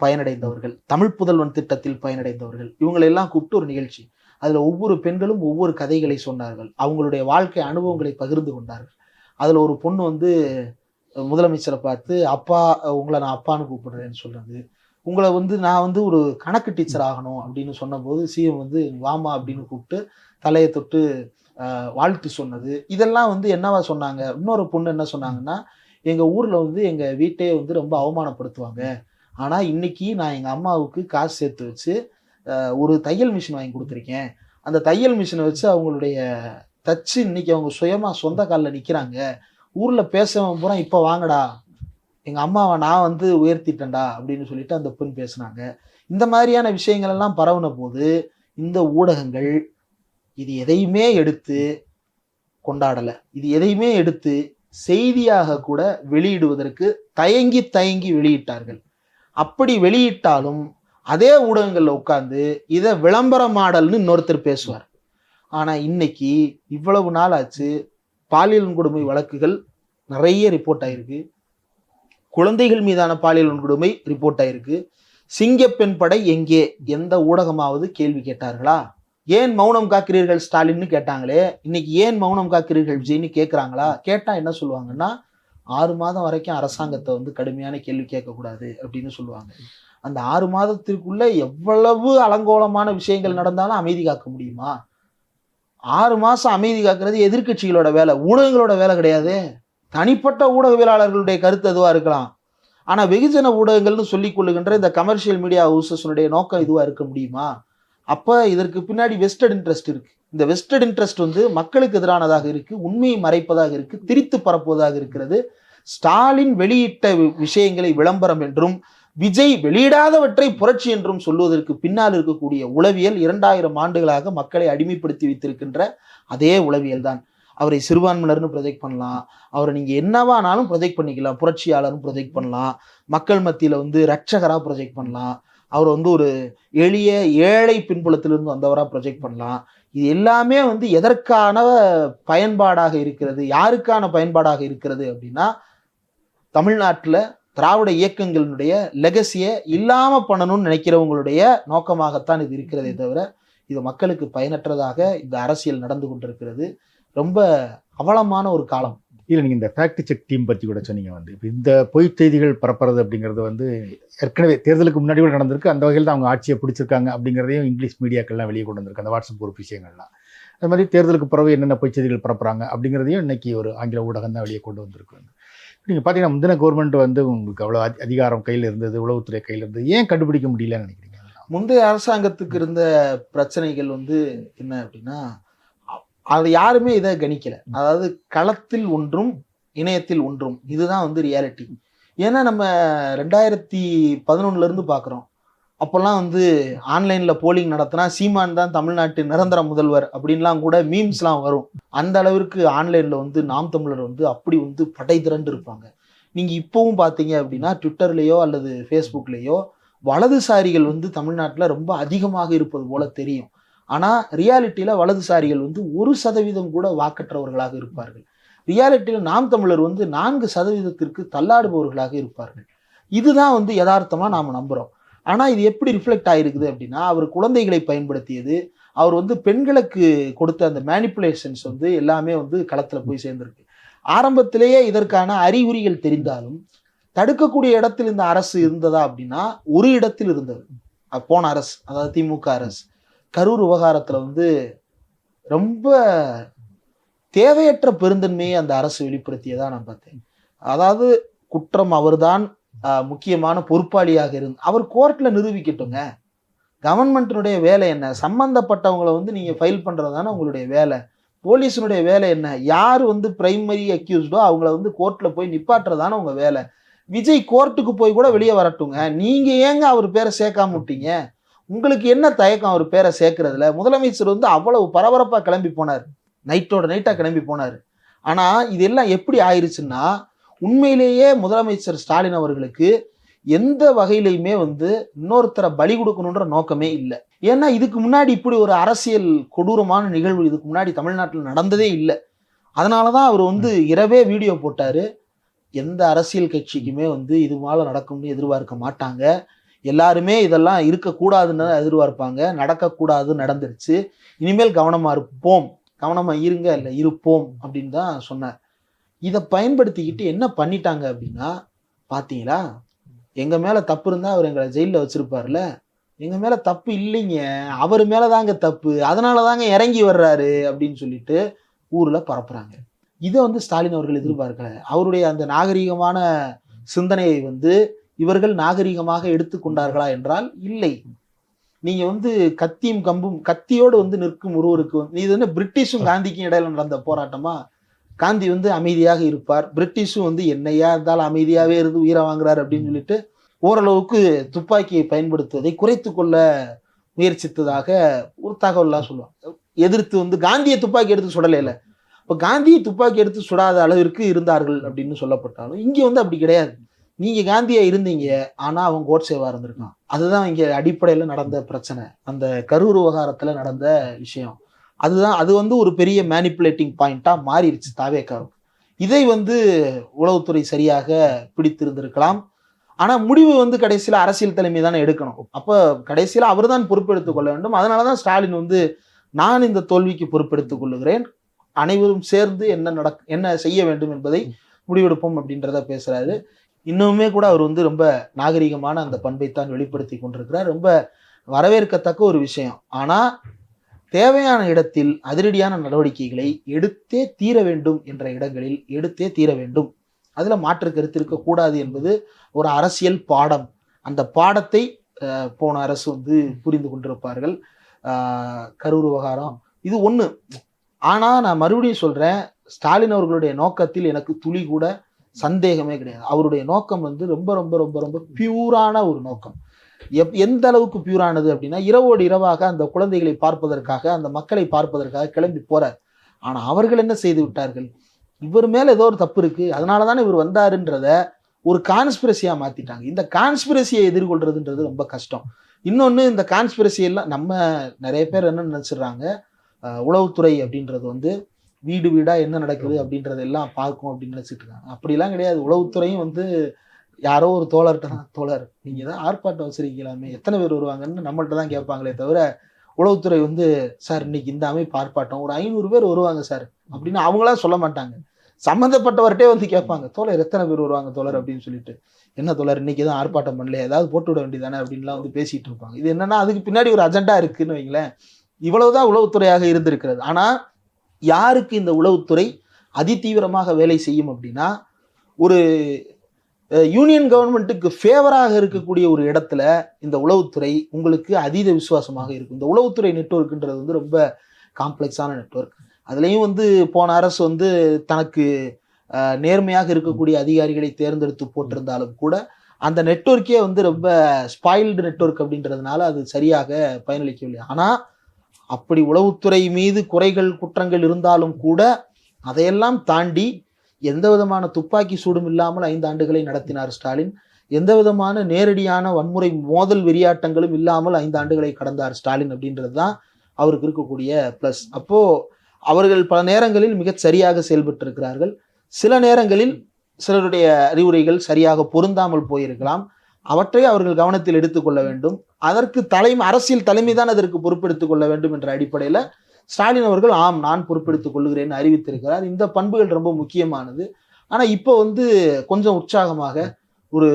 பயனடைந்தவர்கள், தமிழ் புதல்வன் திட்டத்தில் பயனடைந்தவர்கள், இவங்களெல்லாம் கூப்பிட்டு ஒரு நிகழ்ச்சி. அதில் ஒவ்வொரு பெண்களும் ஒவ்வொரு கதைகளை சொன்னார்கள், அவங்களுடைய வாழ்க்கை அனுபவங்களை பகிர்ந்து கொண்டார்கள். அதில் ஒரு பொண்ணு வந்து முதலமைச்சரை பார்த்து, அப்பா உங்களை நான் அப்பான்னு கூப்பிடுறேன்னு சொல்றது, உங்களை வந்து நான் வந்து ஒரு கணக்கு டீச்சர் ஆகணும் அப்படின்னு சொன்னபோது சிஎம் வந்து வாமா அப்படின்னு கூப்பிட்டு தலையை தொட்டு வாழ்த்து சொன்னது, இதெல்லாம் வந்து என்னவா சொன்னாங்க. இன்னொரு பொண்ணு என்ன சொன்னாங்கன்னா, எங்கள் ஊரில் வந்து எங்கள் வீட்டையே வந்து ரொம்ப அவமானப்படுத்துவாங்க, ஆனால் இன்னைக்கு நான் எங்கள் அம்மாவுக்கு காசு சேர்த்து வச்சு ஒரு தையல் மிஷின் வாங்கி கொடுத்துருக்கேன். அந்த தையல் மிஷினை வச்சு அவங்களுடைய தச்சு இன்னைக்கு அவங்க சுயமாக சொந்த காலில் நிற்கிறாங்க. ஊரில் பேசவன் பூரா இப்போ வாங்கடா எங்கள் அம்மாவை நான் வந்து உயர்த்திட்டேன்டா அப்படின்னு சொல்லிட்டு அந்த பெண் பேசுனாங்க. இந்த மாதிரியான விஷயங்கள் எல்லாம் பரவுன போது இந்த ஊடகங்கள் இது எதையுமே எடுத்து கொண்டாடலை. இது எதையுமே எடுத்து செய்தியாக கூட வெளியிடுவதற்கு தயங்கி வெளியிட்டார்கள். அப்படி வெளியிட்டாலும் அதே ஊடகங்கள்ல உட்கார்ந்து இதை விளம்பர மாடல்னு இன்னொருத்தர் பேசுவார். ஆனா இன்னைக்கு இவ்வளவு நாள் ஆச்சு, பாலியல் வன்கொடுமை வழக்குகள் நிறைய ரிப்போர்ட் ஆயிருக்கு, குழந்தைகள் மீதான பாலியல் வன்கொடுமை ரிப்போர்ட் ஆயிருக்கு. சிங்கப்பெண் படை எங்கே, எந்த ஊடகமாவது கேள்வி கேட்டார்களா? ஏன் மௌனம் காக்கிறீர்கள் ஸ்டாலின்னு கேட்டாங்களே, இன்னைக்கு ஏன் மௌனம் காக்கிறீர்கள் விஜய்னு கேட்குறாங்களா? கேட்டா என்ன சொல்லுவாங்கன்னா, 6 மாதம் வரைக்கும் அரசாங்கத்தை வந்து கடுமையான கேள்வி கேட்கக்கூடாது அப்படின்னு சொல்லுவாங்க. அந்த 6 மாதத்திற்குள்ள எவ்வளவு அலங்கோலமான விஷயங்கள் நடந்தாலும் அமைதி காக்க முடியுமா? 6 மாசம் அமைதி காக்கிறது எதிர்கட்சிகளோட வேலை, ஊடகங்களோட வேலை கிடையாது. தனிப்பட்ட ஊடகவியலாளர்களுடைய கருத்து எதுவா இருக்கலாம். ஆனா வெகுஜன ஊடகங்கள்னு சொல்லிக் கொள்ளுகின்ற இந்த கமர்ஷியல் மீடியா ஹவுசஸுடைய நோக்கம் இதுவா இருக்க முடியுமா? அப்போ இதற்கு பின்னாடி வெஸ்டட் இன்ட்ரெஸ்ட் இருக்குது. இந்த வெஸ்டட் இன்ட்ரெஸ்ட் வந்து மக்களுக்கு எதிரானதாக இருக்குது, உண்மையை மறைப்பதாக இருக்குது, திரித்து பரப்புவதாக இருக்கிறது. ஸ்டாலின் வெளியிட்ட விஷயங்களை விளம்பரம் என்றும் விஜய் வெளியிடாதவற்றை புரட்சி என்றும் சொல்லுவதற்கு பின்னால் இருக்கக்கூடிய உளவியல் 2000 ஆண்டுகளாக மக்களை அடிமைப்படுத்தி வைத்திருக்கின்ற அதே உளவியல் தான். அவரை சிறுபான்மையினர்னு ப்ரொஜெக்ட் பண்ணலாம், அவரை நீங்கள் என்னவானாலும் ப்ரொஜெக்ட் பண்ணிக்கலாம், புரட்சியாளர்னு ப்ரொஜெக்ட் பண்ணலாம், மக்கள் மத்தியில் வந்து ரட்சகராக ப்ரொஜெக்ட் பண்ணலாம், அவர் வந்து ஒரு எளிய ஏழை பின்புலத்திலிருந்து வந்தவராக ப்ரொஜெக்ட் பண்ணலாம். இது எல்லாமே வந்து எதற்கான பயன்பாடாக இருக்கிறது, யாருக்கான பயன்பாடாக இருக்கிறது அப்படின்னா, தமிழ்நாட்டில் திராவிட இயக்கங்களுடைய லெகசியை இல்லாமல் பண்ணணும்னு நினைக்கிறவங்களுடைய நோக்கமாகத்தான் இது இருக்கிறதே தவிர இது மக்களுக்கு பயனற்றதாக இந்த அரசியல் நடந்து கொண்டிருக்கிறது. ரொம்ப அவலமான ஒரு காலம். இல்லை, நீங்கள் இந்த ஃபேக்ட் செக் டீம் பற்றி கூட சொன்னீங்க. வந்து இப்போ இந்த பொய் செய்திகள் பரப்புறது அப்படிங்கிறது வந்து ஏற்கனவே தேர்தலுக்கு முன்னாடி கூட நடந்திருக்கு. அந்த வகையில் தான் அவங்க ஆட்சியை பிடிச்சிருக்காங்க அப்படிங்கிறதையும் இங்கிலீஷ் மீடியாக்கள்லாம் வெளியே கொண்டு வந்திருக்கு, அந்த வாட்ஸ்அப் குரூப் விஷயங்கள்லாம். அது மாதிரி தேர்தலுக்கு பிறகு என்னென்ன பொய் செய்திகள் பரப்புறாங்க அப்படிங்கிறதையும் இன்னைக்கு ஒரு ஆங்கில ஊடகம் தான் வெளியே கொண்டு வந்திருக்கு. நீங்கள் பார்த்தீங்கன்னா முந்தின கவர்மெண்ட் வந்து உங்களுக்கு அவ்வளோ அதிகாரம் கையில் இருந்தது, உளவுத்துறை கையில் இருந்தது, ஏன் கண்டுபிடிக்க முடியலன்னு நினைக்கிறீங்க? முந்தைய அரசாங்கத்துக்கு இருந்த பிரச்சனைகள் வந்து என்ன அப்படின்னா, அது யாருமே இதை கணிக்கல. அதாவது களத்தில் ஒன்றும் இணையத்தில் ஒன்றும், இதுதான் வந்து ரியாலிட்டி. ஏன்னா நம்ம 2011 பார்க்குறோம். அப்போல்லாம் வந்து ஆன்லைனில் போலிங் நடத்தினா சீமான் தான் தமிழ்நாட்டு நிரந்தர முதல்வர் அப்படின்லாம் கூட மீம்ஸ்லாம் வரும். அந்த அளவிற்கு ஆன்லைனில் வந்து நாம் தமிழர் வந்து அப்படி வந்து படை திரண்டு இருப்பாங்க. நீங்கள் இப்போவும் பார்த்தீங்க அப்படின்னா ட்விட்டர்லேயோ அல்லது ஃபேஸ்புக்லேயோ வலதுசாரிகள் வந்து தமிழ்நாட்டில் ரொம்ப அதிகமாக இருப்பது போல தெரியும். ஆனால் ரியாலிட்டியில் வலதுசாரிகள் வந்து 1% கூட வாக்கற்றவர்களாக இருப்பார்கள். ரியாலிட்டியில் நாம் தமிழர் வந்து 4% தள்ளாடுபவர்களாக இருப்பார்கள். இதுதான் வந்து யதார்த்தமாக நாம் நம்புகிறோம். ஆனால் இது எப்படி ரிஃப்ளெக்ட் ஆகிருக்குது அப்படின்னா, அவர் குழந்தைகளை பயன்படுத்தியது, அவர் வந்து பெண்களுக்கு கொடுத்த அந்த மேனிப்புலேஷன்ஸ் வந்து எல்லாமே வந்து களத்தில் போய் சேர்ந்துருக்கு. ஆரம்பத்திலேயே இதற்கான அறிகுறிகள் தெரிந்தாலும் தடுக்கக்கூடிய இடத்தில் இந்த அரசு இருந்ததா அப்படின்னா ஒரு இடத்தில் இருந்தது. போன அரசு, அதாவது திமுக அரசு, கரூர் விவகாரத்தில் வந்து ரொம்ப தேவையற்ற பெருந்தன்மையை அந்த அரசு வெளிப்படுத்தியதா நான் பார்த்தேன். அதாவது குற்றம் அவர்தான் முக்கியமான பொறுப்பாளியாக இருந்து அவர் கோர்ட்ல நிரூபிக்கட்டுங்க. கவர்மெண்ட்டினுடைய வேலை என்ன? சம்பந்தப்பட்டவங்களை வந்து நீங்க ஃபைல் பண்றது தானே உங்களுடைய வேலை. போலீஸினுடைய வேலை என்ன? யார் வந்து பிரைமரி அக்யூஸ்டோ அவங்கள வந்து கோர்ட்ல போய் நிப்பாட்டுறதான உங்க வேலை. விஜய் கோர்ட்டுக்கு போய் கூட வெளியே வரட்டுங்க. நீங்க ஏங்க அவர் பேரை சேர்க்காம விட்டீங்க? உங்களுக்கு என்ன தயக்கம் அவர் பேரை சேர்க்கறதுல? முதலமைச்சர் வந்து அவ்வளவு பரபரப்பா கிளம்பி போனார், நைட்டோட நைட்டா கிளம்பி போனார். ஆனா இதெல்லாம் எப்படி ஆயிடுச்சுன்னா, உண்மையிலேயே முதலமைச்சர் ஸ்டாலின் அவர்களுக்கு எந்த வகையிலையுமே வந்து இன்னொருத்தரை பலி கொடுக்கணுன்ற நோக்கமே இல்லை. ஏன்னா இதுக்கு முன்னாடி இப்படி ஒரு அரசியல் கொடூரமான நிகழ்வு இதுக்கு முன்னாடி தமிழ்நாட்டில் நடந்ததே இல்லை. அதனாலதான் அவர் வந்து இரவே வீடியோ போட்டாரு. எந்த அரசியல் கட்சிக்குமே வந்து இது மேல நடக்கும்னு எதிர்பார்க்க மாட்டாங்க, எல்லாருமே இதெல்லாம் இருக்கக்கூடாதுன்னு எதிர்பார்ப்பாங்க, நடக்கக்கூடாது, நடந்துருச்சு, இனிமேல் கவனமா இருப்போம், கவனமா இருங்க இல்லை இருப்போம் அப்படின்னு தான் சொன்னார். இதை பயன்படுத்திக்கிட்டு என்ன பண்ணிட்டாங்க அப்படின்னா, பார்த்தீங்களா, எங்க மேல தப்பு இருந்தா அவர் எங்களை ஜெயிலில் வச்சிருப்பார்ல, எங்க மேல தப்பு இல்லைங்க, அவர் மேலதாங்க தப்பு, அதனாலதாங்க இறங்கி வர்றாரு அப்படின்னு சொல்லிட்டு ஊர்ல பரப்புறாங்க. இதை வந்து ஸ்டாலின் அவர்கள் எதிர்பார்க்கல. அவருடைய அந்த நாகரீகமான சிந்தனையை வந்து இவர்கள் நாகரீகமாக எடுத்துக்கொண்டார்களா என்றால் இல்லை. நீங்க வந்து கத்தியும் கம்பும், கத்தியோடு வந்து நிற்கும் ஒருவருக்கு இது வந்து பிரிட்டிஷும் காந்திக்கும் இடையில நடந்த போராட்டமா? காந்தி வந்து அமைதியாக இருப்பார், பிரிட்டிஷும் வந்து என்னையா இருந்தாலும் அமைதியாவே இருந்து உயிரை வாங்குறாரு அப்படின்னு சொல்லிட்டு ஓரளவுக்கு துப்பாக்கியை பயன்படுத்துவதை குறைத்து கொள்ள முயற்சித்ததாக ஒரு தகவல்லாம் சொல்லுவாங்க. எதிர்த்து வந்து காந்தியை துப்பாக்கி எடுத்து சுடலையில, இப்போ காந்தியை துப்பாக்கி எடுத்து சுடாத அளவிற்கு இருந்தார்கள் அப்படின்னு சொல்லப்பட்டாலும் இங்கே வந்து அப்படி கிடையாது. நீங்க காந்தியா இருந்தீங்க, ஆனா அவங்க கோட்சேவா இருந்திருக்கான். அதுதான் இங்க அடிப்படையில நடந்த பிரச்சனை, அந்த கரூர் விவகாரத்துல நடந்த விஷயம். அதுதான் அது வந்து ஒரு பெரிய மேனிப்புலேட்டிங் பாயிண்டா மாறிடுச்சு தாவேக்காவுக்கு. இதை வந்து உளவுத்துறை சரியாக பிடித்திருந்திருக்கலாம். ஆனா முடிவு வந்து கடைசியில அரசியல் தலைமை தானே எடுக்கணும். அப்ப கடைசியில அவர் தான் பொறுப்பெடுத்துக் கொள்ள வேண்டும். அதனாலதான் ஸ்டாலின் வந்து நான் இந்த தோல்விக்கு பொறுப்பெடுத்துக் கொள்ளுகிறேன், அனைவரும் சேர்ந்து என்ன செய்ய வேண்டும் என்பதை முடிவெடுப்போம் அப்படின்றத பேசுறாரு. இன்னுமே கூட அவர் வந்து ரொம்ப நாகரிகமான அந்த பண்பைத்தான் வெளிப்படுத்தி கொண்டிருக்கிறார். ரொம்ப வரவேற்கத்தக்க ஒரு விஷயம். ஆனா தேவையான இடத்தில் அதிரடியான நடவடிக்கைகளை எடுத்தே தீர வேண்டும் என்ற இடங்களில் எடுத்தே தீர வேண்டும். அதுல மாற்று கருத்து இருக்கக்கூடாது என்பது ஒரு அரசியல் பாடம். அந்த பாடத்தை போன அரசு வந்து புரிந்து கொண்டிருப்பார்கள். கரூர் விவகாரம், இது ஒண்ணு. ஆனா நான் மறுபடியும் சொல்றேன், ஸ்டாலின் அவர்களுடைய நோக்கத்தில் எனக்கு துளி கூட சந்தேகமே கிடையாது. அவருடைய நோக்கம் வந்து ரொம்ப ரொம்ப ரொம்ப ரொம்ப பியூரான ஒரு நோக்கம். எந்த அளவுக்கு பியூரானது அப்படின்னா, இரவோடு இரவாக அந்த குழந்தைகளை பார்ப்பதற்காக, அந்த மக்களை பார்ப்பதற்காக கிளம்பி போறார். ஆனா அவர்கள் என்ன செய்து விட்டார்கள், இவர் மேல ஏதோ ஒரு தப்பு இருக்கு, அதனாலதானே இவர் வந்தாருன்றத ஒரு கான்ஸ்பிரசியா மாத்திட்டாங்க. இந்த கான்ஸ்பிரசியை எதிர்கொள்றதுன்றது ரொம்ப கஷ்டம். இன்னொன்னு, இந்த கான்ஸ்பிரசி எல்லாம் நம்ம நிறைய பேர் என்ன நினைச்சிடுறாங்க, உளவுத்துறை அப்படின்றது வந்து வீடு வீடா என்ன நடக்குது அப்படின்றதெல்லாம் பார்க்கும் அப்படின்னு நினைச்சிட்டு இருக்காங்க. அப்படிலாம் கிடையாது. உளவுத்துறையும் வந்து யாரோ ஒரு தோழர்கிட்ட தான், தோழர் நீங்க தான் ஆர்ப்பாட்டம் வச்சிருக்கலாமே, எத்தனை பேர் வருவாங்கன்னு நம்மள்ட்ட தான் கேட்பாங்களே தவிர, உளவுத்துறை வந்து சார் இன்னைக்கு இந்த அமைப்பு ஆர்ப்பாட்டம் ஒரு 500 பேர் வருவாங்க சார் அப்படின்னு அவங்களா சொல்ல மாட்டாங்க. சம்மந்தப்பட்டவர்கிட்டே வந்து கேட்பாங்க, தோழர் எத்தனை பேர் வருவாங்க தோழர் அப்படின்னு சொல்லிட்டு. என்ன தோழர் இன்னைக்கு தான் ஆர்ப்பாட்டம் பண்ணல, ஏதாவது போட்டு விட வேண்டியதானே அப்படின்லாம் வந்து பேசிட்டு இருப்பாங்க. இது என்னன்னா, அதுக்கு பின்னாடி ஒரு அஜெண்டா இருக்குன்னு வைங்களேன். இவ்வளவுதான் உளவுத்துறையாக இருந்திருக்கிறது. ஆனா யாருக்கு இந்த உளவுத்துறை அதிதீவிரமாக வேலை செய்யும் அப்படின்னா, ஒரு யூனியன் கவர்மெண்ட்டுக்கு ஃபேவராக இருக்கக்கூடிய ஒரு இடத்துல இந்த உளவுத்துறை உங்களுக்கு அதீத விசுவாசமாக இருக்கும். இந்த உளவுத்துறை நெட்வொர்க்குன்றது வந்து ரொம்ப காம்ப்ளெக்ஸான நெட்வொர்க். அதுலேயும் வந்து போன அரசு வந்து தனக்கு நேர்மையாக இருக்கக்கூடிய அதிகாரிகளை தேர்ந்தெடுத்து போட்டிருந்தாலும் கூட அந்த நெட்வொர்க்கே வந்து ரொம்ப ஸ்பாயில்டு நெட்வொர்க் அப்படின்றதுனால அது சரியாக பயனளிக்கவில்லை. ஆனால் அப்படி உளவுத்துறை மீது குறைகள் குற்றங்கள் இருந்தாலும் கூட அதையெல்லாம் தாண்டி எந்த விதமான துப்பாக்கி சூடும் இல்லாமல் 5 ஆண்டுகளை நடத்தினார் ஸ்டாலின். எந்த விதமான நேரடியான வன்முறை மோதல் வெறியாட்டங்களும் இல்லாமல் 5 ஆண்டுகளை கடந்தார் ஸ்டாலின் அப்படின்றது தான் அவருக்கு இருக்கக்கூடிய ப்ளஸ். அப்போ அவர்கள் பல நேரங்களில் மிகச் சரியாக செயல்பட்டு இருக்கிறார்கள். சில நேரங்களில் சிலருடைய அறிவுரைகள் சரியாக பொருந்தாமல் போயிருக்கலாம். அவற்றை அவர்கள் கவனத்தில் எடுத்துக்கொள்ள வேண்டும். அதற்கு அரசியல் தலைமை தான் அதற்கு பொறுப்பெடுத்துக் கொள்ள வேண்டும் என்ற அடிப்படையில் ஸ்டாலின் அவர்கள் ஆம் நான் பொறுப்பெடுத்துக் கொள்ளுகிறேன் அறிவித்திருக்கிறார். இந்த பண்புகள் ரொம்ப முக்கியமானது. ஆனா இப்போ வந்து கொஞ்சம் உற்சாகமாக, ஒரு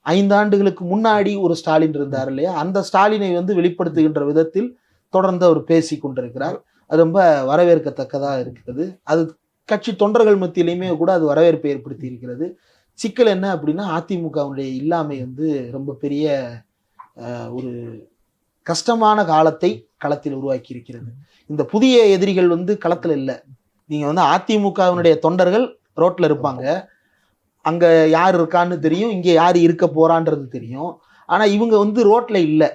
5 ஆண்டுகளுக்கு முன்னாடி ஒரு ஸ்டாலின் இருந்தார் இல்லையா, அந்த ஸ்டாலினை வந்து வெளிப்படுத்துகின்ற விதத்தில் தொடர்ந்து அவர் பேசி கொண்டிருக்கிறார். அது ரொம்ப வரவேற்கத்தக்கதாக இருக்கிறது. அது கட்சி தொண்டர்கள் மத்தியிலையுமே கூட அது வரவேற்பை ஏற்படுத்தி இருக்கிறது. சிக்கல் என்ன அப்படின்னா, அதிமுகவுடைய இல்லாமை வந்து ரொம்ப பெரிய ஒரு கஷ்டமான காலத்தை களத்தில் உருவாக்கி இருக்கிறது. இந்த புதிய எதிரிகள் வந்து களத்துல இல்லை. நீங்க வந்து அதிமுகவினுடைய தொண்டர்கள் ரோட்ல இருப்பாங்க, அங்க யார் இருக்கான்னு தெரியும், இங்க யார் இருக்க போறான்றது தெரியும். ஆனா இவங்க வந்து ரோட்ல இல்லை,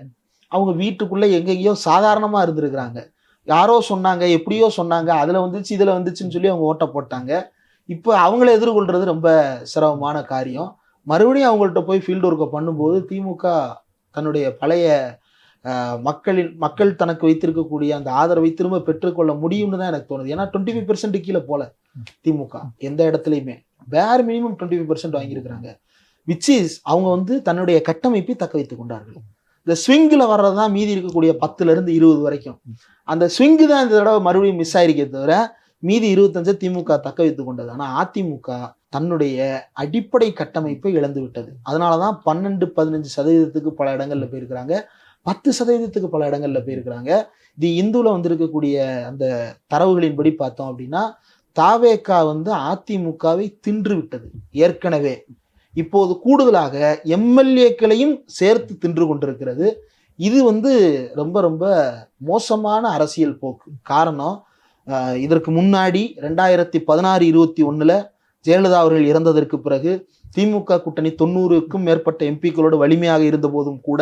அவங்க வீட்டுக்குள்ள எங்கெங்கயோ சாதாரணமா இருந்திருக்கிறாங்க. யாரோ சொன்னாங்க, எப்படியோ சொன்னாங்க, அதுல வந்துச்சு இதுல வந்துச்சுன்னு சொல்லி அவங்க ஓட்ட போட்டாங்க. இப்போ அவங்கள எதிர்கொள்றது ரொம்ப சிரமமான காரியம். மறுபடியும் அவங்கள்ட்ட போய் ஃபீல்டு ஒர்க்கை பண்ணும்போது திமுக தன்னுடைய பழைய மக்கள் தனக்கு வைத்திருக்கக்கூடிய அந்த ஆதரவை திரும்ப பெற்றுக்கொள்ள முடியும்னு தான் எனக்கு தோணுது. ஏன்னா 25% கீழே போல திமுக எந்த இடத்துலையுமே, வேற மினிமம் 25% வாங்கியிருக்கிறாங்க. விச் இஸ் அவங்க வந்து தன்னுடைய கட்டமைப்பை தக்க வைத்துக் கொண்டார்கள். இந்த ஸ்விங்கில் வர்றதுதான் மீதி இருக்கக்கூடிய 10 இருந்து 20 வரைக்கும். அந்த ஸ்விங்கு தான் இந்த தடவை மறுபடியும் மிஸ் ஆயிருக்கே தவிர மீதி 25 திமுக தக்க வைத்துக் கொண்டது. ஆனால் அதிமுக தன்னுடைய அடிப்படை கட்டமைப்பை இழந்து விட்டது. அதனாலதான் 12-15% பல இடங்கள்ல போயிருக்கிறாங்க, 10% பல இடங்கள்ல போயிருக்கிறாங்க. இது இந்துல வந்திருக்கக்கூடிய அந்த தரவுகளின்படி பார்த்தோம் அப்படின்னா, தாவேகா வந்து அதிமுகவை தின்று விட்டது ஏற்கனவே. இப்போது கூடுதலாக எம்எல்ஏக்களையும் சேர்த்து தின்று கொண்டிருக்கிறது. இது வந்து ரொம்ப ரொம்ப மோசமான அரசியல் போக்கு. காரணம், இதற்கு முன்னாடி 2016-21 ஜெயலலிதா அவர்கள் இறந்ததற்கு பிறகு திமுக கூட்டணி 90க்கும் மேற்பட்ட எம்பிக்களோடு வலிமையாக இருந்த போதும் கூட,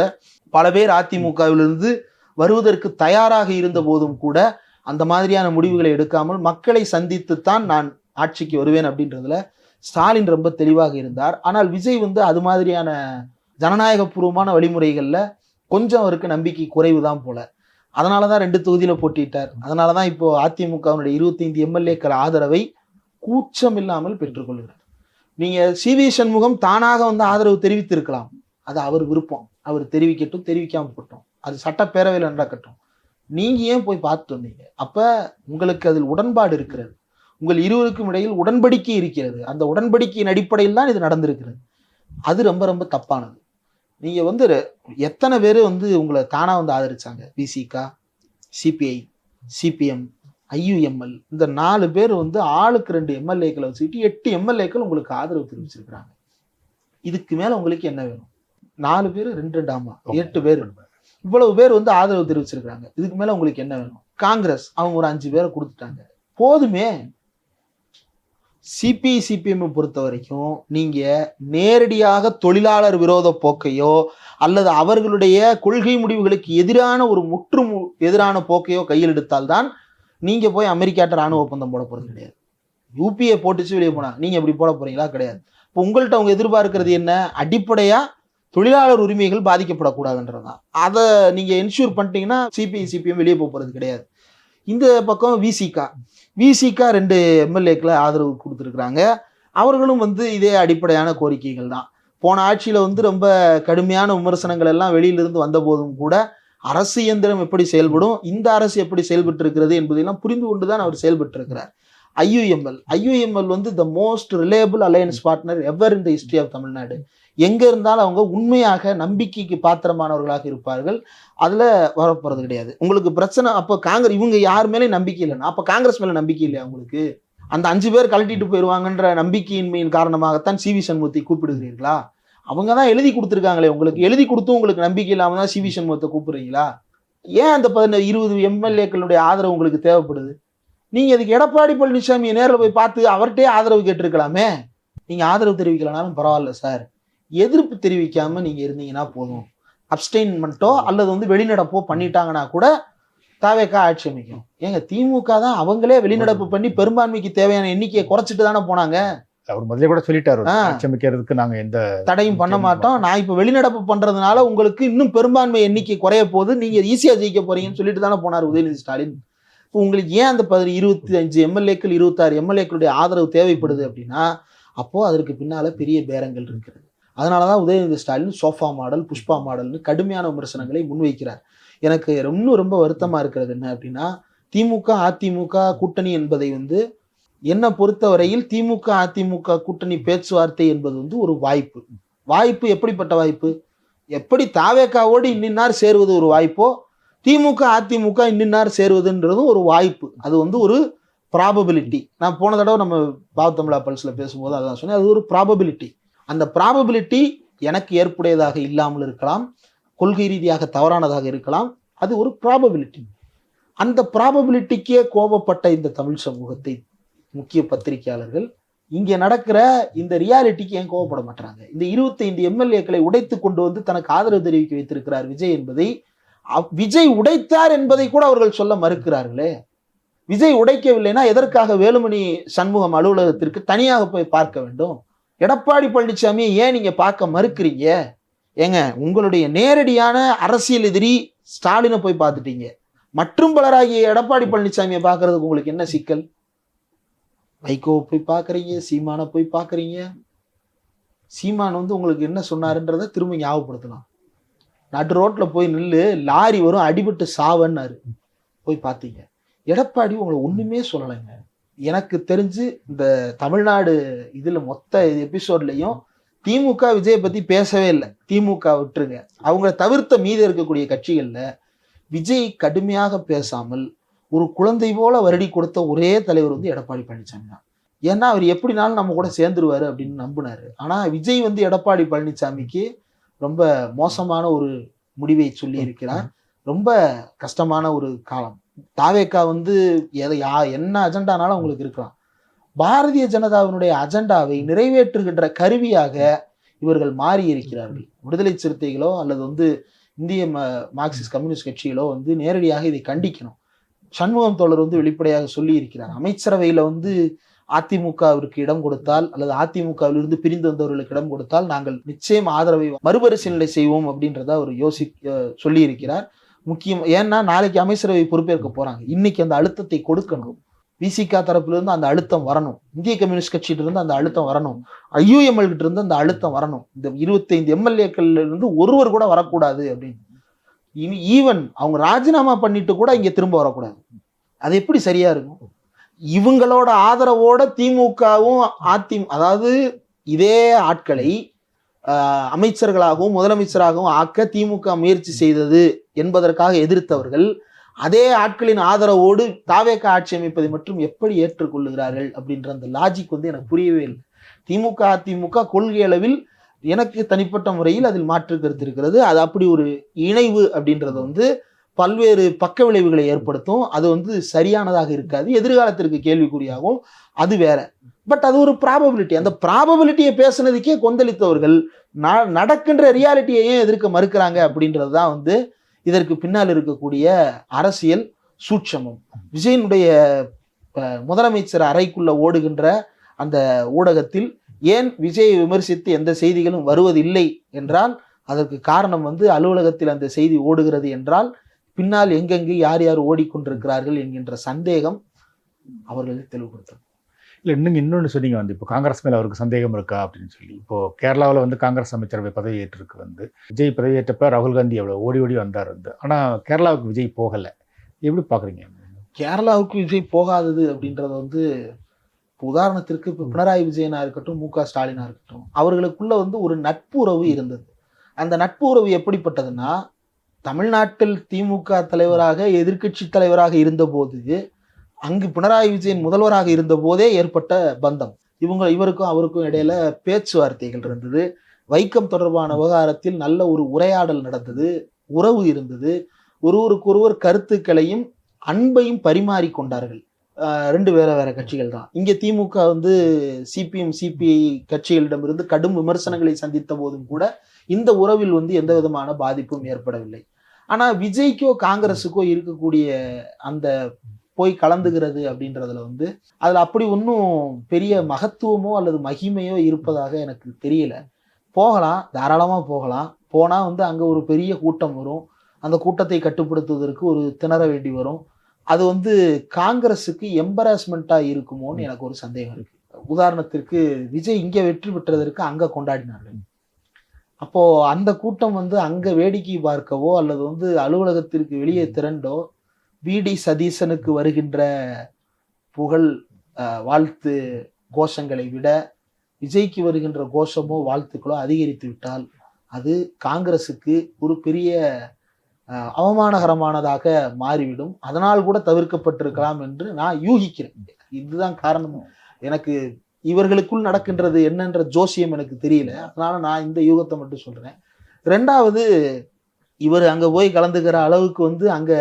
பல பேர் அதிமுகவிலிருந்து வருவதற்கு தயாராக இருந்த போதும் கூட அந்த மாதிரியான முடிவுகளை எடுக்காமல் மக்களை சந்தித்துத்தான் நான் ஆட்சிக்கு வருவேன் அப்படின்றதுல ஸ்டாலின் ரொம்ப தெளிவாக இருந்தார். ஆனால் விஜய் வந்து அது மாதிரியான ஜனநாயகபூர்வமான வழிமுறைகள்ல கொஞ்சம் அவருக்கு நம்பிக்கை குறைவு தான் போல. அதனாலதான் 2 தொகுதியில போட்டிட்டார். அதனாலதான் இப்போ அதிமுகவினுடைய 25 எம்எல்ஏக்கள் ஆதரவை கூச்சம் இல்லாமல் பெற்றுக்கொள்கிறார். நீங்க CV சண்முகம் தானாக வந்து ஆதரவு தெரிவித்திருக்கலாம், அது அவர் விருப்பம், அவர் தெரிவிக்கட்டும், தெரிவிக்காம போட்டோம், அது சட்டப்பேரவையில் நடக்கட்டும். நீங்க ஏன் போய் பார்த்துட்டு வந்தீங்க? அப்ப உங்களுக்கு அதில் உடன்பாடு இருக்கிறது, உங்கள் இருவருக்கும் இடையில் உடன்படிக்கை இருக்கிறது. அந்த உடன்படிக்கையின் அடிப்படையில் தான் இது நடந்திருக்கிறது. அது ரொம்ப ரொம்ப தப்பானது. நீங்க வந்து எத்தனை பேர் வந்து உங்களை தானா வந்து ஆதரிச்சாங்க? விசிக, சிபிஐ, சிபிஎம், IUML, இந்த 4 பேர் வந்து ஆளுக்கு 2 எம்எல்ஏக்களை வச்சுக்கிட்டு 8 எம்எல்ஏக்கள் உங்களுக்கு ஆதரவு தெரிவிச்சிருக்கிறாங்க. இதுக்கு மேல உங்களுக்கு என்ன வேணும்? 4 பேர் 2 ஆமா 8 பேர். இவ்வளவு பேர் வந்து ஆதரவு தெரிவிச்சிருக்காங்க. இதுக்கு மேல உங்களுக்கு என்ன வேணும்? காங்கிரஸ் அவங்க ஒரு 5 பேரை கொடுத்துட்டாங்க, போதுமே. சிபிஎம் பொறுத்த வரைக்கும் நீங்க நேரடியாக தொழிலாளர் விரோத போக்கையோ அல்லது அவர்களுடைய கொள்கை முடிவுகளுக்கு எதிரான ஒரு எதிரான போக்கையோ கையில் எடுத்தால்தான் நீங்க போய் அமெரிக்காட்ட ராணுவ ஒப்பந்தம் போட போறது கிடையாது. யூபிஏ போட்டுச்சு வெளியே போனா நீங்க எப்படி போட போறீங்களா? கிடையாது. இப்போ உங்கள்கிட்ட அவங்க எதிர்பார்க்கிறது என்ன? அடிப்படையா தொழிலாளர் உரிமைகள் பாதிக்கப்படக்கூடாதுன்றதுதான். அதை நீங்க என்ஷூர் பண்ணிட்டீங்கன்னா சிபிஎம் வெளியே போறது கிடையாது. இந்த பக்கம் விசிகா 2 எம்எல்ஏக்களை ஆதரவு கொடுத்துருக்குறாங்க. அவர்களும் வந்து இதே அடிப்படையான கோரிக்கைகள் தான். போன ஆட்சியில் வந்து ரொம்ப கடுமையான விமர்சனங்கள் எல்லாம் வெளியிலிருந்து வந்த போதும் கூட அரசு இயந்திரம் எப்படி செயல்படும், இந்த அரசு எப்படி செயல்பட்டு இருக்கிறது என்பதையெல்லாம் புரிந்து கொண்டு தான் அவர் செயல்பட்டு இருக்கிறார். ஐயுஎம்எல் வந்து the most reliable alliance partner ever in the history of Tamil Nadu. எங்க இருந்தாலும் அவங்க உண்மையாக நம்பிக்கைக்கு பாத்திரமானவர்களாக இருப்பார்கள். அதுல வரப்போறது கிடையாது. உங்களுக்கு பிரச்சனை அப்போ இவங்க யார் மேலே நம்பிக்கை இல்லைன்னா அப்ப காங்கிரஸ் மேல நம்பிக்கை இல்லையா உங்களுக்கு? அந்த 5 பேர் கழட்டிட்டு போயிடுவாங்கன்ற நம்பிக்கையின்மையின் காரணமாகத்தான் சிவி சண்முகத்தை கூப்பிடுகிறீர்களா? அவங்க தான் எழுதி கொடுத்துருக்காங்களே, உங்களுக்கு எழுதி கொடுத்தும் உங்களுக்கு நம்பிக்கை இல்லாம தான் சிவி சண்முகத்தை கூப்பிடுறீங்களா? ஏன் அந்த 20 எம்எல்ஏக்களுடைய ஆதரவு உங்களுக்கு தேவைப்படுது? நீங்க அதுக்கு எடப்பாடி பழனிசாமியை நேரில் போய் பார்த்து அவர்கிட்டயே ஆதரவு கேட்டிருக்கலாமே. நீங்க ஆதரவு தெரிவிக்கலனாலும் பரவாயில்ல சார், எதிர்ப்பு தெரிவிக்காம நீங்க இருந்தீங்கன்னா போதும். அப்ஸ்டெயின்மெண்ட்டோ அல்லது வந்து வெளிநடப்போ பண்ணிட்டாங்கன்னா கூட தாவேக்கா ஆட்சி அமைக்கும். ஏங்க திமுக தான் அவங்களே வெளிநடப்பு பண்ணி பெரும்பான்மைக்கு தேவையான எண்ணிக்கையை குறைச்சிட்டு தானே போனாங்க. அவர் முதல்ல கூட சொல்லிட்டாரு, ஆட்சி அமைக்கிறதுக்கு நாங்க எந்த தடையும் பண்ண மாட்டோம். நான் இப்ப வெளிநடப்பு பண்றதுனால உங்களுக்கு இன்னும் பெரும்பான்மை எண்ணிக்கை குறைய போது, நீங்க ஈஸியா ஜெயிக்க போறீங்கன்னு சொல்லிட்டு தானே போனார் உதயநிதி ஸ்டாலின். இப்போ உங்களுக்கு ஏன் அந்த 25 எம்எல்ஏக்கள் 26 எம்எல்ஏக்களுடைய ஆதரவு தேவைப்படுது அப்படின்னா அப்போ அதற்கு பின்னால பெரிய பேரங்கள் இருக்கிறது. அதனாலதான் உதயநிதி ஸ்டாலின் சோஃபா மாடல், புஷ்பா மாடல்னு கடுமையான விமர்சனங்களை முன்வைக்கிறார். எனக்கு ரொம்ப வருத்தமா இருக்கிறது என்ன அப்படின்னா, திமுக அதிமுக கூட்டணி என்பதை வந்து என்னை பொறுத்தவரையில் திமுக அதிமுக கூட்டணி பேச்சுவார்த்தை என்பது வந்து ஒரு வாய்ப்பு. எப்படிப்பட்ட வாய்ப்பு? எப்படி தாவேக்காவோடு இன்னின்னார் சேருவது ஒரு வாய்ப்போ, திமுக அதிமுக இன்னின்னார் சேருவதுன்றது ஒரு வாய்ப்பு. அது வந்து ஒரு ப்ராபபிலிட்டி. நான் போன தடவை நம்ம பாவத்தமிழா பல்ஸ்ல பேசும்போது அதான் சொன்னேன், அது ஒரு ப்ராபபிலிட்டி. அந்த ப்ராபபிலிட்டி எனக்கு ஏற்புடையதாக இல்லாமல் இருக்கலாம், கொள்கை ரீதியாக தவறானதாக இருக்கலாம். அது ஒரு ப்ராபபிலிட்டி. அந்த ப்ராபபிலிட்டிக்கே கோபப்பட்ட இந்த தமிழ் சமூகத்தை முக்கிய பத்திரிகையாளர்கள் இங்கே நடக்கிற இந்த ரியாலிட்டிக்கு ஏன் கோபப்பட மாட்டாங்க? இந்த 25 எம்எல்ஏக்களை உடைத்து கொண்டு வந்து தனக்கு ஆதரவு தெரிவிக்க வைத்திருக்கிறார் விஜய் என்பதை, விஜய் உடைத்தார் என்பதை கூட அவர்கள் சொல்ல மறுக்கிறார்களே. விஜய் உடைக்கவில்லைன்னா எதற்காக வேலுமணி சண்முகம் அலுவலகத்திற்கு தனியாக போய் பார்க்க வேண்டும்? எடப்பாடி பழனிசாமியை ஏன் நீங்க பார்க்க மறுக்கிறீங்க? ஏங்க, உங்களுடைய நேரடியான அரசியல் எதிரி ஸ்டாலினை போய் பார்த்துட்டீங்க, மற்றும் பலராகிய எடப்பாடி பழனிசாமியை பார்க்கறதுக்கு உங்களுக்கு என்ன சிக்கல்? வைகோவை போய் பார்க்குறீங்க, சீமானை போய் பார்க்குறீங்க. சீமான் வந்து உங்களுக்கு என்ன சொன்னாருன்றதை திரும்ப ஞாபகப்படுத்தலாம். நடு ரோட்ல போய் நில்லு, லாரி வரும், அடிபட்டு சாவன்னாரு, போய் பார்த்தீங்க. எடப்பாடி உங்களை ஒண்ணுமே சொல்லலைங்க. எனக்கு தெரிஞ்சு இந்த தமிழ்நாடு இதுல மொத்த எபிசோட்லையும் திமுக விஜயை பத்தி பேசவே இல்லை. திமுக விட்டுருங்க, அவங்கள தவிர்த்த மீது இருக்கக்கூடிய கட்சிகள்ல விஜய் கடுமையாக பேசாமல் ஒரு குழந்தை போல வருடி கொடுத்த ஒரே தலைவர் வந்து எடப்பாடி பழனிசாமி தான். ஏன்னா அவர் எப்படினாலும் நம்ம கூட சேர்ந்துருவாரு அப்படின்னு நம்பினாரு. ஆனா விஜய் வந்து எடப்பாடி பழனிசாமிக்கு ரொம்ப மோசமான ஒரு முடிவை சொல்லி இருக்கிறார். ரொம்ப கஷ்டமான ஒரு காலம். தாவேக்கா வந்து என்ன அஜெண்டானாலும் அவங்களுக்கு இருக்கலாம். பாரதிய ஜனதாவினுடைய அஜெண்டாவை நிறைவேற்றுகின்ற கருவியாக இவர்கள் மாறி இருக்கிறார்கள். விடுதலை சிறுத்தைகளோ அல்லது வந்து இந்திய மார்க்சிஸ்ட் கம்யூனிஸ்ட் கட்சிகளோ வந்து நேரடியாக இதை கண்டிக்கணும். சண்முகம் தோழர் வந்து வெளிப்படையாக சொல்லி இருக்கிறார், அமைச்சரவையில வந்து அதிமுகவிற்கு இடம் கொடுத்தால் அல்லது அதிமுகவிலிருந்து பிரிந்து வந்தவர்களுக்கு இடம் கொடுத்தால் நாங்கள் நிச்சயம் ஆதரவை மறுபரிசீலனை செய்வோம் அப்படின்றத அவர் சொல்லி இருக்கிறார். முக்கியம், ஏன்னா நாளைக்கு அமைச்சரவை பொறுப்பேற்க போறாங்க. இன்னைக்கு அந்த அழுத்தத்தை கொடுக்கணும். விசிகா தரப்புல இருந்து அந்த அழுத்தம் வரணும், இந்திய கம்யூனிஸ்ட் கட்சியில இருந்து அந்த அழுத்தம் வரணும், ஐயுஎம்எல் கிட்ட இருந்து அந்த அழுத்தம் வரணும். இந்த 25 எம்எல்ஏக்கள்ல இருந்து ஒருவர் கூட வரக்கூடாது அப்படின்னு. ஈவன் அவங்க ராஜினாமா பண்ணிட்டு கூட இங்க திரும்ப வரக்கூடாது. அது எப்படி சரியா இருக்கும்? இவங்களோட ஆதரவோட திமுகவும் அதாவது இதே ஆட்களை அமைச்சர்களாகவும் முதலமைச்சராகவும் ஆக்க திமுக முயற்சி செய்தது என்பதற்காக எதிர்த்தவர்கள் அதே ஆட்களின் ஆதரவோடு தாவேக்கா ஆட்சி அமைப்பதை மட்டும் எப்படி ஏற்றுக்கொள்ளுகிறார்கள் அப்படின்ற அந்த லாஜிக் வந்து எனக்கு புரியவே இல்லை. திமுக அதிமுக கொள்கை அளவில் எனக்கு தனிப்பட்ட முறையில் அதில் மாற்று கருத்து இருக்கிறது. அது அப்படி ஒரு இணைவு அப்படின்றது வந்து பல்வேறு பக்க விளைவுகளை ஏற்படுத்தும். அது வந்து சரியானதாக இருக்காது, எதிர்காலத்திற்கு கேள்விக்குறியாகும். அது வேற. பட் அது ஒரு ப்ராபபிலிட்டி. அந்த ப்ராபபிலிட்டியை பேசுனதுக்கே கொந்தளித்தவர்கள் நடக்கின்ற ரியாலிட்டியை ஏன் எதிர்க்க மறுக்கிறாங்க அப்படின்றது தான் வந்து இதற்கு பின்னால் இருக்கக்கூடிய அரசியல் சூட்சமம். விஜயனுடைய முதலமைச்சர் அறைக்குள்ள ஓடுகின்ற அந்த ஊடகத்தில் ஏன் விஜயை விமர்சித்து எந்த செய்திகளும் வருவதில்லை என்றால் அதற்கு காரணம் வந்து அலுவலகத்தில் அந்த செய்தி ஓடுகிறது என்றால் பின்னால் எங்கெங்கு யார் யார் ஓடிக்கொண்டிருக்கிறார்கள் என்கின்ற சந்தேகம் அவர்களை தெளிவுபடுத்தும். இல்லை, இன்னொன்று சொன்னீங்க வந்து இப்போ காங்கிரஸ் மேலே அவருக்கு சந்தேகம் இருக்கா அப்படின்னு சொல்லி. இப்போ கேரளாவில் வந்து காங்கிரஸ் அமைச்சரவை பதவியேற்றிருக்கு வந்து விஜய் பதவியேற்றப்ப ராகுல் காந்தி எவ்வளோ ஓடி ஓடி வந்தார் வந்து. ஆனால் கேரளாவுக்கு விஜய் போகலை. எப்படி பார்க்குறீங்க? கேரளாவுக்கு விஜய் போகாதது அப்படின்றது வந்து உதாரணத்திற்கு இப்போ பினராயி விஜயனா இருக்கட்டும், மு க ஸ்டாலினா இருக்கட்டும், அவர்களுக்குள்ள வந்து ஒரு நட்பு உறவு இருந்தது. அந்த நட்பு உறவு எப்படிப்பட்டதுன்னா, தமிழ்நாட்டில் திமுக தலைவராக எதிர்க்கட்சி தலைவராக இருந்தபோது, அங்கு பினராயி விஜயன் முதல்வராக இருந்த போதே ஏற்பட்ட பந்தம். இவருக்கும் அவருக்கும் இடையில பேச்சுவார்த்தைகள் இருந்தது. வைக்கம் தொடர்பான விவகாரத்தில் நல்ல ஒரு உரையாடல் நடந்தது, உறவு இருந்தது. ஒருவருக்கொருவர் கருத்துக்களையும் அன்பையும் பரிமாறி கொண்டார்கள். ரெண்டு வேற கட்சிகள் தான். இங்கே திமுக வந்து சிபிஎம் சிபிஐ கட்சிகளிடமிருந்து கடும் விமர்சனங்களை சந்தித்த போதும் கூட இந்த உறவில் வந்து எந்த விதமான பாதிப்பும் ஏற்படவில்லை. ஆனால் விஜய்க்கோ காங்கிரஸுக்கோ இருக்கக்கூடிய அந்த போய் கலந்துகிறது அப்படின்றதுல வந்து அதில் அப்படி ஒன்றும் பெரிய மகத்துவமோ அல்லது மகிமையோ இருப்பதாக எனக்கு தெரியல. போகலாம், தாராளமாக போகலாம். போனால் வந்து அங்கே ஒரு பெரிய கூட்டம் வரும். அந்த கூட்டத்தை கட்டுப்படுத்துவதற்கு ஒரு திணற வேண்டி வரும். அது வந்து காங்கிரஸுக்கு எம்பராஸ்மெண்ட்டாக இருக்குமோன்னு எனக்கு ஒரு சந்தேகம் இருக்கு. உதாரணத்திற்கு விஜய் இங்கே வெற்றி பெற்றதற்கு அங்கே கொண்டாடினார்கள். அப்போ அந்த கூட்டம் வந்து அங்கே வேடிக்கை பார்க்கவோ அல்லது வந்து அலுவலகத்திற்கு வெளியே திரண்டோ விடி சதீசனுக்கு வருகின்ற புகழ் வாழ்த்து கோஷங்களை விட விஜய்க்கு வருகின்ற கோஷமோ வாழ்த்துக்களோ அதிகரித்து விட்டால் அது காங்கிரஸுக்கு ஒரு பெரிய அவமானகரமானதாக மாறிவிடும். அதனால் கூட தவிர்க்கப்பட்டிருக்கலாம் என்று நான் யூகிக்கிறேன். இதுதான் காரணம். எனக்கு இவர்களுக்குள் நடக்கின்றது என்னன்ற ஜோசியம் எனக்கு தெரியல, அதனால நான் இந்த யூகத்தை மட்டும் சொல்றேன். ரெண்டாவது, இவர் அங்க போய் கலந்துக்கிற அளவுக்கு வந்து அங்க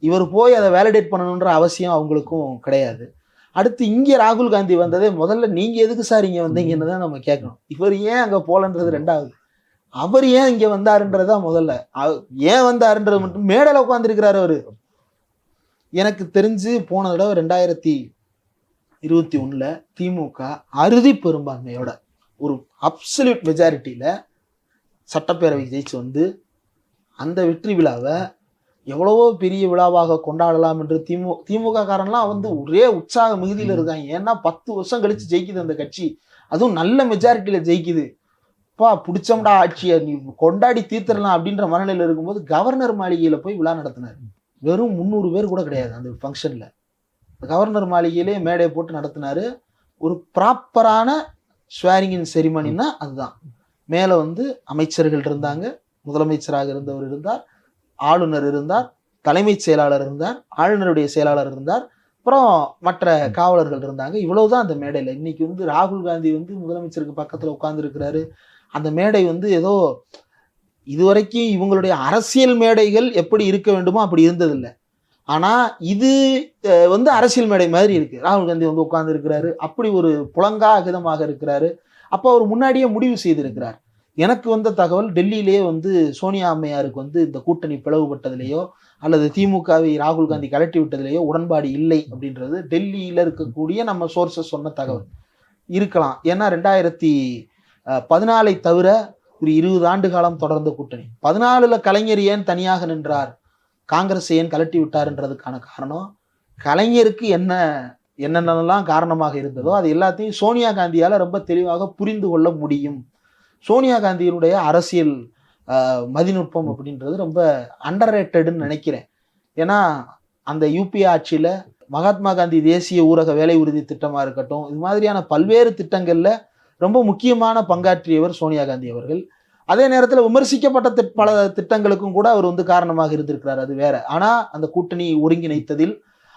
இவர் போய் அதை வேலிடேட் பண்ணணுன்ற அவசியம் அவங்களுக்கும் கிடையாது. அடுத்து இங்கே ராகுல் காந்தி வந்ததே முதல்ல நீங்க எதுக்கு சார் இங்க வந்தீங்கன்னு தான் நம்ம கேட்கணும். இவர் ஏன் அங்க போலன்றது ரெண்டாவது. அவர் ஏன் இங்க வந்தாருன்றதுதான் முதல்ல. ஏன் வந்தாருன்றது மட்டும் மேடையில் உட்காந்துருக்கிறாரு அவரு. எனக்கு தெரிஞ்சு போன தடவை 2021 திமுக அறுதி பெரும்பான்மையோட ஒரு அப்சல்யூட் மெஜாரிட்டியில சட்டப்பேரவை ஜெயிச்சு வந்து அந்த வெற்றி விழாவை எவ்வளவோ பெரிய விழாவாக கொண்டாடலாம் என்று திமுக காரன்லாம் வந்து ஒரே உற்சாக மிகுதியில் இருக்காங்க. ஏன்னா 10 வருஷம் கழிச்சு ஜெயிக்குது அந்த கட்சி, அதுவும் நல்ல மெஜாரிட்டியில ஜெயிக்குது. பிடிச்சோம்டா ஆட்சியை நீ கொண்டாடி தீர்த்திடலாம் அப்படின்ற மனநிலையில் இருக்கும்போது கவர்னர் மாளிகையில போய் விழா நடத்தினார். வெறும் 300 பேர் கூட கிடையாது அந்த ஃபங்க்ஷன்ல. கவர்னர் மாளிகையிலே மேடையை போட்டு நடத்தினாரு. ஒரு ப்ராப்பரான ஸ்வேரிங்கின் செரிமனின்னா அதுதான். மேலே வந்து அமைச்சர்கள் இருந்தாங்க, முதலமைச்சராக இருந்தவர் இருந்தார், ஆளுநர் இருந்தார், தலைமைச் செயலாளர் இருந்தார், ஆளுநருடைய செயலாளர் இருந்தார், அப்புறம் மற்ற காவலர்கள் இருந்தாங்க. இவ்வளவுதான் அந்த மேடையில். இன்னைக்கு வந்து ராகுல் காந்தி வந்து முதலமைச்சருக்கு பக்கத்தில் உட்கார்ந்துருக்கிறாரு. அந்த மேடை வந்து ஏதோ இதுவரைக்கும் இவங்களுடைய அரசியல் மேடைகள் எப்படி இருக்க வேண்டுமோ அப்படி இருந்ததில்லை. ஆனால் இது வந்து அரசியல் மேடை மாதிரி இருக்கு. ராகுல் காந்தி வந்து உட்கார்ந்து இருக்கிறாரு, அப்படி ஒரு புலங்காகிதமாக இருக்கிறாரு. அப்போ அவர் முன்னாடியே முடிவு செய்திருக்கிறார். எனக்கு வந்த தகவல் டெல்லியிலேயே வந்து சோனியா அம்மையாருக்கு வந்து இந்த கூட்டணி பிளவுபட்டதிலேயோ அல்லது திமுகவை ராகுல் காந்தி கலட்டி விட்டதிலேயோ உடன்பாடு இல்லை அப்படின்றது டெல்லியில் இருக்கக்கூடிய நம்ம சோர்சஸ் சொன்ன தகவல் இருக்கலாம். ஏன்னா 2014 தவிர ஒரு 20 ஆண்டு காலம் தொடர்ந்த கூட்டணி. 14ல் கலைஞர் ஏன் தனியாக நின்றார், காங்கிரஸ் ஏன் கலட்டி விட்டார்ன்றதுக்கான காரணம் கலைஞருக்கு என்னென்னலாம் காரணமாக இருந்ததோ அது எல்லாத்தையும் சோனியா காந்தியால் ரொம்ப தெளிவாக புரிந்து கொள்ள முடியும். சோனியா காந்தியினுடைய அரசியல் மதிநுட்பம் அப்படின்றது ரொம்ப அண்டர் ரேட்டடுன்னு நினைக்கிறேன். ஏன்னா அந்த யூபி ஆட்சியில் மகாத்மா காந்தி தேசிய ஊரக வேலை உறுதி திட்டமாக இருக்கட்டும், இது மாதிரியான பல்வேறு திட்டங்களில் ரொம்ப முக்கியமான பங்காற்றியவர் சோனியா காந்தி அவர்கள். அதே நேரத்தில் விமர்சிக்கப்பட்ட பல திட்டங்களுக்கும் கூட அவர் வந்து காரணமாக இருந்திருக்கிறார், அது வேற. ஆனால் அந்த கூட்டணி ஒருங்கிணைத்ததில்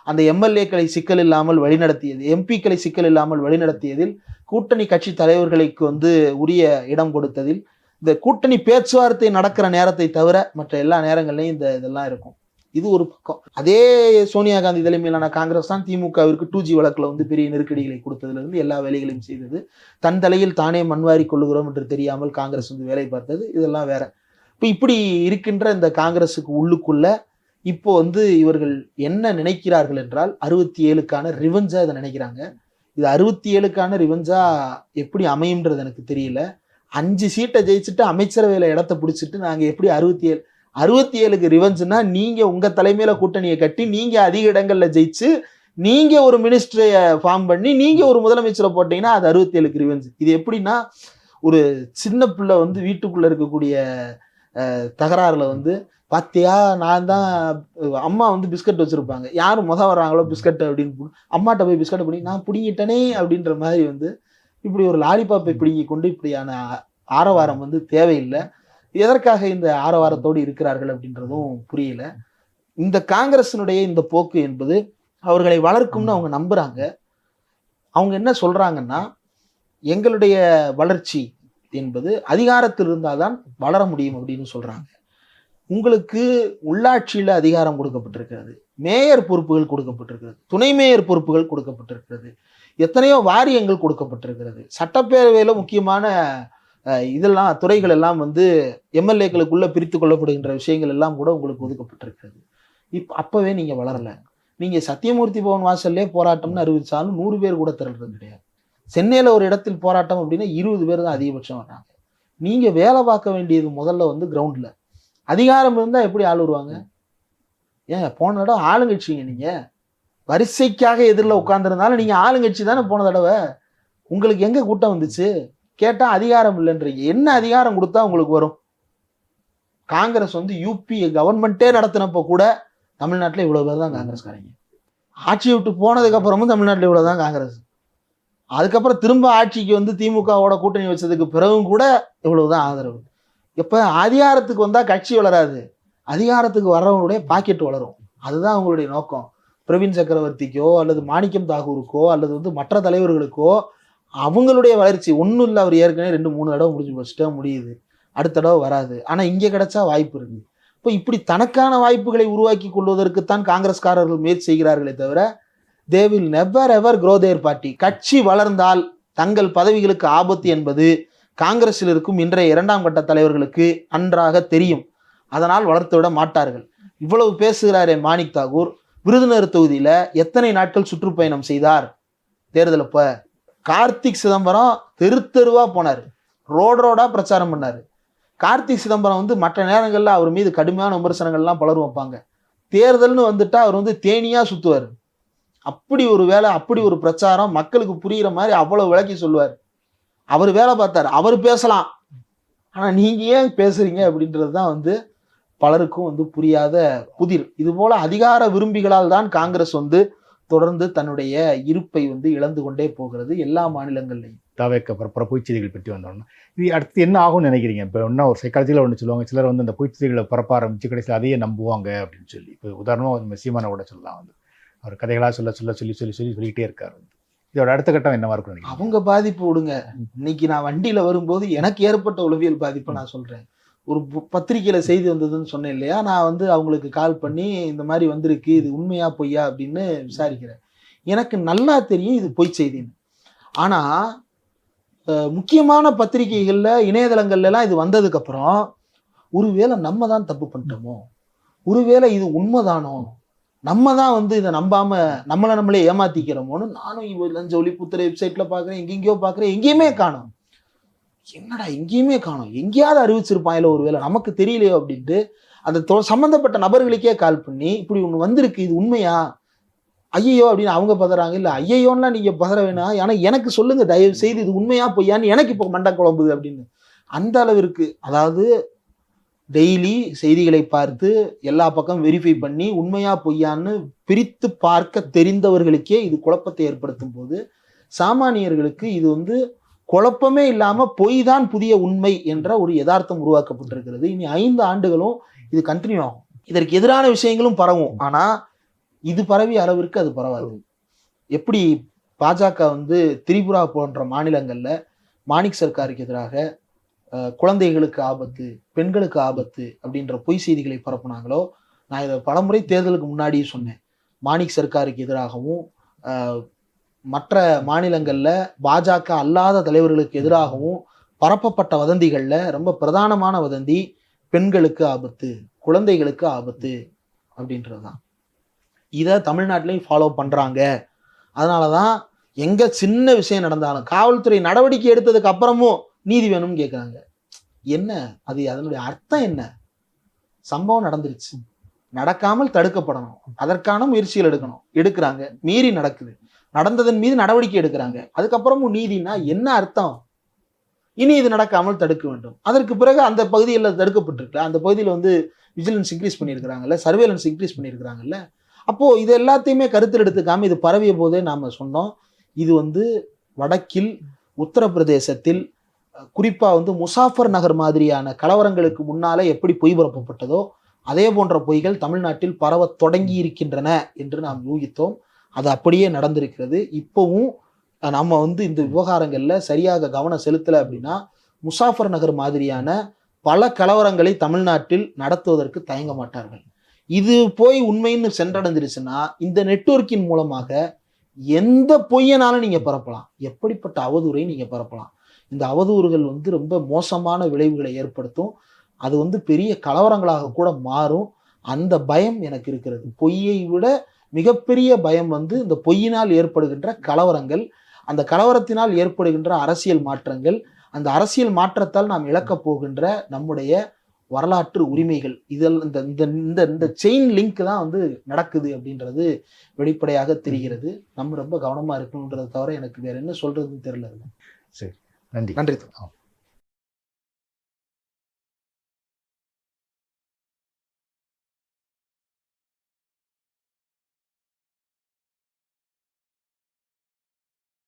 அந்த எம்எல்ஏக்களை சிக்கல் இல்லாமல் வழிநடத்தியது, எம்பிக்களை சிக்கல் இல்லாமல் வழிநடத்தியதில், கூட்டணி கட்சி தலைவர்களுக்கு வந்து உரிய இடம் கொடுத்ததில், இந்த கூட்டணி பேச்சுவார்த்தை நடக்கிற நேரத்தை தவிர மற்ற எல்லா நேரங்கள்லையும் இதெல்லாம் இருக்கும். இது ஒரு பக்கம். அதே சோனியா காந்தி தலைமையிலான காங்கிரஸ் தான் திமுகவிற்கு 2G வழக்கில் வந்து பெரிய நெருக்கடிகளை கொடுத்ததிலிருந்து எல்லா வேலைகளையும் செய்தது. தன் தலையில் தானே மண்வாரி கொள்ளுகிறோம் என்று தெரியாமல் காங்கிரஸ் வந்து வேலை பார்த்தது. இதெல்லாம் வேற. இப்போ இப்படி இருக்கின்ற இந்த காங்கிரஸுக்கு உள்ளுக்குள்ள இப்போ வந்து இவர்கள் என்ன நினைக்கிறார்கள் என்றால் 67க்கான ரிவெஞ்சா இதை நினைக்கிறாங்க. இது 67க்கான ரிவெஞ்சா எப்படி அமையும்ன்றது எனக்கு தெரியல. 5 சீட்டை ஜெயிச்சுட்டு அமைச்சரவையில இடத்த பிடிச்சிட்டு நாங்க எப்படி 67க்கு ரிவெஞ்சுனா, நீங்க உங்க தலைமையில கூட்டணியை கட்டி நீங்க அதிக இடங்கள்ல ஜெயிச்சு நீங்க ஒரு மினிஸ்டரைய ஃபார்ம் பண்ணி நீங்க ஒரு முதலமைச்சரை போட்டீங்கன்னா அது 67க்கு ரிவெஞ்சு. இது எப்படின்னா, ஒரு சின்ன பிள்ளை வந்து வீட்டுக்குள்ள இருக்கக்கூடிய தகராறுல வந்து, பாத்தியா நான் தான், அம்மா வந்து பிஸ்கட் வச்சிருப்பாங்க, யாரும் வர்றாங்களோ பிஸ்கட் அப்படின்னு அம்மாட்ட போய் பிஸ்கட்டை பிடி, நான் பிடிங்கிட்டனே அப்படின்ற மாதிரி வந்து இப்படி ஒரு லாலிபாப்பை பிடுங்கி கொண்டு இப்படியான ஆரவாரம் வந்து தேவையில்லை. எதற்காக இந்த ஆரவாரத்தோடு இருக்கிறார்கள் அப்படின்றதும் புரியல. இந்த காங்கிரசினுடைய இந்த போக்கு என்பது அவர்களை வளர்க்கும்னு அவங்க நம்புறாங்க. அவங்க என்ன சொல்றாங்கன்னா, எங்களுடைய வளர்ச்சி என்பது அதிகாரத்தில் இருந்தால்தான் வளர முடியும் அப்படின்னு சொல்றாங்க. உங்களுக்கு உள்ளாட்சியில அதிகாரம் கொடுக்கப்பட்டிருக்கிறது, மேயர் பொறுப்புகள் கொடுக்கப்பட்டிருக்கிறது, துணை மேயர் பொறுப்புகள் கொடுக்கப்பட்டிருக்கிறது, எத்தனையோ வாரியங்கள் கொடுக்கப்பட்டிருக்கிறது, சட்டப்பேரவையில முக்கியமான இதெல்லாம் துறைகள் எல்லாம் வந்து எம்எல்ஏக்களுக்குள்ள பிரித்து கொள்ளப்படுகின்ற விஷயங்கள் எல்லாம் கூட உங்களுக்கு ஒதுக்கப்பட்டிருக்கிறது. அப்பவே நீங்க வளரல. நீங்க சத்தியமூர்த்தி பவன் வாசல்லே போராட்டம்னு அறிவிச்சாலும் 100 பேர் கூட திரள்றது கிடையாது. சென்னையில ஒரு இடத்தில் போராட்டம் அப்படின்னா 20 பேர் தான் அதிகபட்சம் வர்றாங்க. நீங்க வேலை பார்க்க வேண்டியது முதல்ல வந்து கிரவுண்ட்ல. அதிகாரம் இருந்தா எப்படி ஆள் வருவாங்க? ஏன் போன தடவை ஆளுங்கட்சிங்க, நீங்க வரிசைக்காக எதிரில் உட்கார்ந்துருந்தாலும் நீங்க ஆளுங்கட்சி தானே போன தடவை. உங்களுக்கு எங்க கூட்டம் வந்துச்சு? கேட்டா அதிகாரம் இல்லைன்றீங்க. என்ன அதிகாரம் கொடுத்தா உங்களுக்கு வரும்? காங்கிரஸ் வந்து யூபி கவர்மெண்ட்டே நடத்தினப்போ கூட தமிழ்நாட்டில் இவ்வளவு பேர் தான் காங்கிரஸ்காரங்க. ஆட்சி விட்டு போனதுக்கு அப்புறமும் தமிழ்நாட்டில் இவ்வளவுதான் காங்கிரஸ். அதுக்கப்புறம் திரும்ப ஆட்சிக்கு வந்து திமுகவோட கூட்டணி வச்சதுக்கு பிறகும் கூட இவ்வளவுதான் ஆதரவு. இப்ப அதிகாரத்துக்கு வந்தா கட்சி வளராது, அதிகாரத்துக்கு வர்றவங்களுடைய பாக்கெட் வளரும். அதுதான் அவங்களுடைய நோக்கம். பிரவீன் சக்கரவர்த்திக்கோ அல்லது மாணிக்கம் தாகூருக்கோ அல்லது வந்து மற்ற தலைவர்களுக்கோ அவங்களுடைய வளர்ச்சி ஒன்றும் இல்லை. அவர் ஏற்கனவே 2-3 தடவை முடிஞ்சு போச்சுட்டா முடியுது, அடுத்த தடவை வராது. ஆனால் இங்கே கிடைச்சா வாய்ப்பு இருக்கு. இப்போ இப்படி தனக்கான வாய்ப்புகளை உருவாக்கி கொள்வதற்குத்தான் காங்கிரஸ்காரர்கள் முயற்சி செய்கிறார்களே தவிர they will never ever grow their party. கட்சி வளர்ந்தால் தங்கள் பதவிகளுக்கு ஆபத்து என்பது காங்கிரஸில் இருக்கும் இன்றைய 2ஆம் கட்ட தலைவர்களுக்கு நன்றாக தெரியும். அதனால் வளர்த்து விட மாட்டார்கள். இவ்வளவு பேசுகிறாரே மாணிக் தாகூர், விருதுநகர் தொகுதியில எத்தனை நாட்கள் சுற்றுப்பயணம் செய்தார் தேர்தல் அப்ப? கார்த்திக் சிதம்பரம் தெரு தெருவா போனார், ரோடா பிரச்சாரம் பண்ணாரு. கார்த்திக் சிதம்பரம் வந்து மற்ற நேரங்கள்ல அவர் மீது கடுமையான விமர்சனங்கள்லாம் பலரும் வைப்பாங்க. தேர்தல்னு வந்துட்டா அவர் வந்து தேனியா சுத்துவார். அப்படி ஒரு வேலை, அப்படி ஒரு பிரச்சாரம், மக்களுக்கு புரிகிற மாதிரி அவ்வளவு விளக்கி சொல்லுவார். அவர் வேலை பார்த்தார், அவர் பேசலாம், ஆனா நீங்க ஏன் பேசுறீங்க அப்படின்றது தான் வந்து பலருக்கும் வந்து புரியாத புதிர். இது போல அதிகார விரும்பிகளால் தான் காங்கிரஸ் வந்து தொடர்ந்து தன்னுடைய இருப்பை வந்து இழந்து கொண்டே போகிறது எல்லா மாநிலங்கள்லையும். தாவேக்கப்புறம் பொய்ச்செய்திகள் பற்றி வந்தோம்னா இது அடுத்து என்ன ஆகும்னு நினைக்கிறீங்க? இப்போ இன்னும் ஒரு சைக்காலஜியில் ஒன்று சொல்லுவாங்க, சிலர் வந்து அந்த பொய்ச்செய்திகளை பரப்ப ஆரம்பிச்சு கடைசியில் அதையே நம்புவாங்க அப்படின்னு சொல்லி. இப்போ உதாரணமாக சீமான கூட சொல்லலாம், வந்து அவர் கதைகளாக சொல்லிக்கிட்டே இருக்காரு. இதோட அடுத்த கட்டம் என்னவா இருக்கும்? அவங்க பாதிப்பு விடுங்க. இன்னைக்கு நான் வண்டியில வரும்போது எனக்கு ஏற்பட்ட உளவியல் பாதிப்பை நான் சொல்றேன். ஒரு பத்திரிகையில செய்தி வந்ததுன்னு சொன்னேன் இல்லையா, நான் வந்து அவங்களுக்கு கால் பண்ணி இந்த மாதிரி வந்திருக்கு, இது உண்மையா பொய்யா அப்படின்னு விசாரிக்கிறேன். எனக்கு நல்லா தெரியும் இது பொய் செய்தின்னு. ஆனா முக்கியமான பத்திரிகைகள்ல இணையதளங்கள்ல எல்லாம் இது வந்ததுக்கு அப்புறம் ஒருவேளை நம்ம தான் தப்பு பண்ணிட்டோமோ, ஒருவேளை இது உண்மைதானோ, நம்ம தான் வந்து இதை நம்பாம நம்மளே ஏமாத்திக்கிறோமோன்னு நானும் லஞ்ச ஒழிப்புத்துறை வெப்சைட்ல பாக்குறேன், எங்கெங்கயோ பாக்குறேன், எங்கேயுமே காணும். என்னடா எங்கேயுமே காணும், எங்கேயாவது அறிவிச்சிருப்பாங்க ஒருவேளை நமக்கு தெரியலையோ அப்படின்ட்டு அந்த சம்பந்தப்பட்ட நபர்களுக்கே கால் பண்ணி இப்படி ஒண்ணு வந்திருக்கு, இது உண்மையா, ஐயோ அப்படின்னு அவங்க பதறாங்க. இல்ல ஐயோன்லாம் நீங்க பதற வேணாம், ஆனா எனக்கு சொல்லுங்க தயவு செய்து இது உண்மையா பொய்யான்னு எனக்கு இப்போ மண்டை குழம்புது அப்படின்னு. அந்த அளவிற்கு, அதாவது டெய்லி செய்திகளை பார்த்து எல்லா பக்கம் வெரிஃபை பண்ணி உண்மையா பொய்யான்னு பிரித்து பார்க்க தெரிந்தவர்களுக்கே இது குழப்பத்தை ஏற்படுத்தும் போது சாமானியர்களுக்கு இது வந்து குழப்பமே இல்லாம பொய் தான் புதிய உண்மை என்ற ஒரு யதார்த்தம் உருவாக்கப்பட்டிருக்கிறது. இனி 5 ஆண்டுகளும் இது கண்டினியூ ஆகும். இதற்கு எதிரான விஷயங்களும் பரவும். ஆனா இது பரவிய அளவிற்கு அது பரவாது. எப்படி பாஜக வந்து திரிபுரா போன்ற மாநிலங்கள்ல மாணிக் சர்க்காருக்கு எதிராக குழந்தைகளுக்கு ஆபத்து, பெண்களுக்கு ஆபத்து அப்படின்ற பொய் செய்திகளை பரப்புனாங்களோ, நான் இதை பலமுறை தேர்தலுக்கு முன்னாடியே சொன்னேன். மாணிக் சர்க்காருக்கு எதிராகவும் மற்ற மாநிலங்கள்ல பாஜக அல்லாத தலைவர்களுக்கு எதிராகவும் பரப்பப்பட்ட வதந்திகள்ல ரொம்ப பிரதானமான வதந்தி பெண்களுக்கு ஆபத்து, குழந்தைகளுக்கு ஆபத்து அப்படின்றதுதான். இதை தமிழ்நாட்டிலையும் ஃபாலோ பண்றாங்க. அதனாலதான் எங்க சின்ன விஷயம் நடந்தாலும் காவல்துறை நடவடிக்கை எடுத்ததுக்கு அப்புறமும் நீதி வேணும்னு கேட்குறாங்க. என்ன அது? அதனுடைய அர்த்தம் என்ன? சம்பவம் நடந்துருச்சு, நடக்காமல் தடுக்கப்படணும், அதற்கான முயற்சிகள் எடுக்கிறாங்க, மீறி நடக்குது, நடந்ததன் மீது நடவடிக்கை எடுக்கிறாங்க, அதுக்கப்புறமும் நீதினா என்ன அர்த்தம்? இனி இது நடக்காமல் தடுக்க வேண்டும். அதற்கு பிறகு அந்த பகுதியில் தடுக்கப்பட்டிருக்கல, அந்த பகுதியில் வந்து விஜிலன்ஸ் இன்க்ரீஸ் பண்ணியிருக்கிறாங்கல்ல, சர்வேலன்ஸ் இன்க்ரீஸ் பண்ணியிருக்கிறாங்கல்ல. அப்போ இது எல்லாத்தையுமே கருத்தில் எடுத்துக்காம இது பரவிய போதே நாம சொன்னோம், இது வந்து வடக்கில் உத்தரப்பிரதேசத்தில் குறிப்பா வந்து முசாஃபர் நகர் மாதிரியான கலவரங்களுக்கு முன்னாலே எப்படி பொய் பரப்பப்பட்டதோ அதே போன்ற பொய்கள் தமிழ்நாட்டில் பரவ தொடங்கி இருக்கின்றன என்று நாம் யூகித்தோம். அது அப்படியே நடந்திருக்கிறது. இப்போவும் நம்ம வந்து இந்த விவகாரங்கள்ல சரியாக கவனம் செலுத்தலை அப்படின்னா முசாஃபர் நகர் மாதிரியான பல கலவரங்களை தமிழ்நாட்டில் நடத்துவதற்கு தயங்க மாட்டார்கள். இது போய் உண்மைன்னு சென்றடைஞ்சிருச்சுன்னா இந்த நெட்வொர்க்கின் மூலமாக எந்த பொய்யனாலும் நீங்க பரப்பலாம், எப்படிப்பட்ட அவதூறை நீங்க பரப்பலாம். இந்த அவதூறுகள் வந்து ரொம்ப மோசமான விளைவுகளை ஏற்படுத்தும். அது வந்து பெரிய கலவரங்களாக கூட மாறும். அந்த பயம் எனக்கு இருக்கிறது. பொய்யை விட மிகப்பெரிய பயம் வந்து இந்த பொய்யினால் ஏற்படுகின்ற கலவரங்கள், அந்த கலவரத்தினால் ஏற்படுகின்ற அரசியல் மாற்றங்கள், அந்த அரசியல் மாற்றத்தால் நாம் இழக்கப் போகின்ற நம்முடைய வரலாற்று உரிமைகள். இதில் இந்த செயின் லிங்க் தான் வந்து நடக்குது அப்படின்றது வெளிப்படையாக தெரிகிறது. நம்ம ரொம்ப கவனமா இருக்கணுன்றதை தவிர எனக்கு வேற என்ன சொல்றதுன்னு தெரியல. சரி, நன்றி. நன்றி.